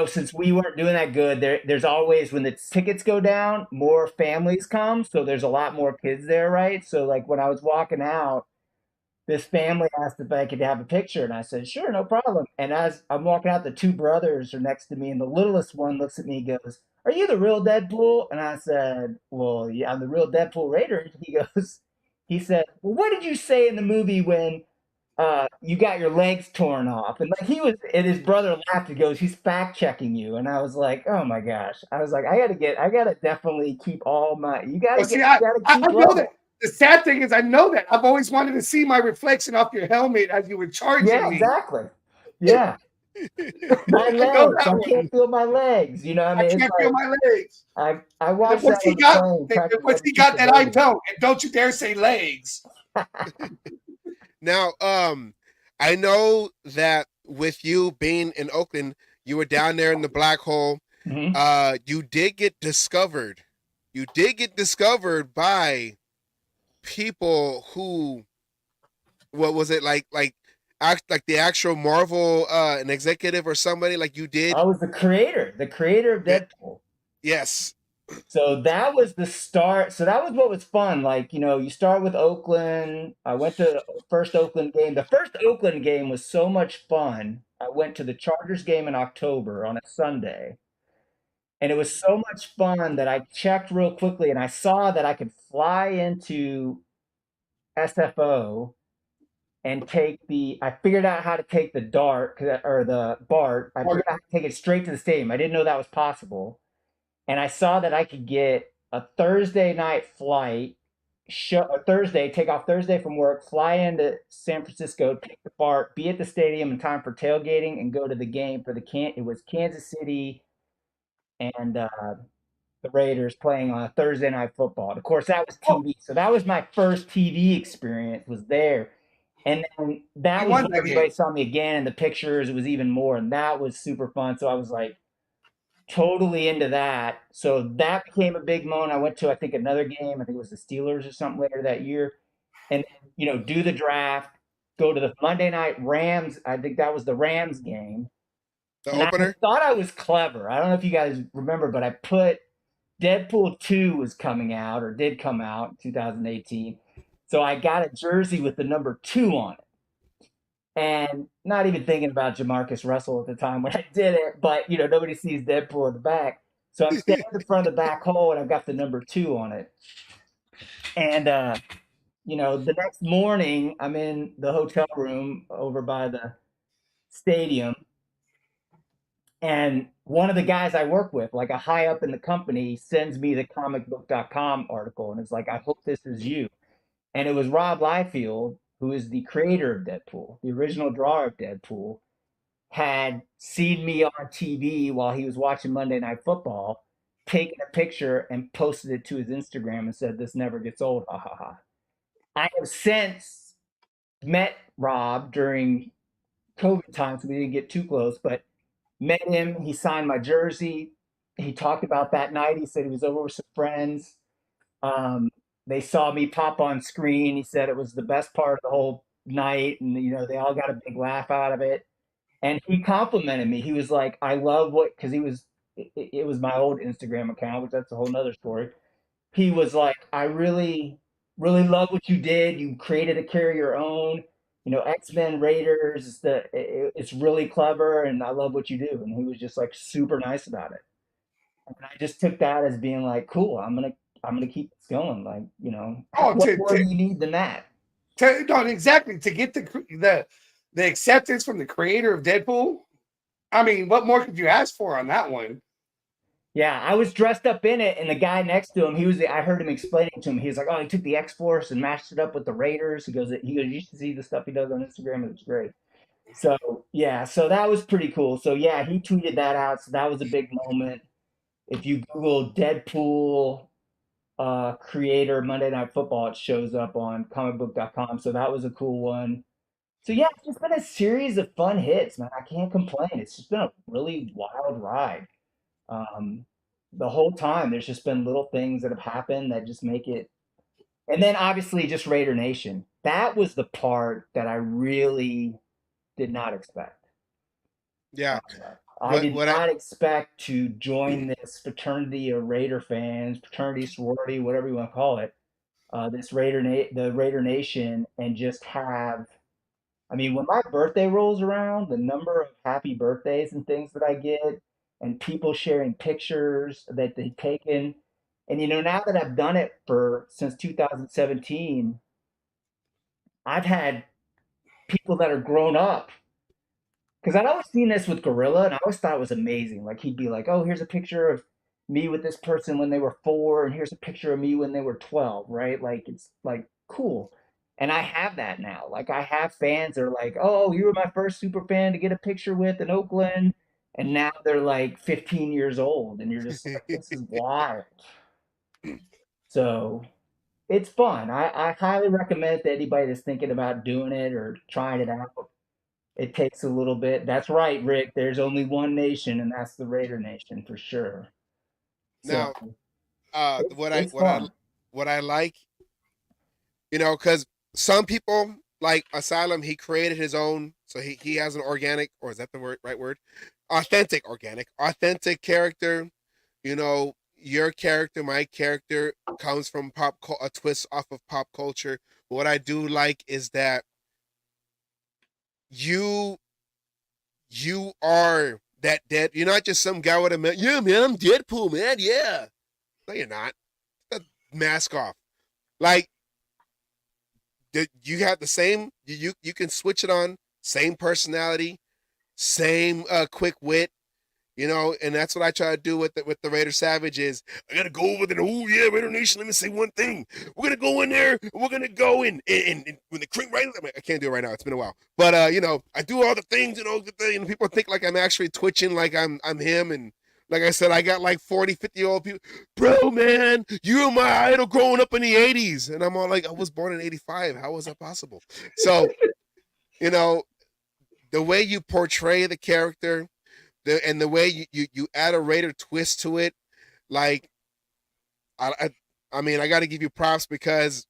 since we weren't doing that good, there's always when the tickets go down, more families come, so there's a lot more kids there, right? So like when I was walking out, this family asked if I could have a picture, and I said, sure, no problem. And as I'm walking out, the two brothers are next to me, and the littlest one looks at me and goes, are you the real Deadpool? And I said, well, yeah, I'm the real Deadpool Raider. He said, well, what did you say in the movie when you got your legs torn off? And like and his brother laughed and goes, he's fact checking you. And I was like, oh my gosh. I was like, I gotta definitely keep I know that. The sad thing is, I know that. I've always wanted to see my reflection off your helmet as you were charging me. Exactly. Yeah. My legs. I can't feel my legs. You know what I mean? I can't feel my legs. I watched Once he got that, I don't. And don't you dare say legs. Now, I know that with you being in Oakland, you were down there in the black hole. Mm-hmm. You did get discovered. You did get discovered by people who, what was it like the actual Marvel an executive or somebody like you did? I was the creator of Deadpool. Yes. So that was the start. So that was what was fun. Like, you start with Oakland. I went to the first Oakland game. The first Oakland game was so much fun. I went to the Chargers game in October on a Sunday. And it was so much fun that I checked real quickly and I saw that I could fly into SFO and I figured out how to take the DART or the BART. I figured out how to take it straight to the stadium. I didn't know that was possible. And I saw that I could get a Thursday night flight Thursday, take off Thursday from work, fly into San Francisco, take the BART, be at the stadium in time for tailgating, and go to the game for it was Kansas City and the Raiders playing on a Thursday night football. Of course, that was TV. So that was my first TV experience. Was there, and then that You was won when that everybody game. saw me again, and the pictures. It was even more, and that was super fun. So I was like totally into that. So that became a big moment. I went to I think another game. I think it was the Steelers or something later that year, and do the draft. Go to the Monday night Rams. I think that was the Rams game. The And I opener. thought I was clever. I don't know if you guys remember, but I put Deadpool 2 was coming out or did come out in 2018. So I got a jersey with the number 2 on it. And not even thinking about Jamarcus Russell at the time when I did it, but nobody sees Deadpool in the back. So I'm standing in front of the back hole and I've got the number 2 on it. And the next morning I'm in the hotel room over by the stadium. And one of the guys I work with, like a high up in the company, sends me the comicbook.com article and it's like, I hope this is you. And it was Rob Liefeld, who is the creator of Deadpool, the original drawer of Deadpool, had seen me on TV while he was watching Monday Night Football, taken a picture and posted it to his Instagram and said, "This never gets old. Ha ha ha." I have since met Rob during COVID time, so we didn't get too close, but met him. He signed my jersey. He talked about that night. He said he was over with some friends. Um, they saw me pop on screen. He said it was the best part of the whole night, and they all got a big laugh out of it. And he complimented me. He was like, "I love what," because it was my old Instagram account, which that's a whole nother story. He was like, "I really, really love what you did. You created a carry your own. X-Men Raiders. It's really clever, and I love what you do." And he was just like super nice about it. And I just took that as being like, "Cool. I'm gonna keep this going." Like, Oh, what more do you need than that? no, exactly. To get the acceptance from the creator of Deadpool. I mean, what more could you ask for on that one? Yeah, I was dressed up in it, and the guy next to him, I heard him explaining to him. He was like, "Oh, he took the X Force and matched it up with the Raiders." He goes, "You should see the stuff he does on Instagram. It's great." So yeah, so that was pretty cool. So yeah, he tweeted that out. So that was a big moment. If you Google Deadpool creator Monday Night Football, it shows up on comicbook.com. So that was a cool one. So yeah, it's just been a series of fun hits, man. I can't complain. It's just been a really wild ride. Um, the whole time, there's just been little things that have happened that just make it. And then obviously, just Raider Nation. That was the part that I really did not expect. Yeah. I did not expect to join this fraternity of Raider fans, fraternity, sorority, whatever you want to call it, the Raider Nation, and just have. I mean, when my birthday rolls around, the number of happy birthdays and things that I get, and people sharing pictures that they've taken, and now that I've done it since 2017, I've had people that are grown up. Because I'd always seen this with Gorilla, and I always thought it was amazing. Like he'd be like, "Oh, here's a picture of me with this person when they were 4, and here's a picture of me when they were 12." Right? Like it's like cool. And I have that now. Like I have fans that are like, "Oh, you were my first super fan to get a picture with in Oakland," and now they're like 15 years old, and you're just like, "This is wild." So it's fun. I highly recommend it to anybody that's thinking about doing it or trying it out. It takes a little bit. That's right, Rick. There's only one nation, and that's the Raider Nation for sure. So Now, it's fun. what I like, because some people like Asylum, he created his own, so he has an organic, or is that the right word? Authentic character. Your character, my character comes from a twist off of pop culture. But what I do like is that you are that dead. You're not just some guy with a yeah, man, I'm Deadpool, man. Yeah. No, you're not. Mask off. Like you have the same. You can switch it on. Same personality, same quick wit. And that's what I try to do with the Raider Savage is I gotta go over there. Oh yeah, Raider Nation. Let me say one thing. We're gonna go in there. We're gonna go in and when the cream Raiders. I can't do it right now. It's been a while, but I do all the things. People think like I'm actually twitching, like I'm him, and like I said, I got like 40, 50-year-old people. Bro, man, you were my idol growing up in the 80s, and I'm all like, I was born in 85. How was that possible? So, the way you portray the character. And the way you add a Raider twist to it, like I mean, I got to give you props because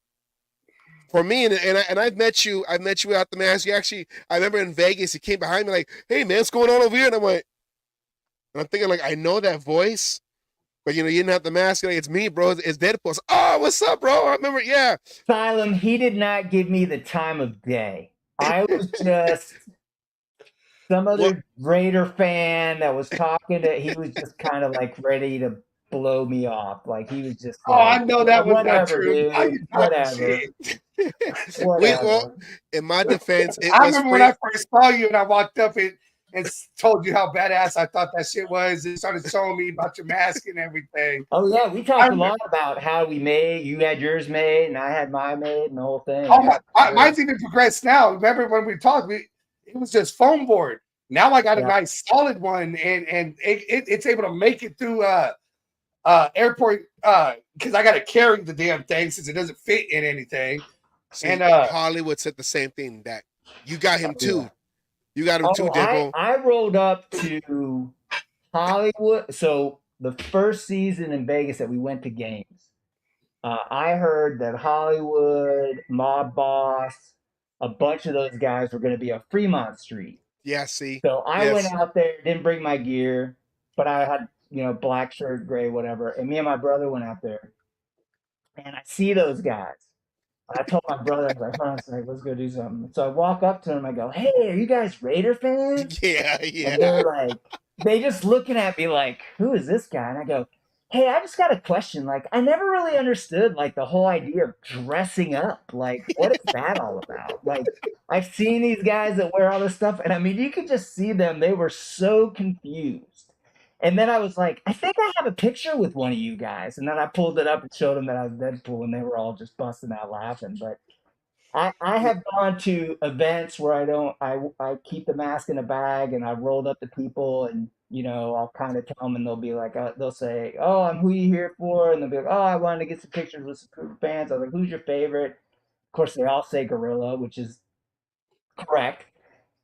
for me, and I've met you out the mask. You actually, I remember in Vegas, you came behind me like, "Hey man, what's going on over here?" And I'm thinking like, I know that voice, but you didn't have the mask. Like, it's me, bro. It's Deadpool. So, oh, what's up, bro? I remember, yeah. Asylum, he did not give me the time of day. I was just some other Raider fan that was talking to. He was just kind of like ready to blow me off. Like he was just. I know that was whatever, not true. Dude, whatever. Well, in my defense, I remember when I first saw you and I walked up and told you how badass I thought that shit was. And started showing me about your mask and everything. Oh yeah, we talked a lot about how we made. You had yours made, and I had mine made, and the whole thing. Oh mine's even progressed now. Remember when we talked? It was just foam board. Now I got a nice solid one, and it's able to make it through airport because I got to carry the damn thing since it doesn't fit in anything. See, and Hollywood said the same thing, that you got him too. Yeah. You got him too, Deadpool. I rolled up to Hollywood. So the first season in Vegas that we went to games, I heard that Hollywood, Mob Boss, a bunch of those guys were going to be on Fremont Street. Yeah, see. So I went out there, didn't bring my gear, but I had, black shirt, gray, whatever. And me and my brother went out there. And I see those guys. I told my brother, I was like, hold on a second, let's go do something. So I walk up to them, I go, hey, are you guys Raider fans? Yeah. And they're like, they just looking at me like, who is this guy? And I go, hey, I just got a question. Like, I never really understood, like, the whole idea of dressing up. Like, what is that all about? Like, I've seen these guys that wear all this stuff, and I mean, you could just see them. They were so confused. And then I was like, I think I have a picture with one of you guys. And then I pulled it up and showed them that I was Deadpool, and they were all just busting out laughing. But I have gone to events where I keep the mask in a bag, and I rolled up to people, and I'll kind of tell them, and they'll be like, they'll say, oh, I'm who you here for, and they'll be like, oh, I wanted to get some pictures with some fans. I was like, who's your favorite? Of course, they all say Gorilla, which is correct.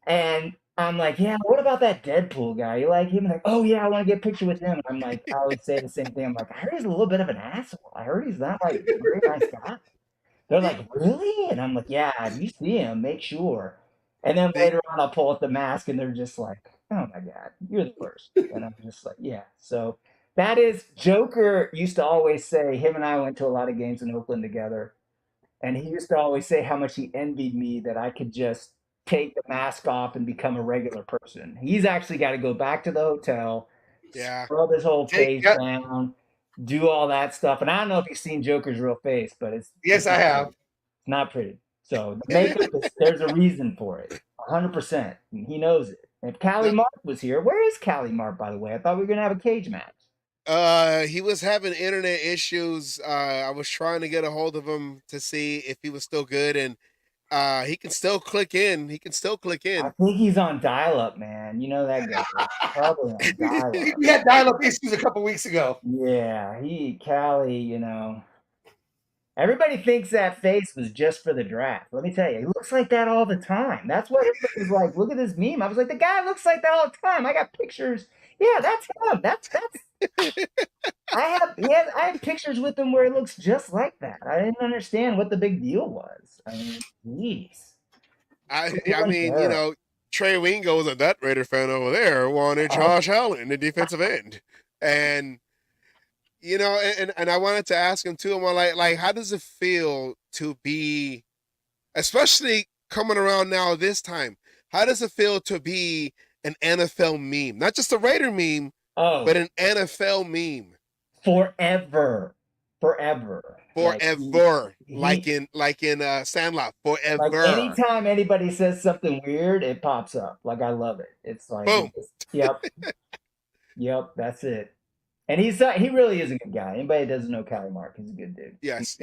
And I'm like, yeah, what about that Deadpool guy? You like him? Like, oh yeah, I want to get a picture with him. And I'm like, I always say the same thing. I'm like, I heard he's a little bit of an asshole. I heard he's not like a very nice guy. They're like, really? And I'm like, yeah, if you see him, make sure. And then later on, I'll pull up the mask, and they're just like, oh my God, you're the worst. And I'm just like, yeah. So that is, Joker used to always say, him and I went to a lot of games in Oakland together. And he used to always say how much he envied me that I could just take the mask off and become a regular person. He's actually got to go back to the hotel, scrub his whole face down, do all that stuff. And I don't know if you've seen Joker's real face, but I have. It's not pretty. So the makeup there's a reason for it, 100%. And he knows it. And if Cali-Mark was here, where is Cali-Mark, by the way? I thought we were gonna have a cage match. He was having internet issues. I was trying to get a hold of him to see if he was still good, and he can still click in. I think he's on dial-up, man. You know that guy. Probably on dial-up. We had dial-up issues a couple weeks ago. Yeah, Cali, everybody thinks that face was just for the draft. Let me tell you, he looks like that all the time. That's what everybody was like, look at this meme. I was like, the guy looks like that all the time. I got pictures. Yeah, that's him. That's I have pictures with him where it looks just like that. I didn't understand what the big deal was. I mean, jeez. I mean, Trey Wingo was a Nut Raider fan over there, wanted Josh Allen, the defensive end. And and I wanted to ask him too, I'm like, how does it feel to be, especially coming around now this time, how does it feel to be an NFL meme? Not just a Raider meme, but an NFL meme. Forever. Like in Sandlot. Forever. Like anytime anybody says something weird, it pops up. Like I love it. It's like boom. Yep. Yep, that's it. And he really is a good guy. Anybody that doesn't know Cali-Mark, he's a good dude. Yes.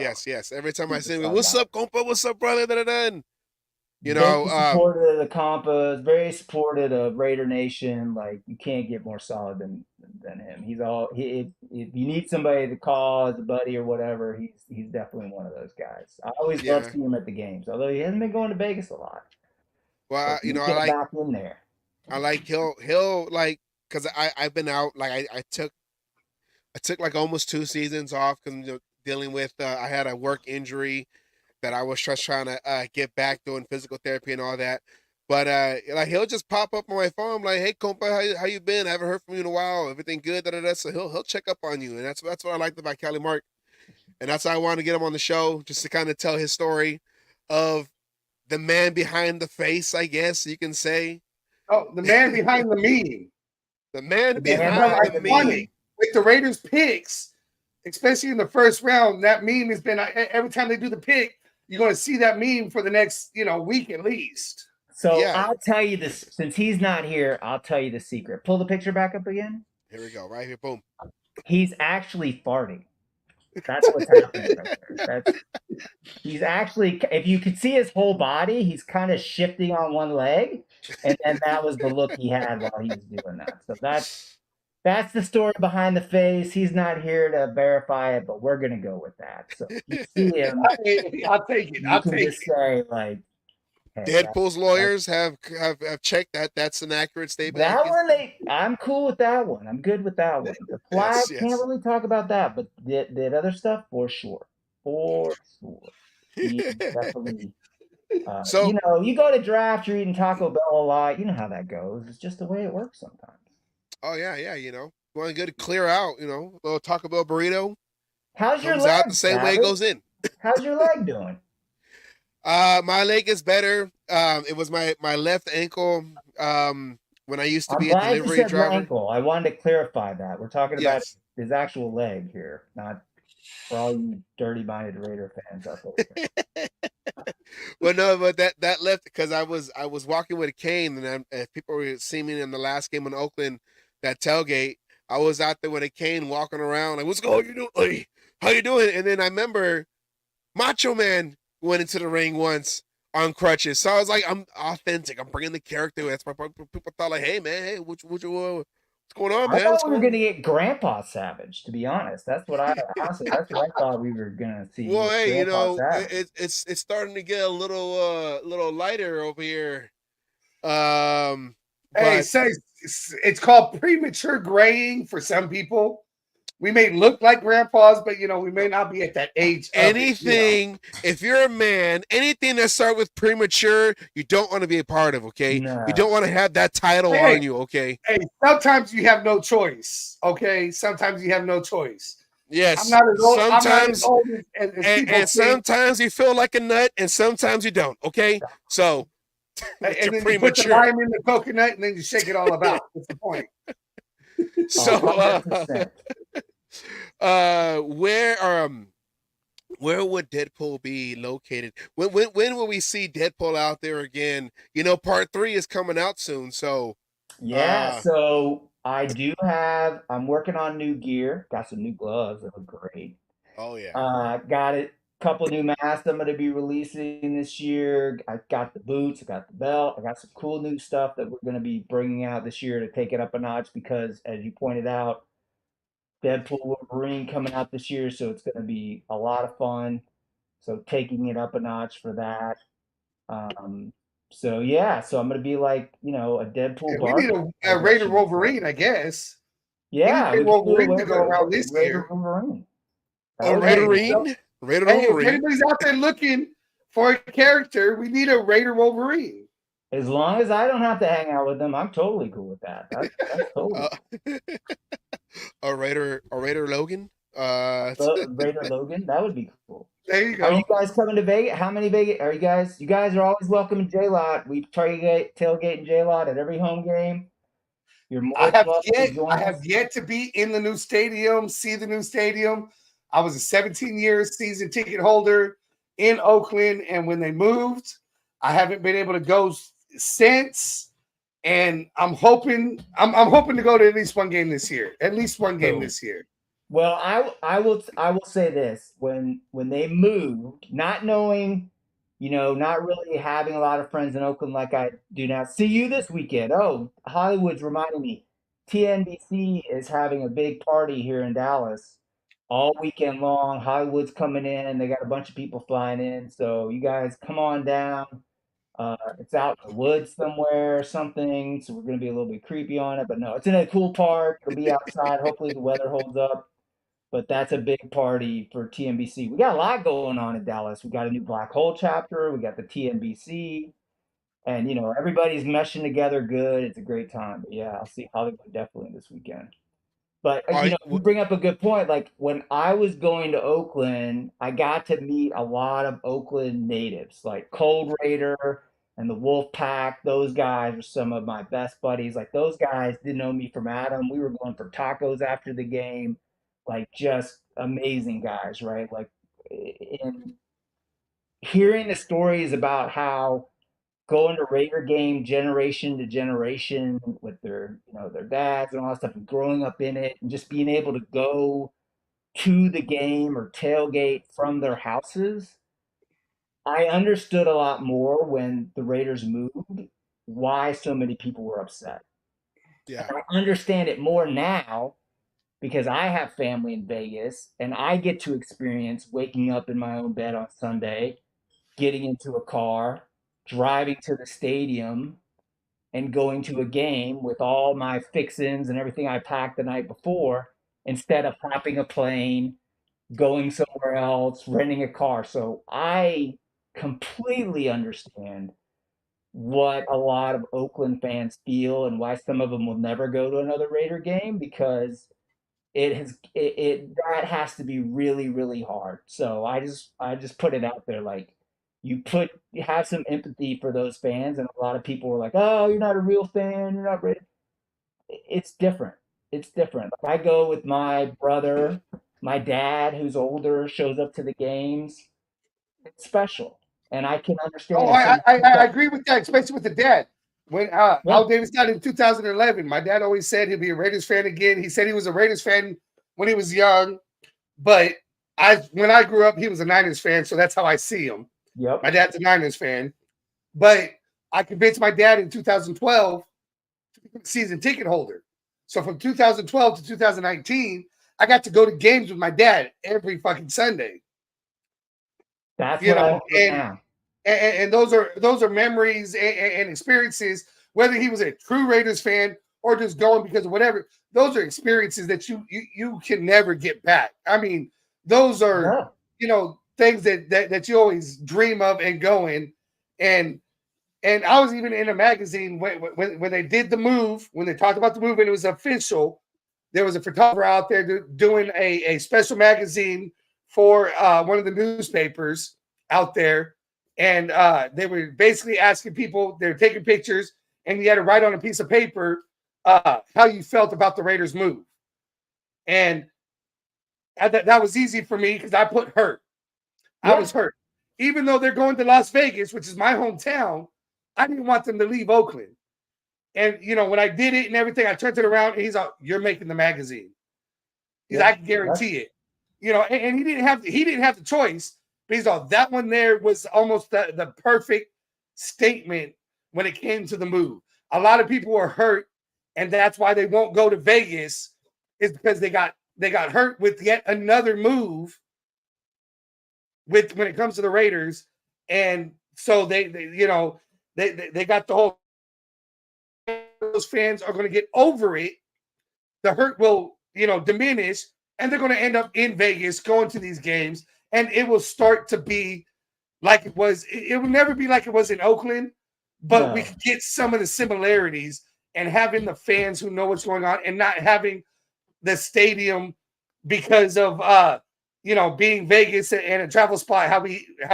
Every time I He's a see him, solid what's guy. up, compa? What's up, brother? Da-da-da. You Very know, supportive of the Compas, very supportive of Raider Nation. Like you can't get more solid than him. He's all if you need somebody to call as a buddy or whatever, he's definitely one of those guys. I always love yeah. seeing him at the games, although he hasn't been going to Vegas a lot. Well, But you he know, get back in there. I like he'll like because I've been out like I took like almost 2 seasons off because dealing with I had a work injury that I was just trying to get back doing physical therapy and all that. But like he'll just pop up on my phone like, "Hey, compa, how you been? I haven't heard from you in a while. Everything good?" Da, da, da. So he'll check up on you, and that's what I liked about Cali-Mark, and that's why I wanted to get him on the show just to kind of tell his story of the man behind the face, I guess you can say. Oh, the man behind the meme. The man The man behind behind the the meme. Funny with the Raiders picks, especially in the first round. That meme has been every time they do the pick, you're going to see that meme for the next week at least. So Yeah. I'll tell you this, since he's not here, I'll tell you the secret. Pull the picture back up again. Here we go, right here, boom. He's actually farting. That's what's happening right there. He's actually, if you could see his whole body, he's kind of shifting on one leg, and then that was the look he had while he was doing that. So that's the story behind the face. He's not here to verify it, but we're gonna go with that. So if you see him, I'll take it. you can just say like, hey, Deadpool's lawyers have checked that. That's an accurate statement. that one, I'm cool with that one. I'm good with that one. The flag, Yes. can't really talk about that, but the other stuff for sure. He definitely. So you go to draft, you're eating Taco Bell a lot. You know how that goes. It's just the way it works sometimes. oh yeah, want to go to clear out, a little Taco Bell burrito. How's your Comes leg? out the same way it goes in. How's your leg doing? My leg is better. It was my left ankle. When I used to be a delivery driver. Ankle. I wanted to clarify that. We're talking about his actual leg here, not for all you dirty-minded Raider fans out there. Well, no, but that left because I was walking with a cane, and people were seeing me in the last game in Oakland, that tailgate. I was out there with a cane walking around, like, "What's going on? You doing? How you doing?" And then I remember Macho Man went into the ring once on crutches, so I was like, "I'm authentic. I'm bringing the character." That's why people thought like, "Hey man, hey, what's going on, man?" I thought we were going to get Grandpa Savage, to be honest. That's what I thought we were going to see. Well, hey, it's starting to get a little lighter over here. Hey, it's called premature graying for some people. We may look like grandpas, but we may not be at that age. Anything, if you're a man, anything that starts with premature, you don't want to be a part of. Okay, no. You don't want to have that title on you. Okay. Hey, sometimes you have no choice. Okay, sometimes you have no choice. Yes. I'm not as old as sometimes you feel like a nut, and sometimes you don't. Okay, so. And then you put the lime in the coconut, and then you shake it all about. What's the point? So, where would Deadpool be located? When will we see Deadpool out there again? Part 3 is coming out soon, so yeah. So I'm working on new gear. Got some new gloves that look great. Oh yeah. Got it. Couple new masks I'm going to be releasing this year. I got the boots, I got the belt, I got some cool new stuff that we're going to be bringing out this year to take it up a notch because, as you pointed out, Deadpool Wolverine coming out this year, so it's going to be a lot of fun. So taking it up a notch for that. So I'm going to be like, a Deadpool. We need a Raider Wolverine, I guess. Yeah, Wolverine to go around this year. Wolverine. Raider Wolverine. If anybody's out there looking for a character, we need a Raider Wolverine. As long as I don't have to hang out with them, I'm totally cool with that. That's totally a Raider Logan. Raider Logan, that would be cool. There you go. Are you guys coming to Vegas? How many Vegas are you guys? You guys are always welcome in J-Lot. We tailgate in J-Lot at every home game. You're more I have yet to be in the new stadium, see the new stadium. I was a 17-year season ticket holder in Oakland, and when they moved, I haven't been able to go since. and I'm hoping to go to at least one game this year. At least one game this year. Well, I will say this: when they moved, not knowing, not really having a lot of friends in Oakland like I do now. See you this weekend. Oh, Hollywood's reminding me. TNBC is having a big party here in Dallas all weekend long. Hollywood's coming in. They got a bunch of people flying in. So you guys come on down. It's out in the woods somewhere or something. So we're going to be a little bit creepy on it. But no, it's in a cool park. It'll be outside. Hopefully the weather holds up. But that's a big party for TNBC. We got a lot going on in Dallas. We got a new Black Hole chapter. We got the TNBC. And, everybody's meshing together good. It's a great time. But yeah, I'll see Hollywood definitely this weekend. But, you bring up a good point. Like, when I was going to Oakland, I got to meet a lot of Oakland natives, like Cold Raider and the Wolf Pack. Those guys are some of my best buddies. Like, those guys didn't know me from Adam. We were going for tacos after the game. Like, just amazing guys, right? Like, and hearing the stories about how going to Raider game generation to generation with their dads and all that stuff, and growing up in it, and just being able to go to the game or tailgate from their houses, I understood a lot more when the Raiders moved why so many people were upset. Yeah. And I understand it more now because I have family in Vegas and I get to experience waking up in my own bed on Sunday, getting into a car, driving to the stadium, and going to a game with all my fixins and everything I packed the night before instead of hopping a plane, going somewhere else, renting a car. So I completely understand what a lot of Oakland fans feel and why some of them will never go to another Raider game, because that has to be really, really hard. So I just put it out there, like, you have some empathy for those fans, and a lot of people were like, "Oh, you're not a real fan, you're not ready." It's different. It's different. Like, I go with my brother, my dad, who's older, shows up to the games. It's special, and I can understand. Oh, I agree with that, especially with the dad. When Al Davis got in 2011, my dad always said he'd be a Raiders fan again. He said he was a Raiders fan when he was young, but when I grew up, he was a Niners fan, so that's how I see him. Yep. My dad's a Niners fan, but I convinced my dad in 2012 to become a season ticket holder. So from 2012 to 2019, I got to go to games with my dad every fucking Sunday. That's what I do now. And those are memories and experiences, whether he was a true Raiders fan or just going because of whatever. Those are experiences that you can never get back. I mean, those are things that you always dream of and going. And I was even in a magazine when they did the move, when they talked about the move and it was official. There was a photographer out there doing a special magazine for one of the newspapers out there. And they were basically asking people, they were taking pictures, and you had to write on a piece of paper how you felt about the Raiders move. And that was easy for me because I put hurt. Yeah. I was hurt. Even though they're going to Las Vegas, which is my hometown, I didn't want them to leave Oakland. And, when I did it and everything, I turned it around, and he's like, "You're making the magazine." I can guarantee it. And he didn't have the choice. But he's like, that one there was almost the perfect statement when it came to the move. A lot of people were hurt, and that's why they won't go to Vegas, is because they got hurt with yet another move when it comes to the Raiders. And so they got the whole, those fans are going to get over it. The hurt will, diminish, and they're going to end up in Vegas going to these games, and it will start to be like it was. It will never be like it was in Oakland, but we can get some of the similarities, and having the fans who know what's going on, and not having the stadium because of being Vegas and a travel spot, how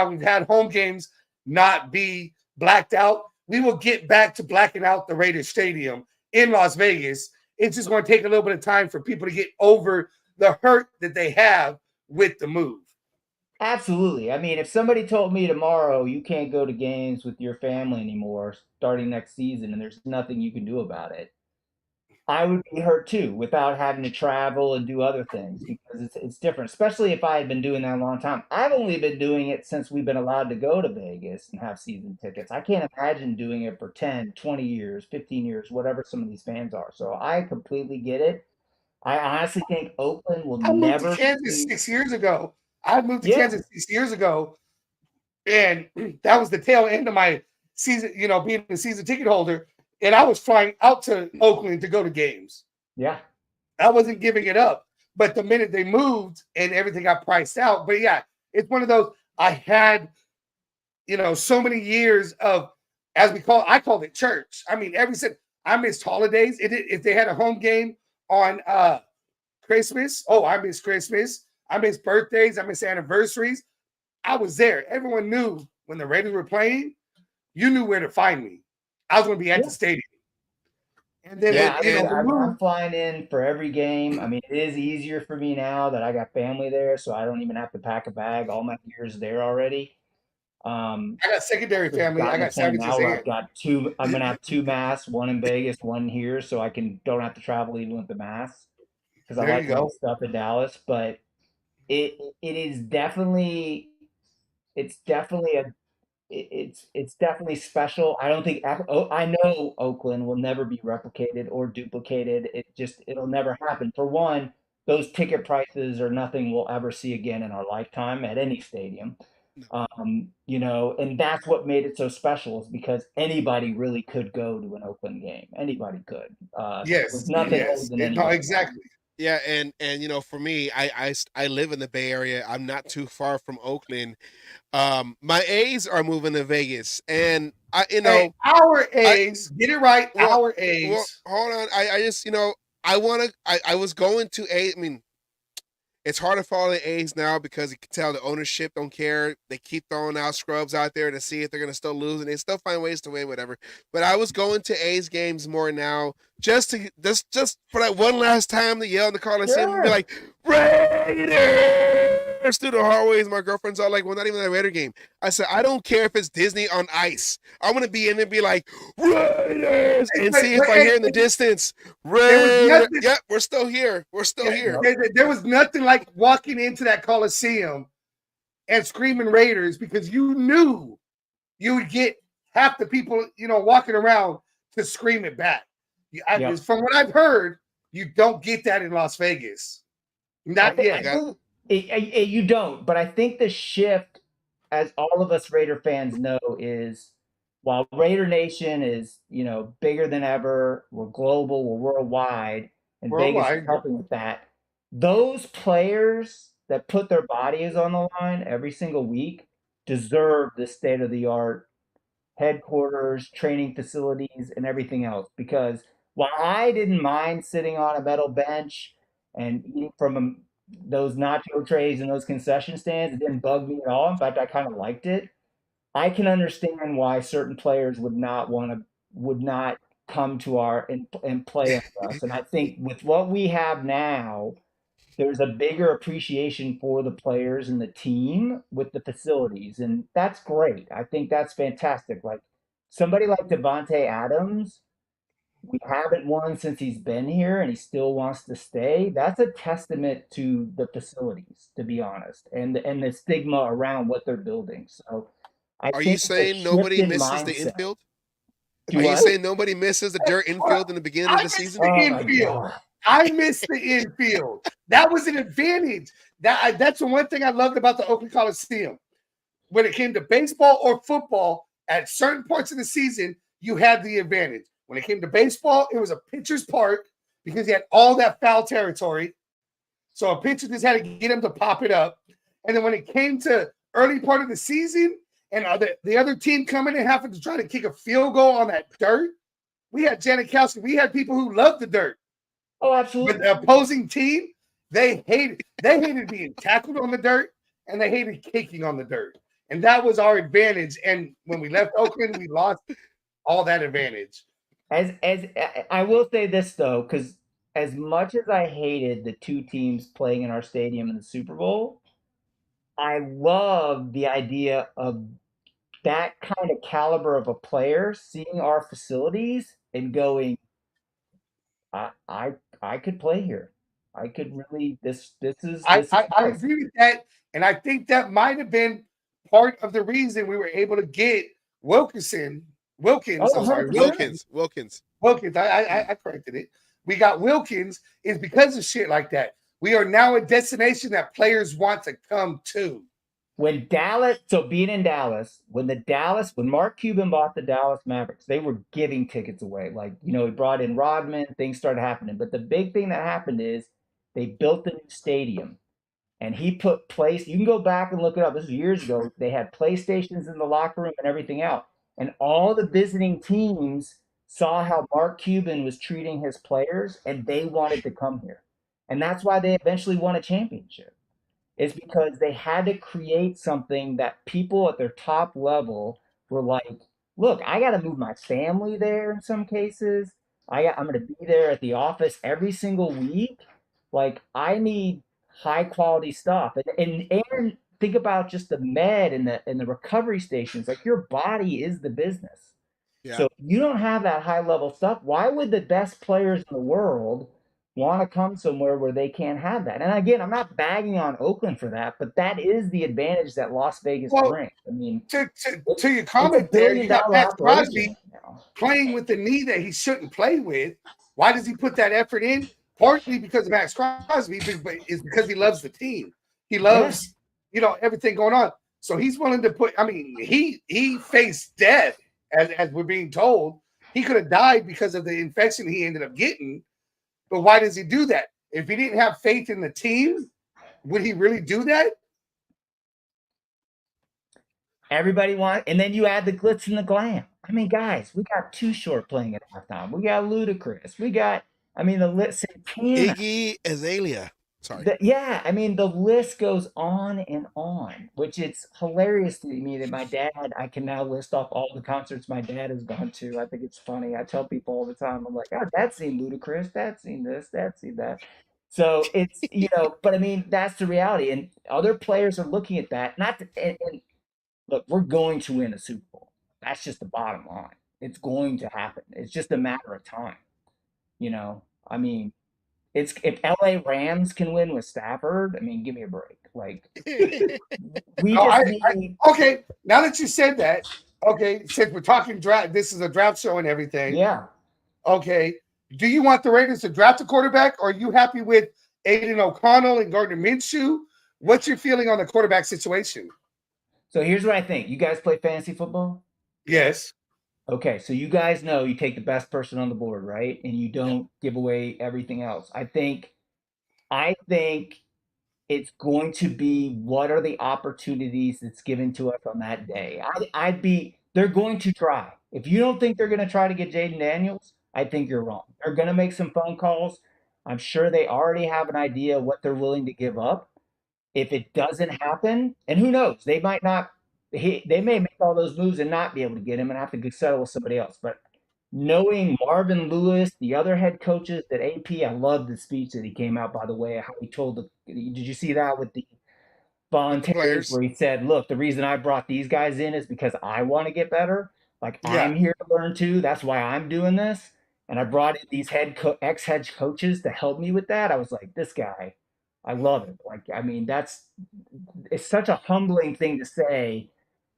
we've had home games not be blacked out. We will get back to blacking out the Raiders Stadium in Las Vegas. It's just going to take a little bit of time for people to get over the hurt that they have with the move. Absolutely. I mean, if somebody told me tomorrow you can't go to games with your family anymore starting next season and there's nothing you can do about it, I would be hurt too without having to travel and do other things because it's different, especially if I had been doing that a long time. I've only been doing it since we've been allowed to go to Vegas and have season tickets. I can't imagine doing it for 10, 20 years, 15 years, whatever some of these fans are. So I completely get it. I honestly think Oakland will I moved to never Kansas be. 6 years ago. I moved to Yeah, Kansas 6 years ago, and that was the tail end of my season, being a season ticket holder. And I was flying out to Oakland to go to games. yeah. I wasn't giving it up. But the minute they moved and everything got priced out, but yeah, it's one of those. I had, so many years of, I called it church. I mean, I missed holidays. If they had a home game on Christmas, I missed Christmas. I missed birthdays. I missed anniversaries. I was there. Everyone knew when the Raiders were playing, you knew where to find me. I was going to be at the stadium. And then, Yeah, the I'm flying in for every game. I mean, it is easier for me now that I got family there, so I don't even have to pack a bag. All my gear's there already. I got secondary We've family. I gotten to the got point sandwiches now where in. I've got two. I'm gonna have two masks, one in Vegas, one here, so I don't have to travel even with the mask because I There you like my go. stuff in Dallas. But it is definitely it's definitely a it's definitely special. I don't think I know Oakland will never be replicated or duplicated. It'll never happen. For one, those ticket prices are nothing we'll ever see again in our lifetime at any stadium. And that's what made it so special is because anybody really could go to an Oakland game. Anybody could. With Yes, nothing yes. holding No, anybody back. exactly. Yeah, and for me, I live in the Bay Area. I'm not too far from Oakland. My A's are moving to Vegas, and Hey, our I A's, get it right. well, Our well, A's. hold on. I just I want to. I was going to A. I mean, it's hard to follow the A's now because you can tell the ownership don't care. They keep throwing out scrubs out there to see if they're gonna still lose, and they still find ways to win, whatever. But I was going to A's games more now, just for that one last time to yell in the Coliseum and be Sure. like, Raiders through the hallways. My girlfriend's all like, well, not even a Raider game. I said, I don't care if it's Disney on ice. I want to be in there and be like, Raiders, and see if I hear in the distance, There was Raiders. nothing. Yep, we're still here. We're still here. There was nothing like walking into that Coliseum and screaming Raiders because you knew you would get half the people, walking around to scream it back. Yep. From what I've heard, you don't get that in Las Vegas. Not yet. You don't, but I think the shift, as all of us Raider fans know, is while Raider Nation is, bigger than ever, we're global, we're worldwide, and Vegas is Worldwide. helping with that. Those players that put their bodies on the line every single week deserve the state of the art headquarters, training facilities, and everything else. Because while I didn't mind sitting on a metal bench and eating from those nacho trays and those concession stands, it didn't bug me at all. In fact, I kind of liked it. I can understand why certain players would not come to our and play under us. And I think with what we have now, there's a bigger appreciation for the players and the team with the facilities, and that's great. I think that's fantastic. Like somebody like Devonte Adams, we haven't won since he's been here, and he still wants to stay. That's a testament to the facilities, to be honest, and the stigma around what they're building. So I Are you think it's a saying shift nobody in misses the mindset. infield? Do Are you what? saying nobody misses the dirt infield in the beginning of I the missed season? the Oh my infield. God. I missed the infield. That was an advantage. That's the one thing I loved about the Oakland Coliseum. When it came to baseball or football, at certain parts of the season, you had the advantage. When it came to baseball, it was a pitcher's park because you had all that foul territory. So a pitcher just had to get him to pop it up. And then when it came to early part of the season and the other team coming in having to try to kick a field goal on that dirt, we had Janikowski. We had people who loved the dirt. Oh, But absolutely. the opposing team, they hated being tackled on the dirt and they hated kicking on the dirt. And that was our advantage. And when we left Oakland, we lost all that advantage. As I will say this though, because as much as I hated the two teams playing in our stadium in the Super Bowl, I love the idea of that kind of caliber of a player seeing our facilities and going, I I I could play here. I could really this is I nice. agree with that, and I think that might have been part of the reason we were able to get Wilkins. Oh, I'm sorry, 100%. Wilkins. I corrected it. We got Wilkins is because of shit like that. We are now a destination that players want to come to. When Dallas, so being in Dallas, when Mark Cuban bought the Dallas Mavericks, they were giving tickets away. Like, you know, he brought in Rodman, things started happening. But the big thing that happened is they built the new stadium and he put you can go back and look it up. This was years ago. They had PlayStations in the locker room and everything else. And all the visiting teams saw how Mark Cuban was treating his players and they wanted to come here. And that's why they eventually won a championship is because they had to create something that people at their top level were like, look, I got to move my family there in some cases. I'm going to be there at the office every single week. Like I need high quality stuff. And think about just the med and the recovery stations. Like your body is the business. Yeah. So if you don't have that high level stuff, why would the best players in the world want to come somewhere where they can't have that? And again, I'm not bagging on Oakland for that, but that is the advantage that Las Vegas Well, brings. I mean, to it's your a comment there, you got billion-dollar Max operation Crosby now. playing with the knee that he shouldn't play with. Why does he put that effort in? Partly because of Max Crosby, but it's because he loves the team. He loves, everything going on. So he's willing to put. I mean, he faced death as we're being told. He could have died because of the infection he ended up getting. But why does he do that? If he didn't have faith in the team, would he really do that? Everybody wants, and then you add the glitz and the glam. I mean, guys, we got Too Short playing at halftime. We got Ludacris. We got, I mean, the list Santana. Iggy Azalea. Sorry. Yeah, I mean, the list goes on and on, which it's hilarious to me that I can now list off all the concerts my dad has gone to. I think it's funny. I tell people all the time, I'm like, oh, dad's seen Ludacris, dad's seen this, dad's seen that. So it's, but I mean, that's the reality. And other players are looking at that. Not to, and look, we're going to win a Super Bowl. That's just the bottom line. It's going to happen. It's just a matter of time. I mean, it's if LA Rams can win with Stafford, I mean, give me a break. Like we just need. Okay, now that you said that, okay, since we're talking draft, this is a draft show and everything. Yeah. Okay. Do you want the Raiders to draft a quarterback, or are you happy with Aiden O'Connell and Gardner Minshew? What's your feeling on the quarterback situation? So here's what I think. You guys play fantasy football? Yes. Okay, so you guys know you take the best person on the board, right? And you don't give away everything else. I think it's going to be what are the opportunities that's given to us on that day. They're going to try. If you don't think they're going to try to get Jaden Daniels, I think you're wrong. They're going to make some phone calls. I'm sure they already have an idea what they're willing to give up. If it doesn't happen, and who knows, they might not. They may make all those moves and not be able to get him and have to settle with somebody else. But knowing Marvin Lewis, the other head coaches at AP, I love the speech that he came out, by the way, how he told did you see that with the volunteers where he said, look, the reason I brought these guys in is because I want to get better. Like I'm here to learn too. That's why I'm doing this. And I brought in these ex-head coaches to help me with that. I was like, this guy, I love it. Like, I mean, it's such a humbling thing to say,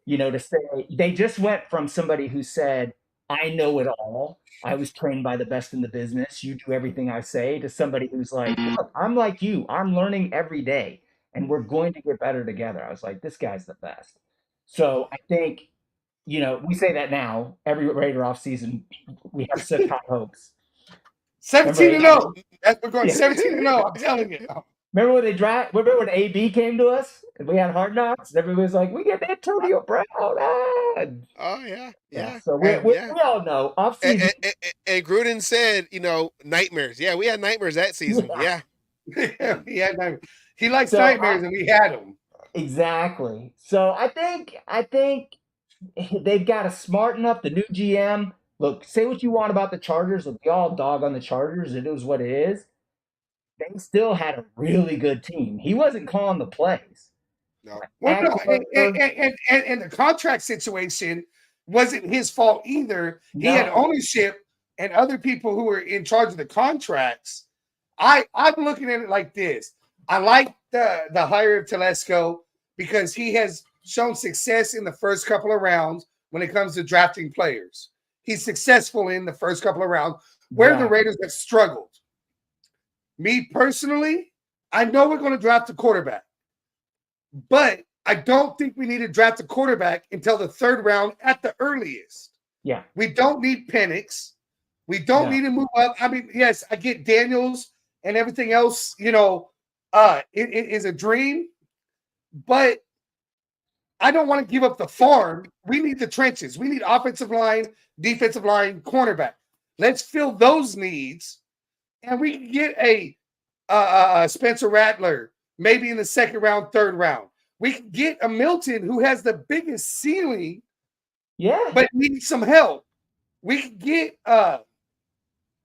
to say they just went from somebody who said, I know it all. I was trained by the best in the business. You do everything I say, to somebody who's like, look, I'm like you. I'm learning every day and we're going to get better together. I was like, this guy's the best. So I think, we say that now, every Raider off season, we have such high hopes. 17-0. We're going 17-0. I'm telling you. Remember when AB came to us and we had Hard Knocks? And everybody was like, we get Antonio Brown. Oh, yeah. So we all know. Off-season. And Gruden said, nightmares. Yeah, we had nightmares that season. Yeah. He had nightmares. He likes nightmares, and we had them. Exactly. So I think they've got to smarten up the new GM. Look, say what you want about the Chargers. Look, we all dog on the Chargers. It is what it is. They still had a really good team. He wasn't calling the plays. No. Well, no, Eckler, and the contract situation wasn't his fault either. He had no, ownership and other people who were in charge of the contracts. I'm looking at it like this. I like the hire of Telesco because he has shown success in the first couple of rounds when it comes to drafting players. He's successful in the first couple of rounds where the exactly. Raiders have struggled. Me personally, I know we're going to draft a quarterback, but I don't think we need to draft a quarterback until the third round at the earliest. Yeah. We don't need Penix. We don't need to move up. I mean, yes, I get Daniels and everything else, it is a dream, but I don't want to give up the farm. We need the trenches. We need offensive line, defensive line, cornerback. Let's fill those needs, and we can get a Spencer Rattler maybe in the second round, third round. We can get a Milton who has the biggest ceiling, but needs some help. We can get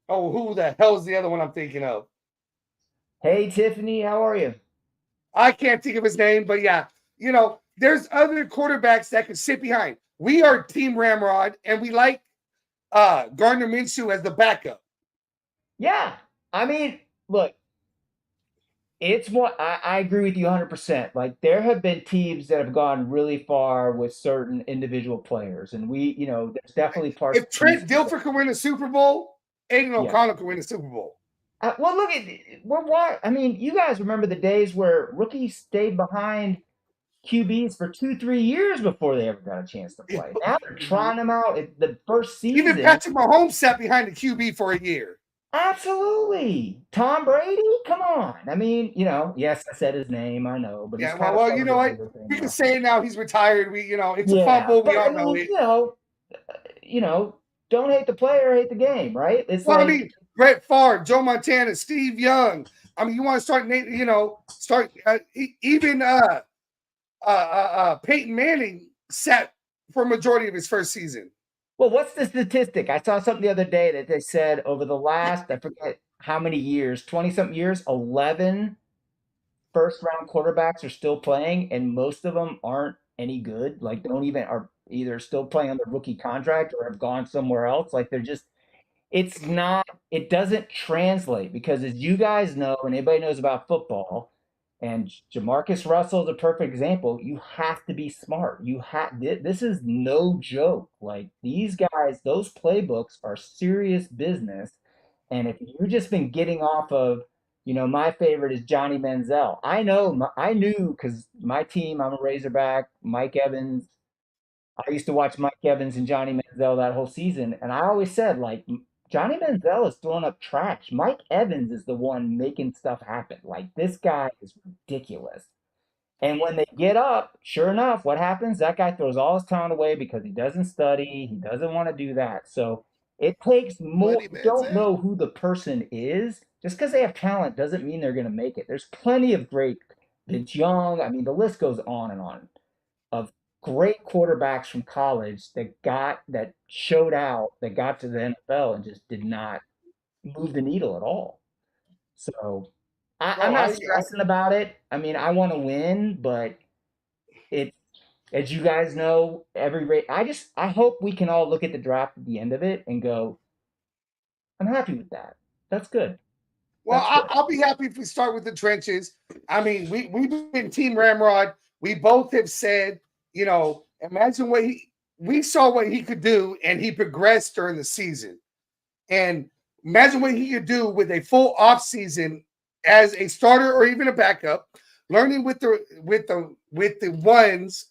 who the hell is the other one I'm thinking of? Hey Tiffany, how are you? I can't think of his name, but yeah, there's other quarterbacks that can sit behind. We are Team Ramrod, and we like Gardner Minshew as the backup. Yeah. I mean, look, it's what I agree with you 100%. Like, there have been teams that have gone really far with certain individual players, and there's definitely parts. If Trent Dilfer could win a Super Bowl, Aiden O'Connell could win a Super Bowl. Well, look I mean, you guys remember the days where rookies stayed behind QBs for 2-3 years before they ever got a chance to play. Now they're trying them out at the first season. Even Patrick Mahomes sat behind the QB for a year. Absolutely. Tom Brady? Come on. I mean, yes, I said his name, I know, but yeah, well, you know what? We can say it now. He's retired. It's a fumble. We all know it. Don't hate the player, hate the game, right? It's I mean, Brett Favre, Joe Montana, Steve Young. I mean, you want to start, even Peyton Manning sat for a majority of his first season. Well, what's the statistic? I saw something the other day that they said over the last, I forget how many years, 20-something years, 11 first-round quarterbacks are still playing, and most of them aren't any good. Like, are either still playing on the rookie contract or have gone somewhere else. Like, it doesn't translate because, as you guys know, and anybody knows about football, and Jamarcus Russell is a perfect example. You have to be smart. This is no joke. Like, these guys, those playbooks are serious business. And if you've just been getting off of, my favorite is Johnny Manziel. I knew because my team, I'm a Razorback, Mike Evans. I used to watch Mike Evans and Johnny Manziel that whole season. And I always said, like, Johnny Manziel is throwing up trash. Mike Evans is the one making stuff happen. Like, this guy is ridiculous. And when they get up, sure enough, what happens? That guy throws all his talent away because he doesn't study. He doesn't want to do that. So it takes more. You don't know who the person is. Just because they have talent doesn't mean they're going to make it. There's plenty of great Vince Young. I mean, the list goes on and on of great quarterbacks from college that showed out, that got to the NFL and just did not move the needle at all. So I'm not stressing about it. I mean, I want to win, but as you guys know, I hope we can all look at the draft at the end of it and go, I'm happy with that. That's good. Well, I'll be happy if we start with the trenches. I mean, we've been Team Ramrod. We both have said, imagine we saw what he could do, and he progressed during the season. And imagine what he could do with a full off season as a starter or even a backup, learning with the ones,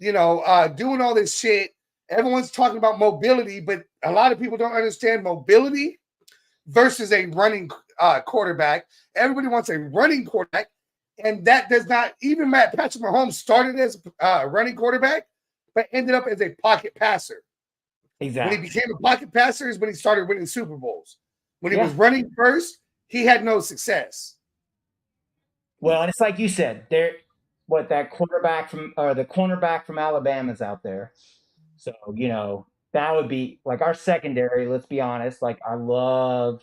doing all this shit. Everyone's talking about mobility, but a lot of people don't understand mobility versus a running quarterback. Everybody wants a running quarterback, and that does not. Even Patrick Mahomes started as a running quarterback, but ended up as a pocket passer. Exactly. When he became a pocket passer is when he started winning Super Bowls. When he was running first, he had no success. Well, and it's like you said, the cornerback from Alabama's out there. So, that would be like our secondary, let's be honest. Like, I love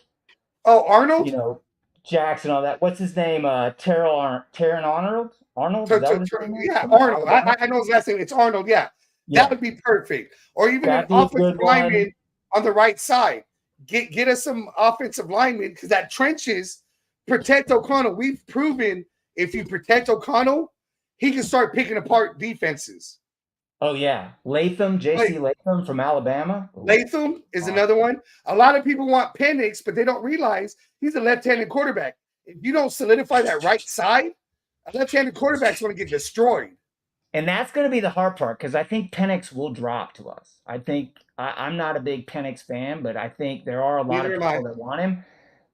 Arnold? Jackson, all that. What's his name? Taron Arnold? Arnold? Is that what his name is? Yeah, From Arnold. Alabama? I know his last name. It's Arnold. Yeah. Yeah. That would be perfect. Or even an That'd be a offensive good one. lineman on the right side. Get us some offensive linemen because that trenches protect O'Connell. We've proven if you protect O'Connell, he can start picking apart defenses. Oh yeah, Latham, J.C. Latham from Alabama. Latham is another one. A lot of people want Penix, but they don't realize he's a left-handed quarterback. If you don't solidify that right side, a left-handed quarterback's going to get destroyed. And that's going to be the hard part because I think Penix will drop to us. I think I'm not a big Penix fan, but I think there are a lot of people that want him.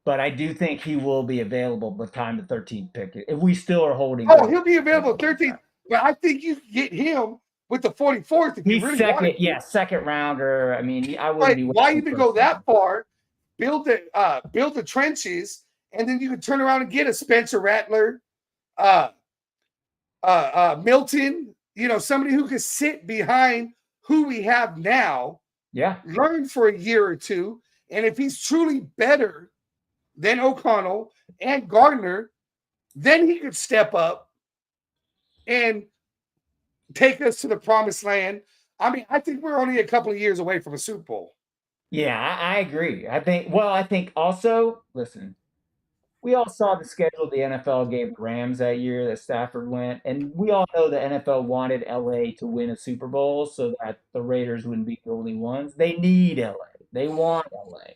But I do think he will be available by the time the 13th pick. If we still are holding. Oh, he'll be available 13th. But I think you can get him with the 44th if you really want it. Yeah, second rounder. I mean, I wouldn't be. Why even go that far? Build the trenches, and then you can turn around and get a Spencer Rattler, Milton. You know, somebody who could sit behind who we have now. Yeah, learn for a year or two, and if he's truly better than O'Connell and Gardner, then he could step up and take us to the promised land. I mean, I think we're only a couple of years away from a Super Bowl. Yeah, I agree. I think also, listen, we all saw the schedule the NFL gave the Rams that year that Stafford went, and we all know the NFL wanted LA to win a Super Bowl so that the Raiders wouldn't be the only ones. They need LA. They want LA.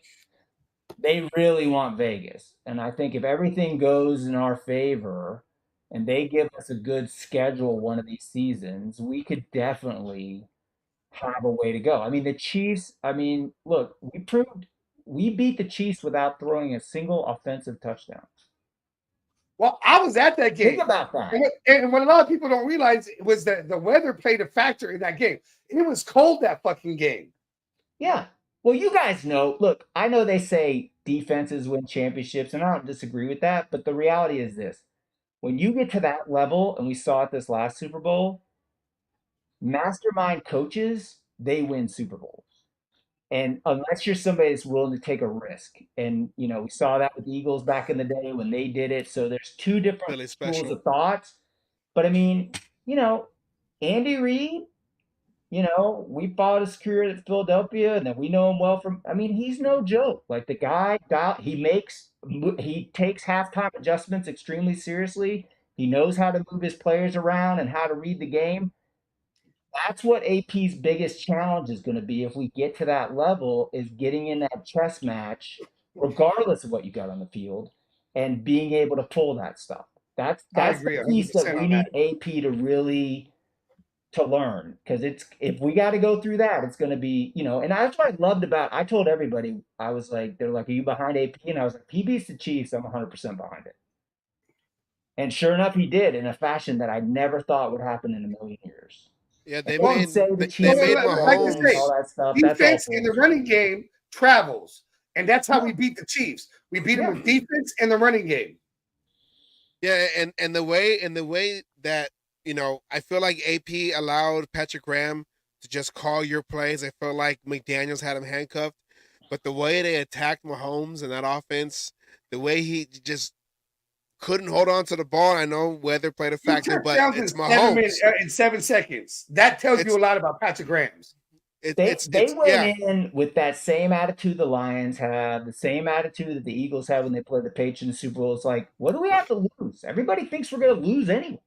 They really want Vegas. And I think if everything goes in our favor and they give us a good schedule one of these seasons, we could definitely have a way to go. I mean, the Chiefs, look, we beat the Chiefs without throwing a single offensive touchdown. Well, I was at that game. Think about that. And what a lot of people don't realize was that the weather played a factor in that game. It was cold that fucking game. Yeah. Well, you guys know, look, I know they say defenses win championships, and I don't disagree with that, but the reality is this. When you get to that level, and we saw it this last Super Bowl, mastermind coaches, they win Super Bowls. And unless you're somebody that's willing to take a risk, and we saw that with the Eagles back in the day when they did it. So there's two different schools of thoughts. But I mean, Andy Reid, we followed his career at Philadelphia, and then we know him well from. I mean, he's no joke. Like the guy, he takes halftime adjustments extremely seriously. He knows how to move his players around and how to read the game. That's what AP's biggest challenge is going to be if we get to that level, is getting in that chess match, regardless of what you got on the field, and being able to pull that stuff. That's the piece that we need AP to really to learn, because if we got to go through that, it's going to be, and that's what I loved about. I told everybody, I was like, they're like, "Are you behind AP?" And I was like, "If he beats the Chiefs, I'm 100% behind it." And sure enough, he did in a fashion that I never thought would happen in a million years. Yeah, they made Mahomes, all that stuff. Defense in the running game travels, and that's how we beat the Chiefs. We beat them with defense and the running game. Yeah, and the way that I feel like AP allowed Patrick Graham to just call your plays. I feel like McDaniels had him handcuffed, but the way they attacked Mahomes and that offense, the way he just couldn't hold on to the ball. I know weather played a factor, but it's Mahomes. In 7 seconds. That tells you a lot about Patrick Graham's. They went in with that same attitude the Lions have, the same attitude that the Eagles have when they play the Patriots in the Super Bowl. It's like, what do we have to lose? Everybody thinks we're going to lose anyway.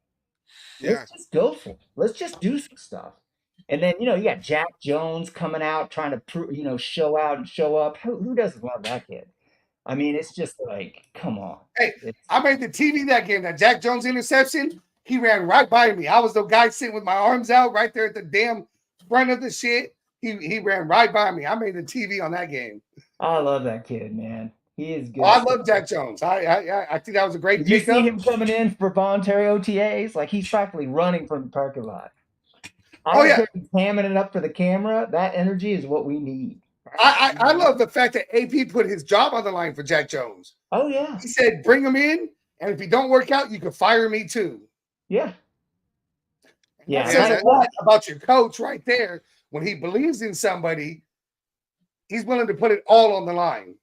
Let's just go for it. Let's just do some stuff. And then, you got Jack Jones coming out trying to, show out and show up. Who doesn't love that kid? I mean, it's just like, come on. Hey, I made the TV that game. That Jack Jones interception, he ran right by me. I was the guy sitting with my arms out right there at the damn front of the shit. He ran right by me. I made the TV on that game. I love that kid, man. He is good. Oh, I love Jack Jones. I think that was a great Did you see him coming in for voluntary OTAs? Like, he's practically running from the parking lot. He's hamming it up for the camera. That energy is what we need. I love the fact that AP put his job on the line for Jack Jones. Oh, yeah. He said, bring him in, and if he don't work out, you can fire me too. Yeah. Yeah. That says a lot about your coach right there. When he believes in somebody, he's willing to put it all on the line.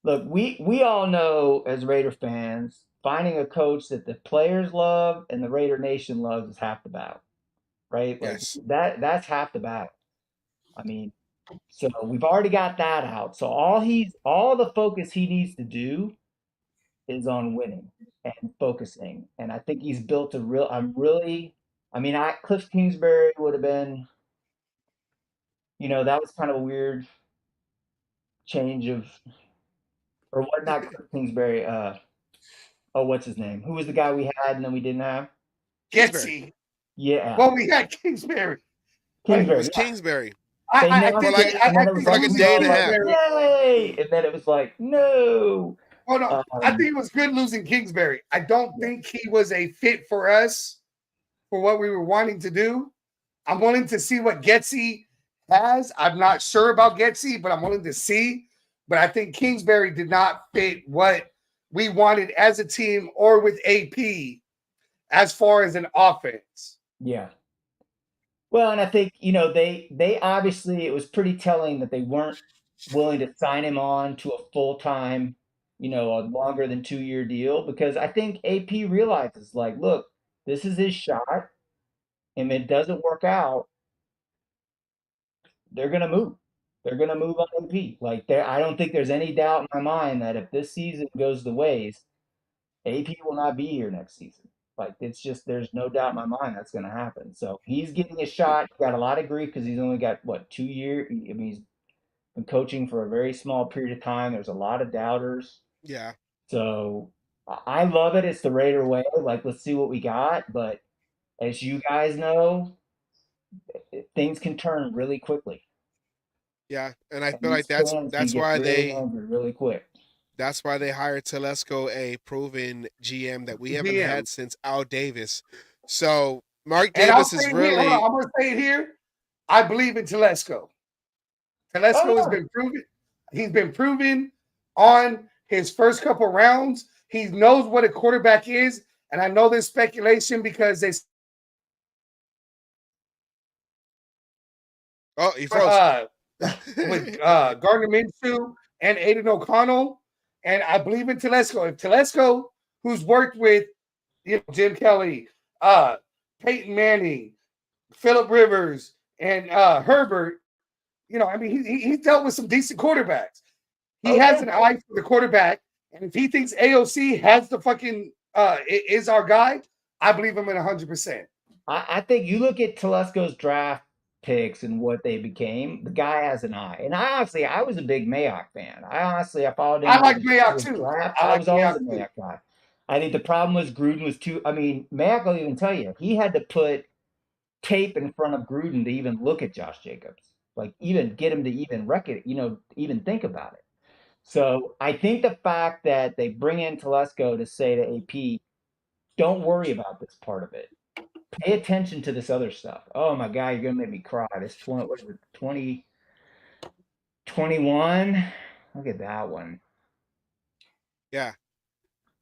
Look, we all know as Raider fans, finding a coach that the players love and the Raider Nation loves is half the battle, right? Like Yes. that's half the battle. I mean, so we've already got that out. So all the focus he needs to do is on winning and focusing. And I think he's built a real. I mean, I Cliff Kingsbury would have been, that was kind of a weird change of, or what? Not Cliff Kingsbury. Oh, what's his name? Who was the guy we had and then we didn't have? Getsy. Yeah, Well, we had Kingsbury. It Kingsbury. was Yeah. Kingsbury. They I announced think like- it, and then it was for like a losing day and a half. Kingsbury, yay! And then it was like, no. Oh no, I think it was good losing Kingsbury. I don't think he was a fit for us for what we were wanting to do. I'm willing to see what Getsy has. I'm not sure about Getsy, but I'm willing to see. But I think Kingsbury did not fit what we wanted as a team or with AP as far as an offense. Yeah. Well, and I think, they obviously, it was pretty telling that they weren't willing to sign him on to a full-time, a longer than 2-year deal, because I think AP realizes, like, look, this is his shot, and if it doesn't work out, they're gonna move. They're gonna move on AP. Like, I don't think there's any doubt in my mind that if this season goes the ways, AP will not be here next season. Like, it's just, there's no doubt in my mind that's going to happen. So he's getting a shot. He got a lot of grief because he's only got, what, 2 years? I mean, he's been coaching for a very small period of time. There's a lot of doubters. Yeah. So I love it. It's the Raider way. Like, let's see what we got. But as you guys know, things can turn really quickly. Yeah, and I And feel like these that's fans can get why really angry really quick. that's why they hired Telesco, a proven GM that we haven't GM. had since Al Davis. So Mark And I'll Davis say is it really here, hold on, I'm going to say it here. I believe in Telesco. Telesco has been proven. He's been proven on his first couple rounds. He knows what a quarterback is. And I know there's speculation because they he froze. with Gardner Minshew and Aiden O'Connell. And I believe in Telesco. If Telesco, who's worked with Jim Kelly, Peyton Manning, Phillip Rivers, and Herbert, I mean, he's dealt with some decent quarterbacks. He has an eye for the quarterback. And if he thinks AOC has the fucking is our guy, I believe him in 100%. I think you look at Telesco's draft picks and what they became, the guy has an eye. And I was a big Mayock fan. I followed him. I like Mayock too. I was always a Mayock guy. I think the problem was Gruden was too. I mean, Mayock will even tell you he had to put tape in front of Gruden to even look at Josh Jacobs, like even get him to even even think about it. So I think the fact that they bring in Telesco to say to AP, don't worry about this part of it. Pay attention to this other stuff. Oh my God, you're gonna make me cry. This 2021. Look at that one. Yeah.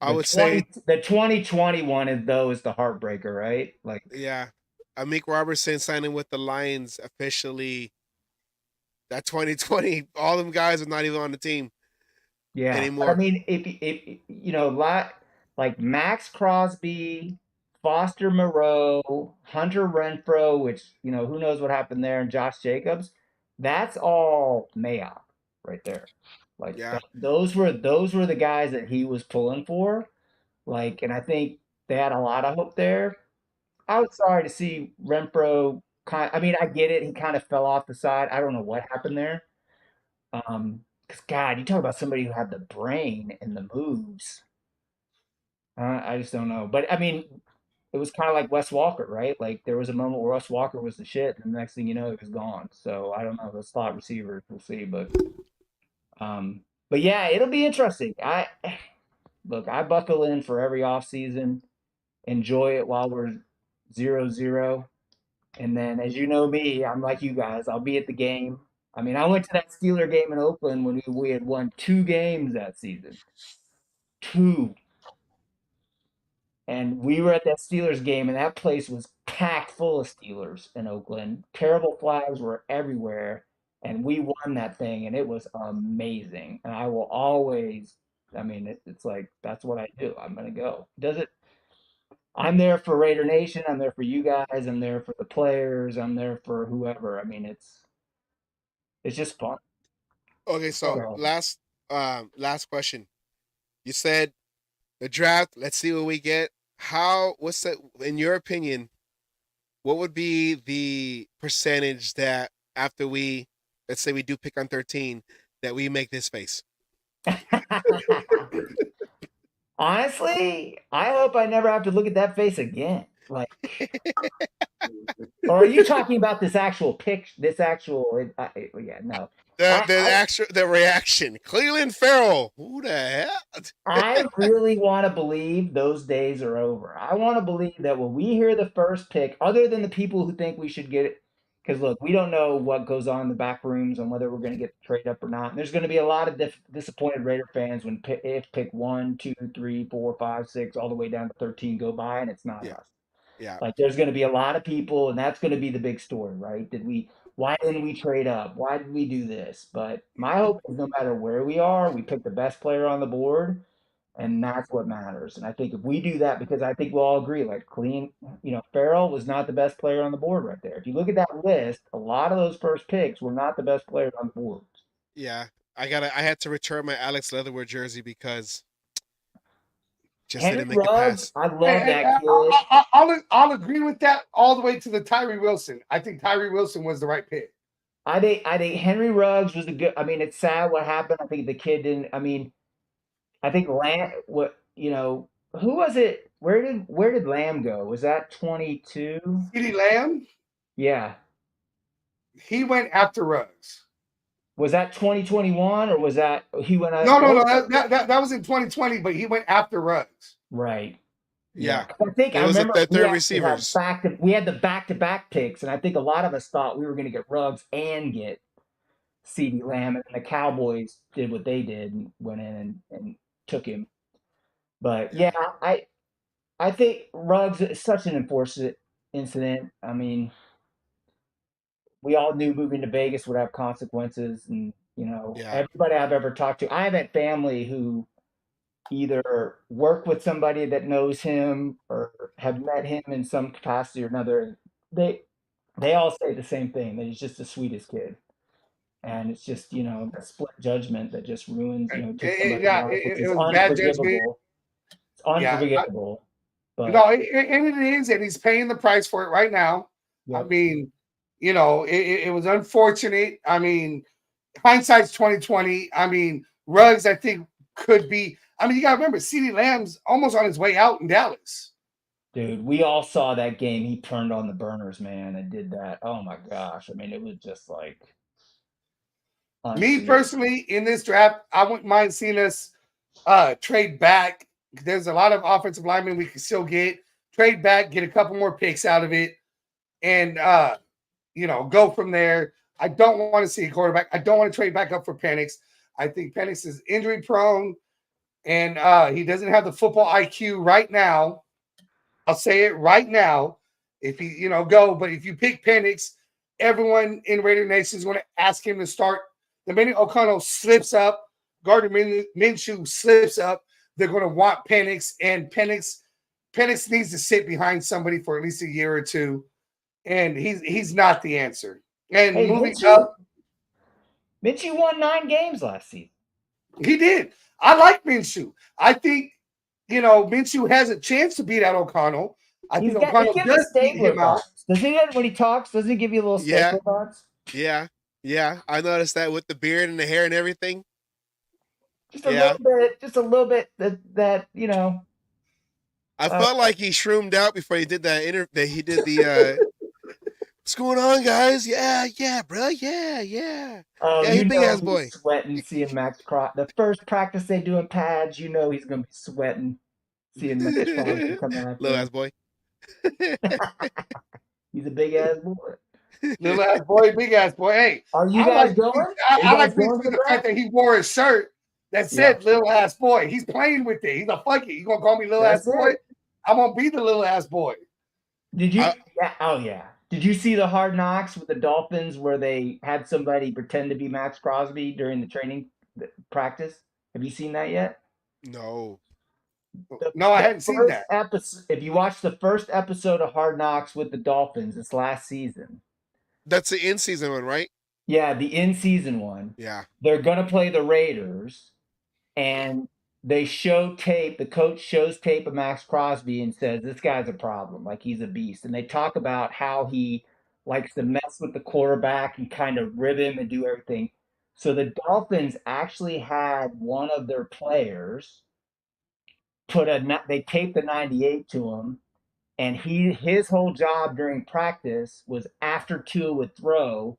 I would say the 2021 is the heartbreaker, right? Like, yeah. Amik Robertson signing with the Lions officially. That 2020, all them guys are not even on the team. Yeah. Anymore. I mean, if like Max Crosby, Foster Moreau, Hunter Renfro, which who knows what happened there, and Josh Jacobs, that's all Mayock right there. Like those were the guys that he was pulling for. Like, and I think they had a lot of hope there. I was sorry to see Renfro I mean, I get it. He kind of fell off the side. I don't know what happened there. Because God, you talk about somebody who had the brain and the moves. I just don't know. But I mean, it was kind of like Wes Walker, right? Like there was a moment where Wes Walker was the shit, and the next thing you know, he was gone. So I don't know. The slot receivers, we'll see. But yeah, it'll be interesting. I buckle in for every offseason, enjoy it while we're 0-0. And then, as you know me, I'm like you guys. I'll be at the game. I mean, I went to that Steeler game in Oakland when we had won 2 games that season. 2. And we were at that Steelers game, and that place was packed full of Steelers in Oakland. Terrible flags were everywhere. and we won that thing, and it was amazing. And I will always, I mean, it's like that's what I do. I'm gonna go. Does it? I'm there for Raider Nation. I'm there for you guys. I'm there for the players. I'm there for whoever. I mean, it's just fun. Okay, so So last question. You said the draft. Let's see what we get. What's that in your opinion? What would be the percentage that after let's say we do pick on 13, that we make this face? honestly, I hope I never have to look at that face again. Like, or are you talking about this actual pic? This actual? Yeah, no. The reaction. Cleveland Farrell. Who the hell? I really want to believe those days are over. I want to believe that when we hear the first pick, other than the people who think we should get it, because look, we don't know what goes on in the back rooms and whether we're going to get the trade up or not. And there's going to be a lot of disappointed Raider fans when if pick 1, 2, 3, 4, 5, 6, all the way down to 13 go by, and it's not us. Yeah. Like there's going to be a lot of people, and that's going to be the big story, right? Why didn't we trade up? Why did we do this? But my hope is no matter where we are, we pick the best player on the board, and that's what matters. And I think if we do that, because I think we'll all agree, like Farrell was not the best player on the board right there. If you look at that list, a lot of those first picks were not the best players on the board. Yeah, I had to return my Alex Leatherwood jersey because just Henry didn't make Ruggs, it pass. I love that kid. I'll agree with that all the way to the Tyree Wilson. I think Tyree Wilson was the right pick. I think Henry Ruggs was the good. I mean, it's sad what happened. I think the kid didn't. I mean, I think Lamb. Who was it? Where did Lamb go? Was that 22? CeeDee Lamb? Yeah. He went after Ruggs. Was that 2021 or was that he went? No. That was in 2020, but he went after Ruggs. Right. Yeah. I remember the third receivers. We had the back-to-back picks, and I think a lot of us thought we were going to get Ruggs and get CeeDee Lamb, and the Cowboys did what they did and went in and took him. But yeah, I think Ruggs is such an unfortunate incident. I mean, we all knew moving to Vegas would have consequences, and everybody I've ever talked to, I have had family who either work with somebody that knows him or have met him in some capacity or another. They all say the same thing, that he's just the sweetest kid. And it's just, a split judgment that just ruins, it was bad judgment. It's unforgivable. No, and it is, and he's paying the price for it right now. Yep. I mean, it was unfortunate. I mean, hindsight's 2020. I mean, Ruggs, I think, could be. I mean, you gotta remember, CeeDee Lamb's almost on his way out in Dallas. Dude, we all saw that game. He turned on the burners, man, and did that. Oh my gosh! I mean, it was just like. Me personally, in this draft, I wouldn't mind seeing us trade back. There's a lot of offensive linemen we can still get. Trade back, get a couple more picks out of it, and go from there. I don't want to see a quarterback. I don't want to trade back up for Penix. I think Penix is injury prone, and he doesn't have the football IQ right now. I'll say it right now. If he, go, but if you pick Penix, everyone in Raider Nation is going to ask him to start. The minute O'Connell slips up, Gardner Minshew slips up, they're going to want Penix, and Penix needs to sit behind somebody for at least a year or two, and he's not the answer. And moving up, Minshew won 9 games last season. He did. I like Minshew. I think Minshew has a chance to beat out O'Connell. I think O'Connell does beat him out. Does he when he talks? Doesn't he give you a little stapler thoughts? Yeah, I noticed that with the beard and the hair and everything. Just a little bit that I felt like he shroomed out before he did that interview. He did the what's going on, guys? Yeah, bro. Yeah. Oh, yeah, he big ass boy. Sweating, seeing Max Crosby. The first practice they do in pads, he's gonna be sweating, seeing Max Crosby come out. Little ass boy. He's a big ass boy. Little ass boy, big ass boy. Hey, are you guys going? I like the fact that he wore a shirt that said "little ass boy." He's playing with it. He's a fuck it. You gonna call me little ass boy? I'm gonna be the little ass boy. Did you? Oh yeah. Did you see the Hard Knocks with the Dolphins where they had somebody pretend to be Max Crosby during the training practice? Have you seen that yet? No. No, I The hadn't seen first that. episode, if you watch the first episode of Hard Knocks with the Dolphins, it's last season. That's the in season one, right? Yeah, the in season one. Yeah. They're gonna play the Raiders, and they show tape. The coach shows tape of Max Crosby and says, "This guy's a problem. Like he's a beast." And they talk about how he likes to mess with the quarterback and kind of rib him and do everything. So the Dolphins actually had one of their players they taped the 98 to him, and his whole job during practice was after Tua would throw,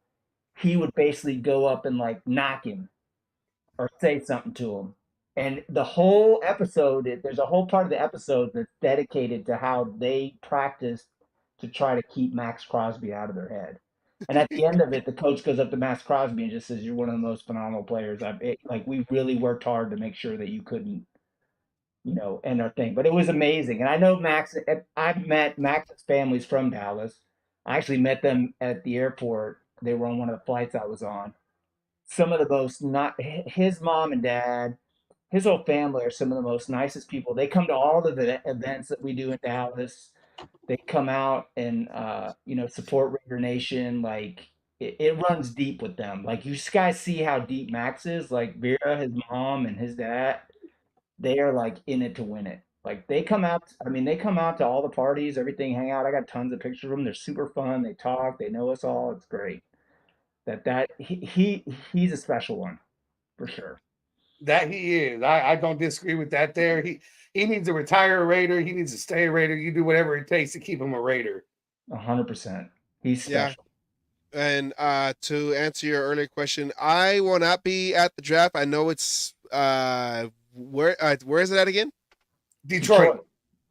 he would basically go up and like knock him or say something to him. And the whole episode, there's a whole part of the episode that's dedicated to how they practiced to try to keep Max Crosby out of their head. And at the end of it, the coach goes up to Max Crosby and just says, "You're one of the most phenomenal players. Like we really worked hard to make sure that you couldn't, end our thing." But it was amazing. And I know Max. I've met Max's family's from Dallas. I actually met them at the airport. They were on one of the flights I was on. Some of the most not his mom and dad, his whole family are some of the most nicest people. They come to all of the events that we do in Dallas. They come out and support Raider Nation. Like it runs deep with them. Like you guys see how deep Max is. Like Vera, his mom, and his dad, they are like in it to win it. Like they come out. I mean, they come out to all the parties, everything, hang out. I got tons of pictures of them. They're super fun. They talk. They know us all. It's great. He's a special one for sure. That he is. I don't disagree with that there. He needs to retire a Raider. He needs to stay a Raider. You do whatever it takes to keep him a Raider. 100%. He's Yeah. special. And to answer your earlier question, I will not be at the draft. I know it's where is it at again? Detroit.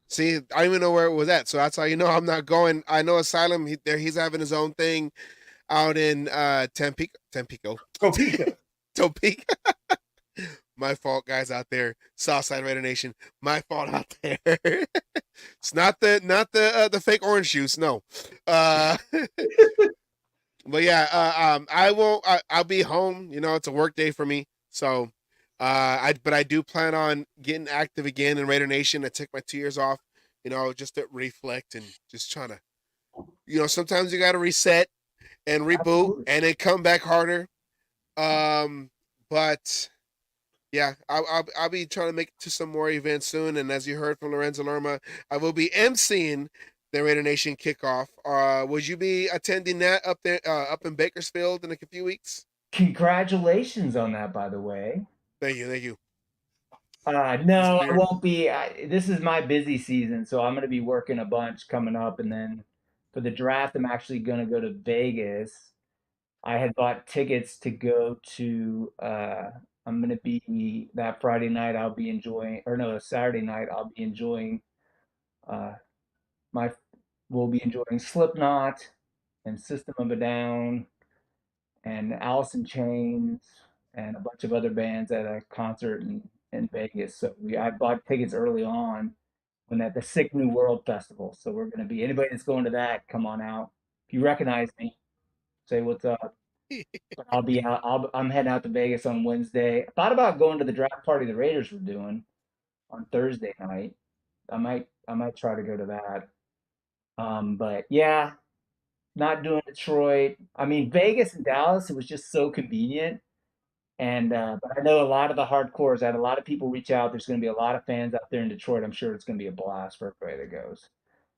See, I don't even know where it was at. So that's how you know I'm not going. I know Asylum. He's having his own thing out in Tampico. Topeka. My fault, guys out there. Southside Raider Nation. My fault out there. It's not the fake orange juice. No. But yeah, I won't. I'll be home. It's a work day for me. So, but I do plan on getting active again in Raider Nation. I took my 2 years off. Just to reflect and just trying to. Sometimes you got to reset and reboot. Absolutely. And then come back harder. But yeah, I'll be trying to make it to some more events soon. And as you heard from Lorenzo Lerma, I will be emceeing the Raider Nation kickoff. Would you be attending that up there, up in Bakersfield in a few weeks? Congratulations on that, by the way. Thank you. No, I won't be. This is my busy season, so I'm going to be working a bunch coming up. And then for the draft, I'm actually going to go to Vegas. I had bought tickets to go to, I'm going to be that Friday night, Saturday night, I'll be enjoying, we'll be enjoying Slipknot and System of a Down and Alice in Chains and a bunch of other bands at a concert in Vegas. So I bought tickets early on when at the Sick New World Festival. So we're going to be, anybody that's going to that, come on out. If you recognize me, say what's up. But I'll be out. I'm heading out to Vegas on Wednesday. I thought about going to the draft party the Raiders were doing on Thursday night. I might try to go to that. But yeah, not doing Detroit. I mean, Vegas and Dallas, it was just so convenient. And but I know a lot of the hardcores. I had a lot of people reach out. There's going to be a lot of fans out there in Detroit. I'm sure it's going to be a blast for everybody that goes.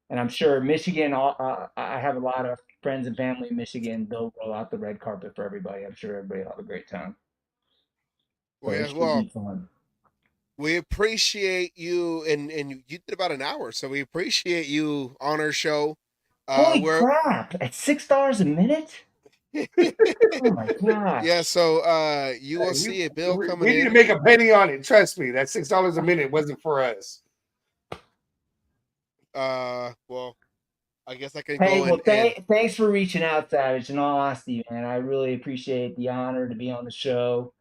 And I'm sure Michigan. I have a lot of friends and family in Michigan. They'll roll out the red carpet for everybody. I'm sure everybody will have a great time. So it should be fun. We appreciate you, and you did about an hour, so we appreciate you on our show. Holy crap! At $6 a minute? Oh my god! Yeah, so you will see a bill coming in. We need to make a penny on it. Trust me, that $6 a minute wasn't for us. Well, I guess I can Hey, go. Thanks for reaching out, Savage. In all honesty, man, I really appreciate the honor to be on the show.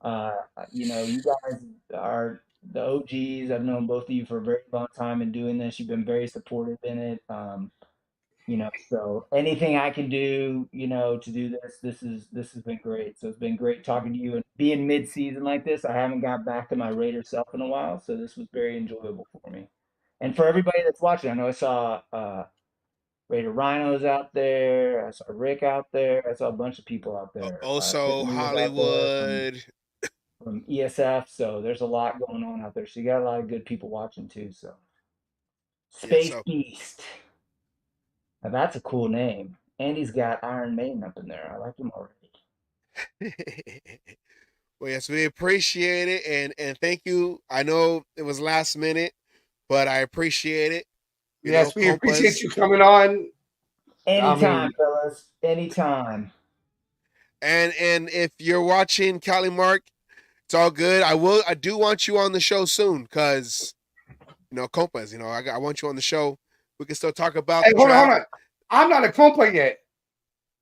You guys are the OGs. I've known both of you for a very long time in doing this. You've been very supportive in it. So anything I can do, to do this has been great. So it's been great talking to you and being mid-season like this. I haven't got back to my Raider self in a while, so this was very enjoyable for me. And for everybody that's watching, I know I saw Raider Rhinos out there. I saw Rick out there. I saw a bunch of people out there. Also, Tiffany was out there Hollywood. from ESF. So there's a lot going on out there. So you got a lot of good people watching too. So Space so Beast. Now that's a cool name. And he's got Iron Maiden up in there. I like him already. well, yes, we appreciate it, and thank you. I know it was last minute, but I appreciate it. Yes, we appreciate you coming on. Anytime, fellas. Anytime. And if you're watching Cali-Mark, it's all good. I do want you on the show soon, because compas, I want you on the show. We can still talk about hold on. I'm not a compa yet.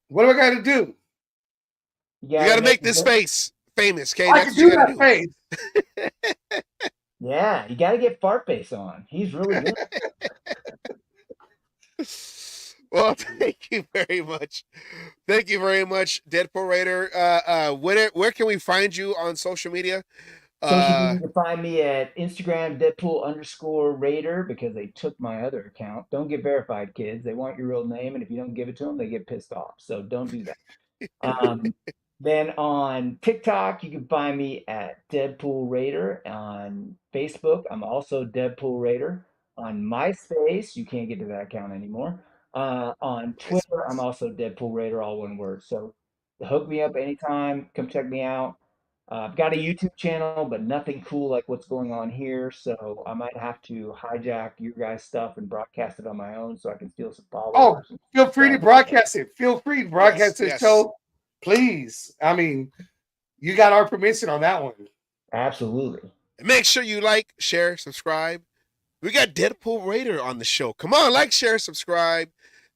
What do I gotta do? You gotta make this face famous, okay? I can do that face. Yeah, you gotta get Fartface on. He's really good. Well, thank you very much. Thank you very much, Deadpool Raider. Where can we find you on social media? Social media, you can find me at Instagram, Deadpool_Raider, because they took my other account. Don't get verified, kids. They want your real name, and if you don't give it to them, they get pissed off. So don't do that. Then on TikTok, you can find me at Deadpool Raider. On Facebook, I'm also Deadpool Raider. On MySpace, you can't get to that account anymore. On Twitter, I'm also Deadpool Raider, all one word. So hook me up anytime. Come check me out. I've got a YouTube channel, but nothing cool like what's going on here. So I might have to hijack your guys' stuff and broadcast it on my own so I can steal some followers. Oh, feel free to broadcast it. Feel free to broadcast this show. Please. I mean, you got our permission on that one. Absolutely. And make sure you like, share, subscribe. We got Deadpool Raider on the show. Come on, like, share, subscribe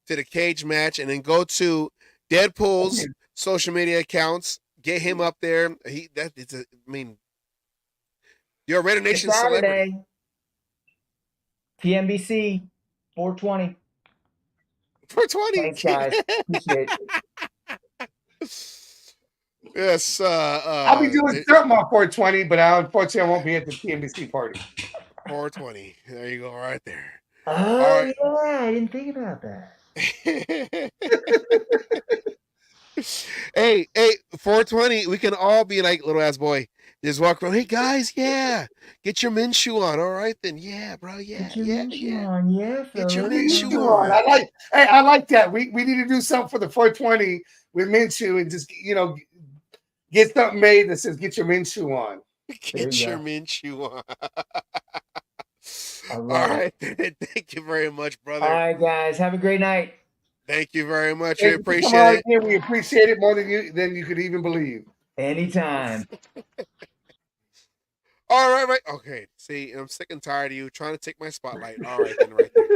to the Cage Match, and then go to Deadpool's social media accounts. Get him up there. You're a Raider Nation celebrity. TNBC 420. 420. Thanks, guys. Appreciate it. Yes. I'll be doing something on 420, but unfortunately I won't be at the TNBC party. 420. There you go, right there. Oh, yeah. I didn't think about that. Hey, 420, we can all be like little ass boy. Just walk around. Hey guys, yeah. Get your Minshew on. All right then. Yeah, bro. Yeah. Get your Minshew on. Yeah, get your Minshew on. I like that. We need to do something for the 420 with Minshew and just get something made that says get your Minshew on. Get your Minshew on. All right. Thank you very much, brother. All right, guys. Have a great night. Thank you very much. We appreciate it. Again, we appreciate it more than you could even believe. Anytime. All right. Okay. See, I'm sick and tired of you trying to take my spotlight. All right, then, right there.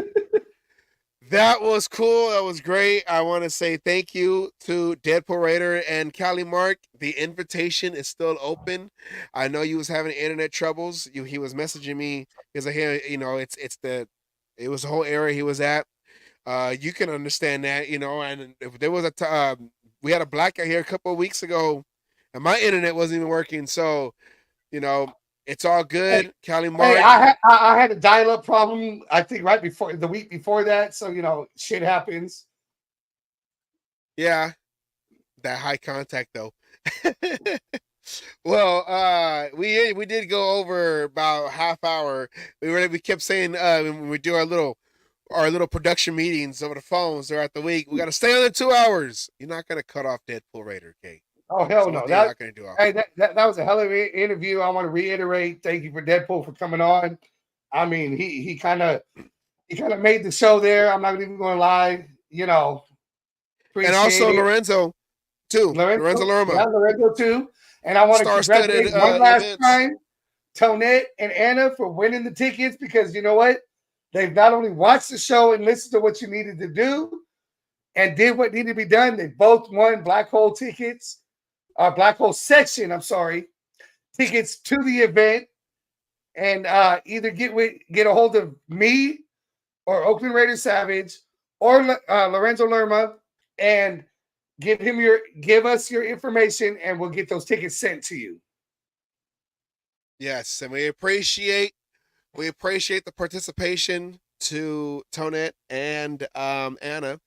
That was cool. That was great. I want to say thank you to Deadpool Raider and Cali-Mark. The invitation is still open. I know you was having internet troubles. He was messaging me because I hear, it was the whole area he was at. You can understand that, and if there was we had a blackout here a couple of weeks ago and my internet wasn't even working. So, it's all good. Hey, Cali-Mark. Hey, I had a dial-up problem, I think right before the week before that. So, shit happens. Yeah. That high contact though. Well, we did go over about half hour. We kept saying when we do our little production meetings over the phones throughout the week, we got to stay on the 2 hours. You're not going to cut off Deadpool Raider, okay? Oh, hell no. That was a hell of an interview. I want to reiterate, thank you for Deadpool for coming on. I mean, he kind of made the show there. I'm not even going to lie, And also Lorenzo, too. Lorenzo Lerma. Yeah, Lorenzo, too. And I want to congratulate one last time Tonette and Anna for winning the tickets, because you know what? They've not only watched the show and listened to what you needed to do and did what needed to be done, they both won Black Hole tickets, Black Hole section, tickets to the event. And either get a hold of me or Oakland Raiders Savage or Lorenzo Lerma, and give us your information, and we'll get those tickets sent to you. Yes, and we appreciate the participation to Tonette and Anna.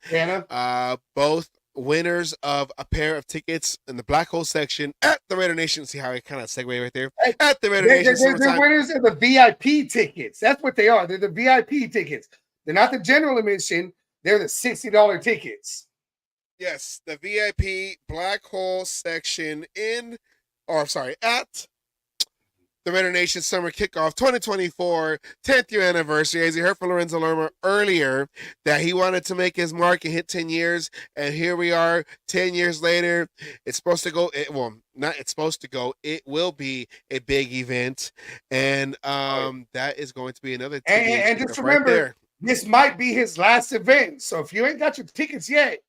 Both winners of a pair of tickets in the Black Hole section at the Raider Nation. See how I kind of segue right there? At the Raider Nation. They're winners of the VIP tickets. That's what they are. They're the VIP tickets. They're not the general admission. They're the $60 tickets. Yes, the VIP Black Hole section at the Raider Nation Summer Kickoff 2024 10th year anniversary. As you heard from Lorenzo Lerma earlier, that he wanted to make his mark and hit 10 years, and here we are 10 years later. It's supposed to go, it will be a big event, and that is going to be another and just remember, this might be his last event. So if you ain't got your tickets yet,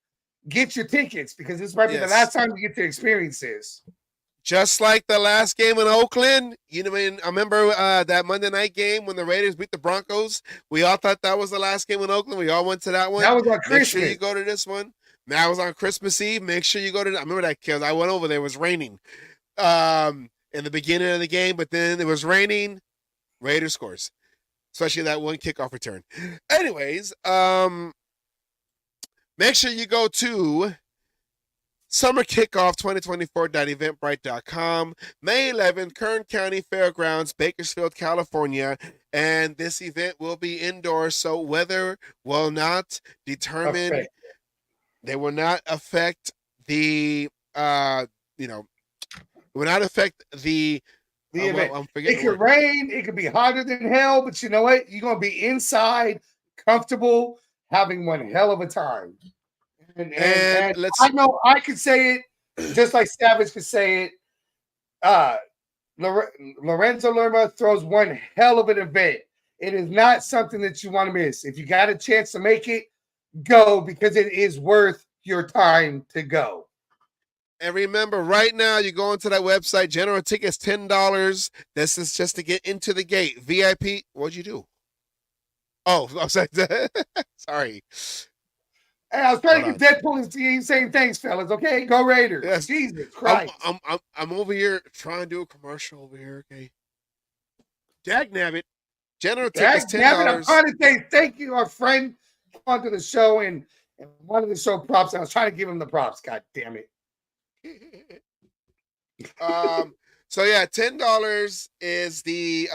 get your tickets, because this might be the last time you get to experience this. Just like the last game in Oakland, I remember that Monday night game when the Raiders beat the Broncos. We all thought that was the last game in Oakland. We all went to that one. That was on Christmas. Make sure you go to this one. That was on Christmas Eve. Make sure you go to that. I remember that, because I went over there. It was raining in the beginning of the game, but then it was raining. Raiders scores, especially that one kickoff return. Anyways, make sure you go to Summer Kickoff 2024.eventbrite.com, May 11th, Kern County Fairgrounds, Bakersfield, California. And this event will be indoors, so weather will not determine, they will not affect the, it will not affect the event. It could rain, it could be hotter than hell, but you know what? You're going to be inside, comfortable, having one hell of a time. And I know I could say it just like Savage could say it. Lorenzo Lerma throws one hell of an event. It is not something that you want to miss. If you got a chance to make it, go, because it is worth your time to go. And remember, right now, you go into that website, general tickets $10. This is just to get into the gate. VIP, what'd you do? Oh, I'm sorry. Sorry. Hey, I was trying to get Deadpool and saying thanks, fellas. Okay, go Raiders. Yes. Jesus Christ. I'm over here trying to do a commercial over here. Okay. Dagnabbit. General tickets $10. I'm trying to say thank you, our friend, onto the show and wanted to show props. I was trying to give him the props. God damn it. So yeah, $10 is the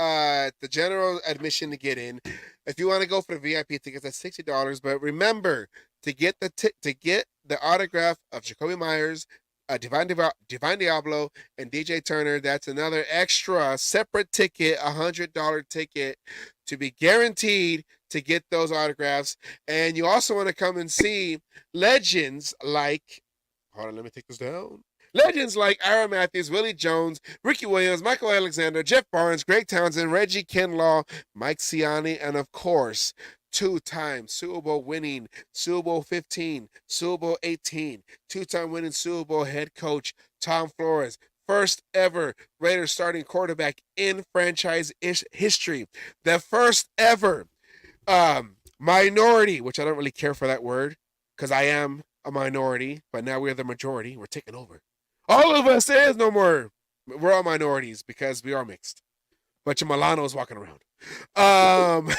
general admission to get in. If you want to go for the VIP tickets, that's $60. But remember, to get the autograph of Jacoby Myers, Divine Diablo, and DJ Turner, that's another extra separate ticket, $100 ticket, to be guaranteed to get those autographs. And you also want to come and see legends like, hold on, let me take this down. Legends like Ira Matthews, Willie Jones, Ricky Williams, Michael Alexander, Jeff Barnes, Greg Townsend, Reggie Kinlaw, Mike Ciani, and of course, two-time Super Bowl winning, Super Bowl 15, Super Bowl 18, two-time winning Super Bowl head coach Tom Flores, first ever Raiders starting quarterback in franchise history, the first ever minority, which I don't really care for that word because I am a minority, but now we're the majority. We're taking over. All of us, there is no more. We're all minorities because we are mixed. Bunch of Milanos walking around. The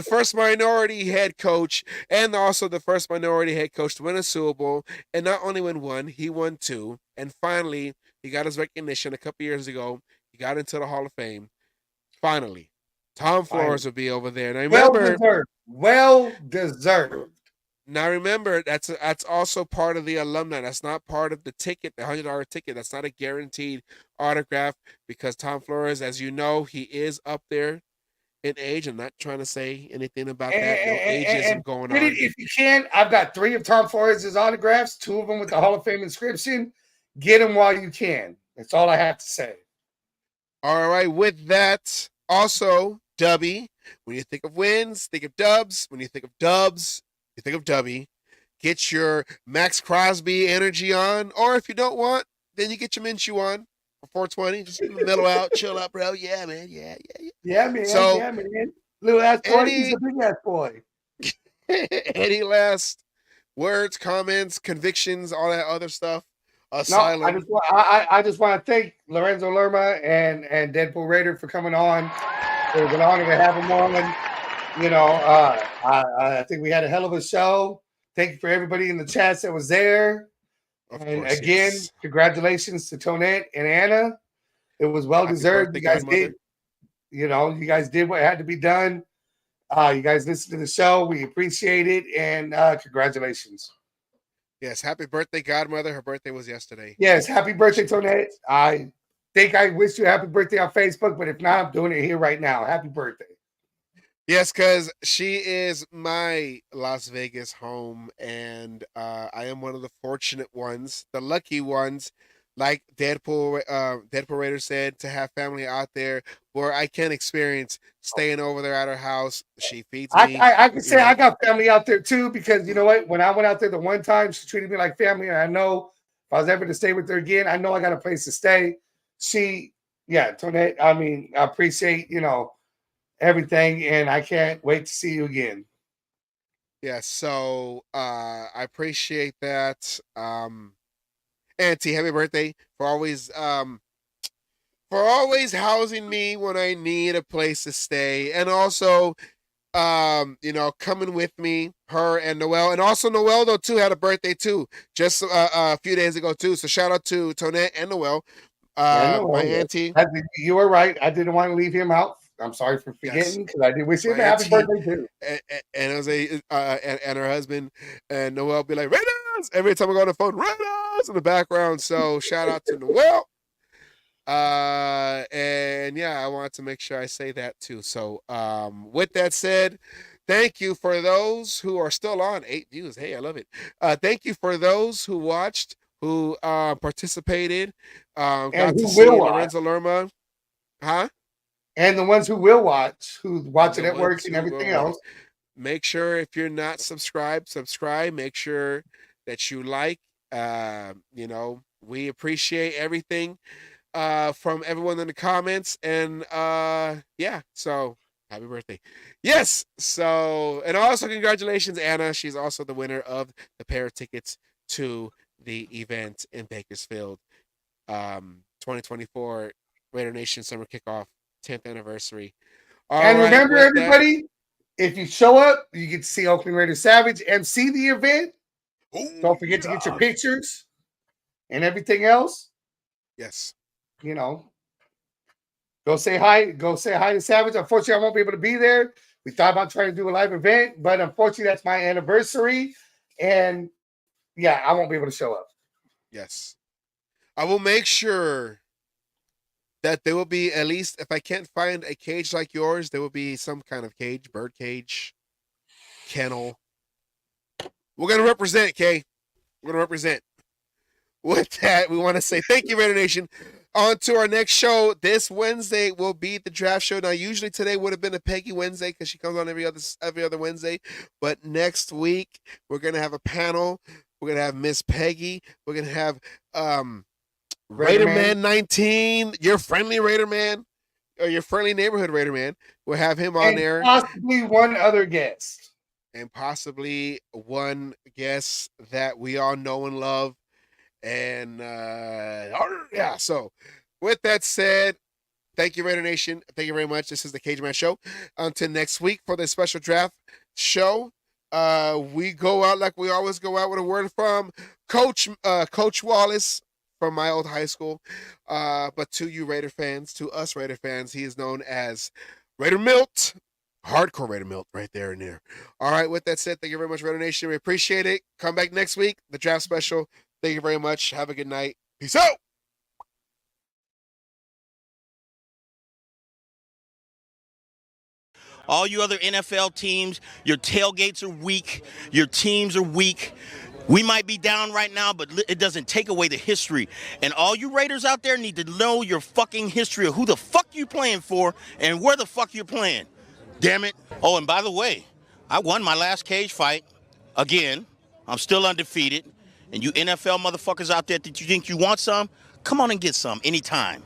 first minority head coach, and also the first minority head coach to win a Super Bowl, and not only win one, he won two, and finally he got his recognition a couple years ago. He got into the Hall of Fame. Finally, Tom Flores will be over there. And I remember, well deserved. Now remember, that's also part of the alumni. That's not part of the ticket, the $100 ticket. That's not a guaranteed autograph, because Tom Flores, as you know, he is up there in age. I'm not trying to say anything about that. No ageism going on. If you can, I've got 3 of Tom Flores' autographs, 2 of them with the Hall of Fame inscription. Get them while you can. That's all I have to say. All right. With that, also, Dubby, when you think of wins, think of dubs. When you think of dubs, you think of Dubby. Get your Max Crosby energy on, or if you don't want, then you get your Minshew on for 420. Just mellow out, chill out, bro. Yeah, man. Yeah, man. Little ass boy, he's a big ass boy. Any last words, comments, convictions, all that other stuff? No, Asylum. I just want to thank Lorenzo Lerma and Deadpool Raider for coming on. It was an honor to have them on. You know, I think we had a hell of a show. Thank you for everybody in the chats that was there. Of And course, again, yes. congratulations to Tonette and Anna. It was well Happy deserved. birthday, You guys godmother. did. You know, you guys did what had to be done. You guys listened to the show. We appreciate it, and congratulations. Yes, happy birthday, godmother. Her birthday was yesterday. Yes, happy birthday, Tonette. I think I wish you a happy birthday on Facebook, but if not, I'm doing it here right now. Happy birthday. Yes, because she is my Las Vegas home, and I am one of the fortunate ones, the lucky ones, like Deadpool Raider said, to have family out there where I can experience staying over there at her house. She feeds me. I can say I got family out there too, because you know what? When I went out there the one time, she treated me like family, and I know if I was ever to stay with her again, I know I got a place to stay. Tonette, I mean, I appreciate, everything, and I can't wait to see you again. Yeah, so I appreciate that. Auntie, happy birthday for always housing me when I need a place to stay, and also coming with me, her and Noel, and also Noel though too had a birthday too, just a few days ago too. So shout out to Tonette and Noel, my auntie. You were right. I didn't want to leave him out. I'm sorry for forgetting, because I did wish him a happy birthday too. And Jose and her husband, and Noel be like, Raiders! Every time I go on the phone, Raiders in the background. So shout out to Noel. And yeah, I wanted to make sure I say that too. So with that said, thank you for those who are still on. 8 views. Hey, I love it. Thank you for those who watched, who participated, got to see Lorenzo Lerma. Huh? And the ones who will watch, who watch it at work and everything else. Make sure if you're not subscribed, subscribe. Make sure that you like. We appreciate everything from everyone in the comments. And so happy birthday. Yes. So, and also congratulations, Anna. She's also the winner of the pair of tickets to the event in Bakersfield, 2024 Raider Nation Summer Kickoff 10th anniversary. And remember, everybody, if you show up, you get to see Oakland Raiders Savage and see the event. Don't forget to get your pictures and everything else. Yes. Go say hi. Go say hi to Savage. Unfortunately, I won't be able to be there. We thought about trying to do a live event, but unfortunately, that's my anniversary. And yeah, I won't be able to show up. Yes. I will make sure that there will be, at least if I can't find a cage like yours, there will be some kind of cage, bird cage, kennel. We're going to represent, Kay. We're going to represent. With that, we want to say thank you, Raider Nation. On to our next show. This Wednesday will be the draft show. Now, usually today would have been a Peggy Wednesday because she comes on every other Wednesday. But next week, we're going to have a panel. We're going to have Miss Peggy. We're going to have Raider Man 19, your friendly Raider Man, or your friendly neighborhood Raider Man. We'll have him on there. Possibly one other guest. And possibly one guest that we all know and love. And so with that said, thank you, Raider Nation. Thank you very much. This is the Cage Match Show. Until next week for the special draft show. We go out like we always go out with a word from Coach Wallace from my old high school. But to you Raider fans, to us Raider fans, he is known as Raider Milt. Hardcore Raider Milt right there and there. All right, with that said, thank you very much, Raider Nation. We appreciate it. Come back next week, the draft special. Thank you very much. Have a good night. Peace out. All you other NFL teams, your tailgates are weak. Your teams are weak. We might be down right now, but it doesn't take away the history. And all you Raiders out there need to know your fucking history of who the fuck you playing for and where the fuck you're playing. Damn it. Oh, and by the way, I won my last cage fight. Again, I'm still undefeated. And you NFL motherfuckers out there that you think you want some, come on and get some anytime.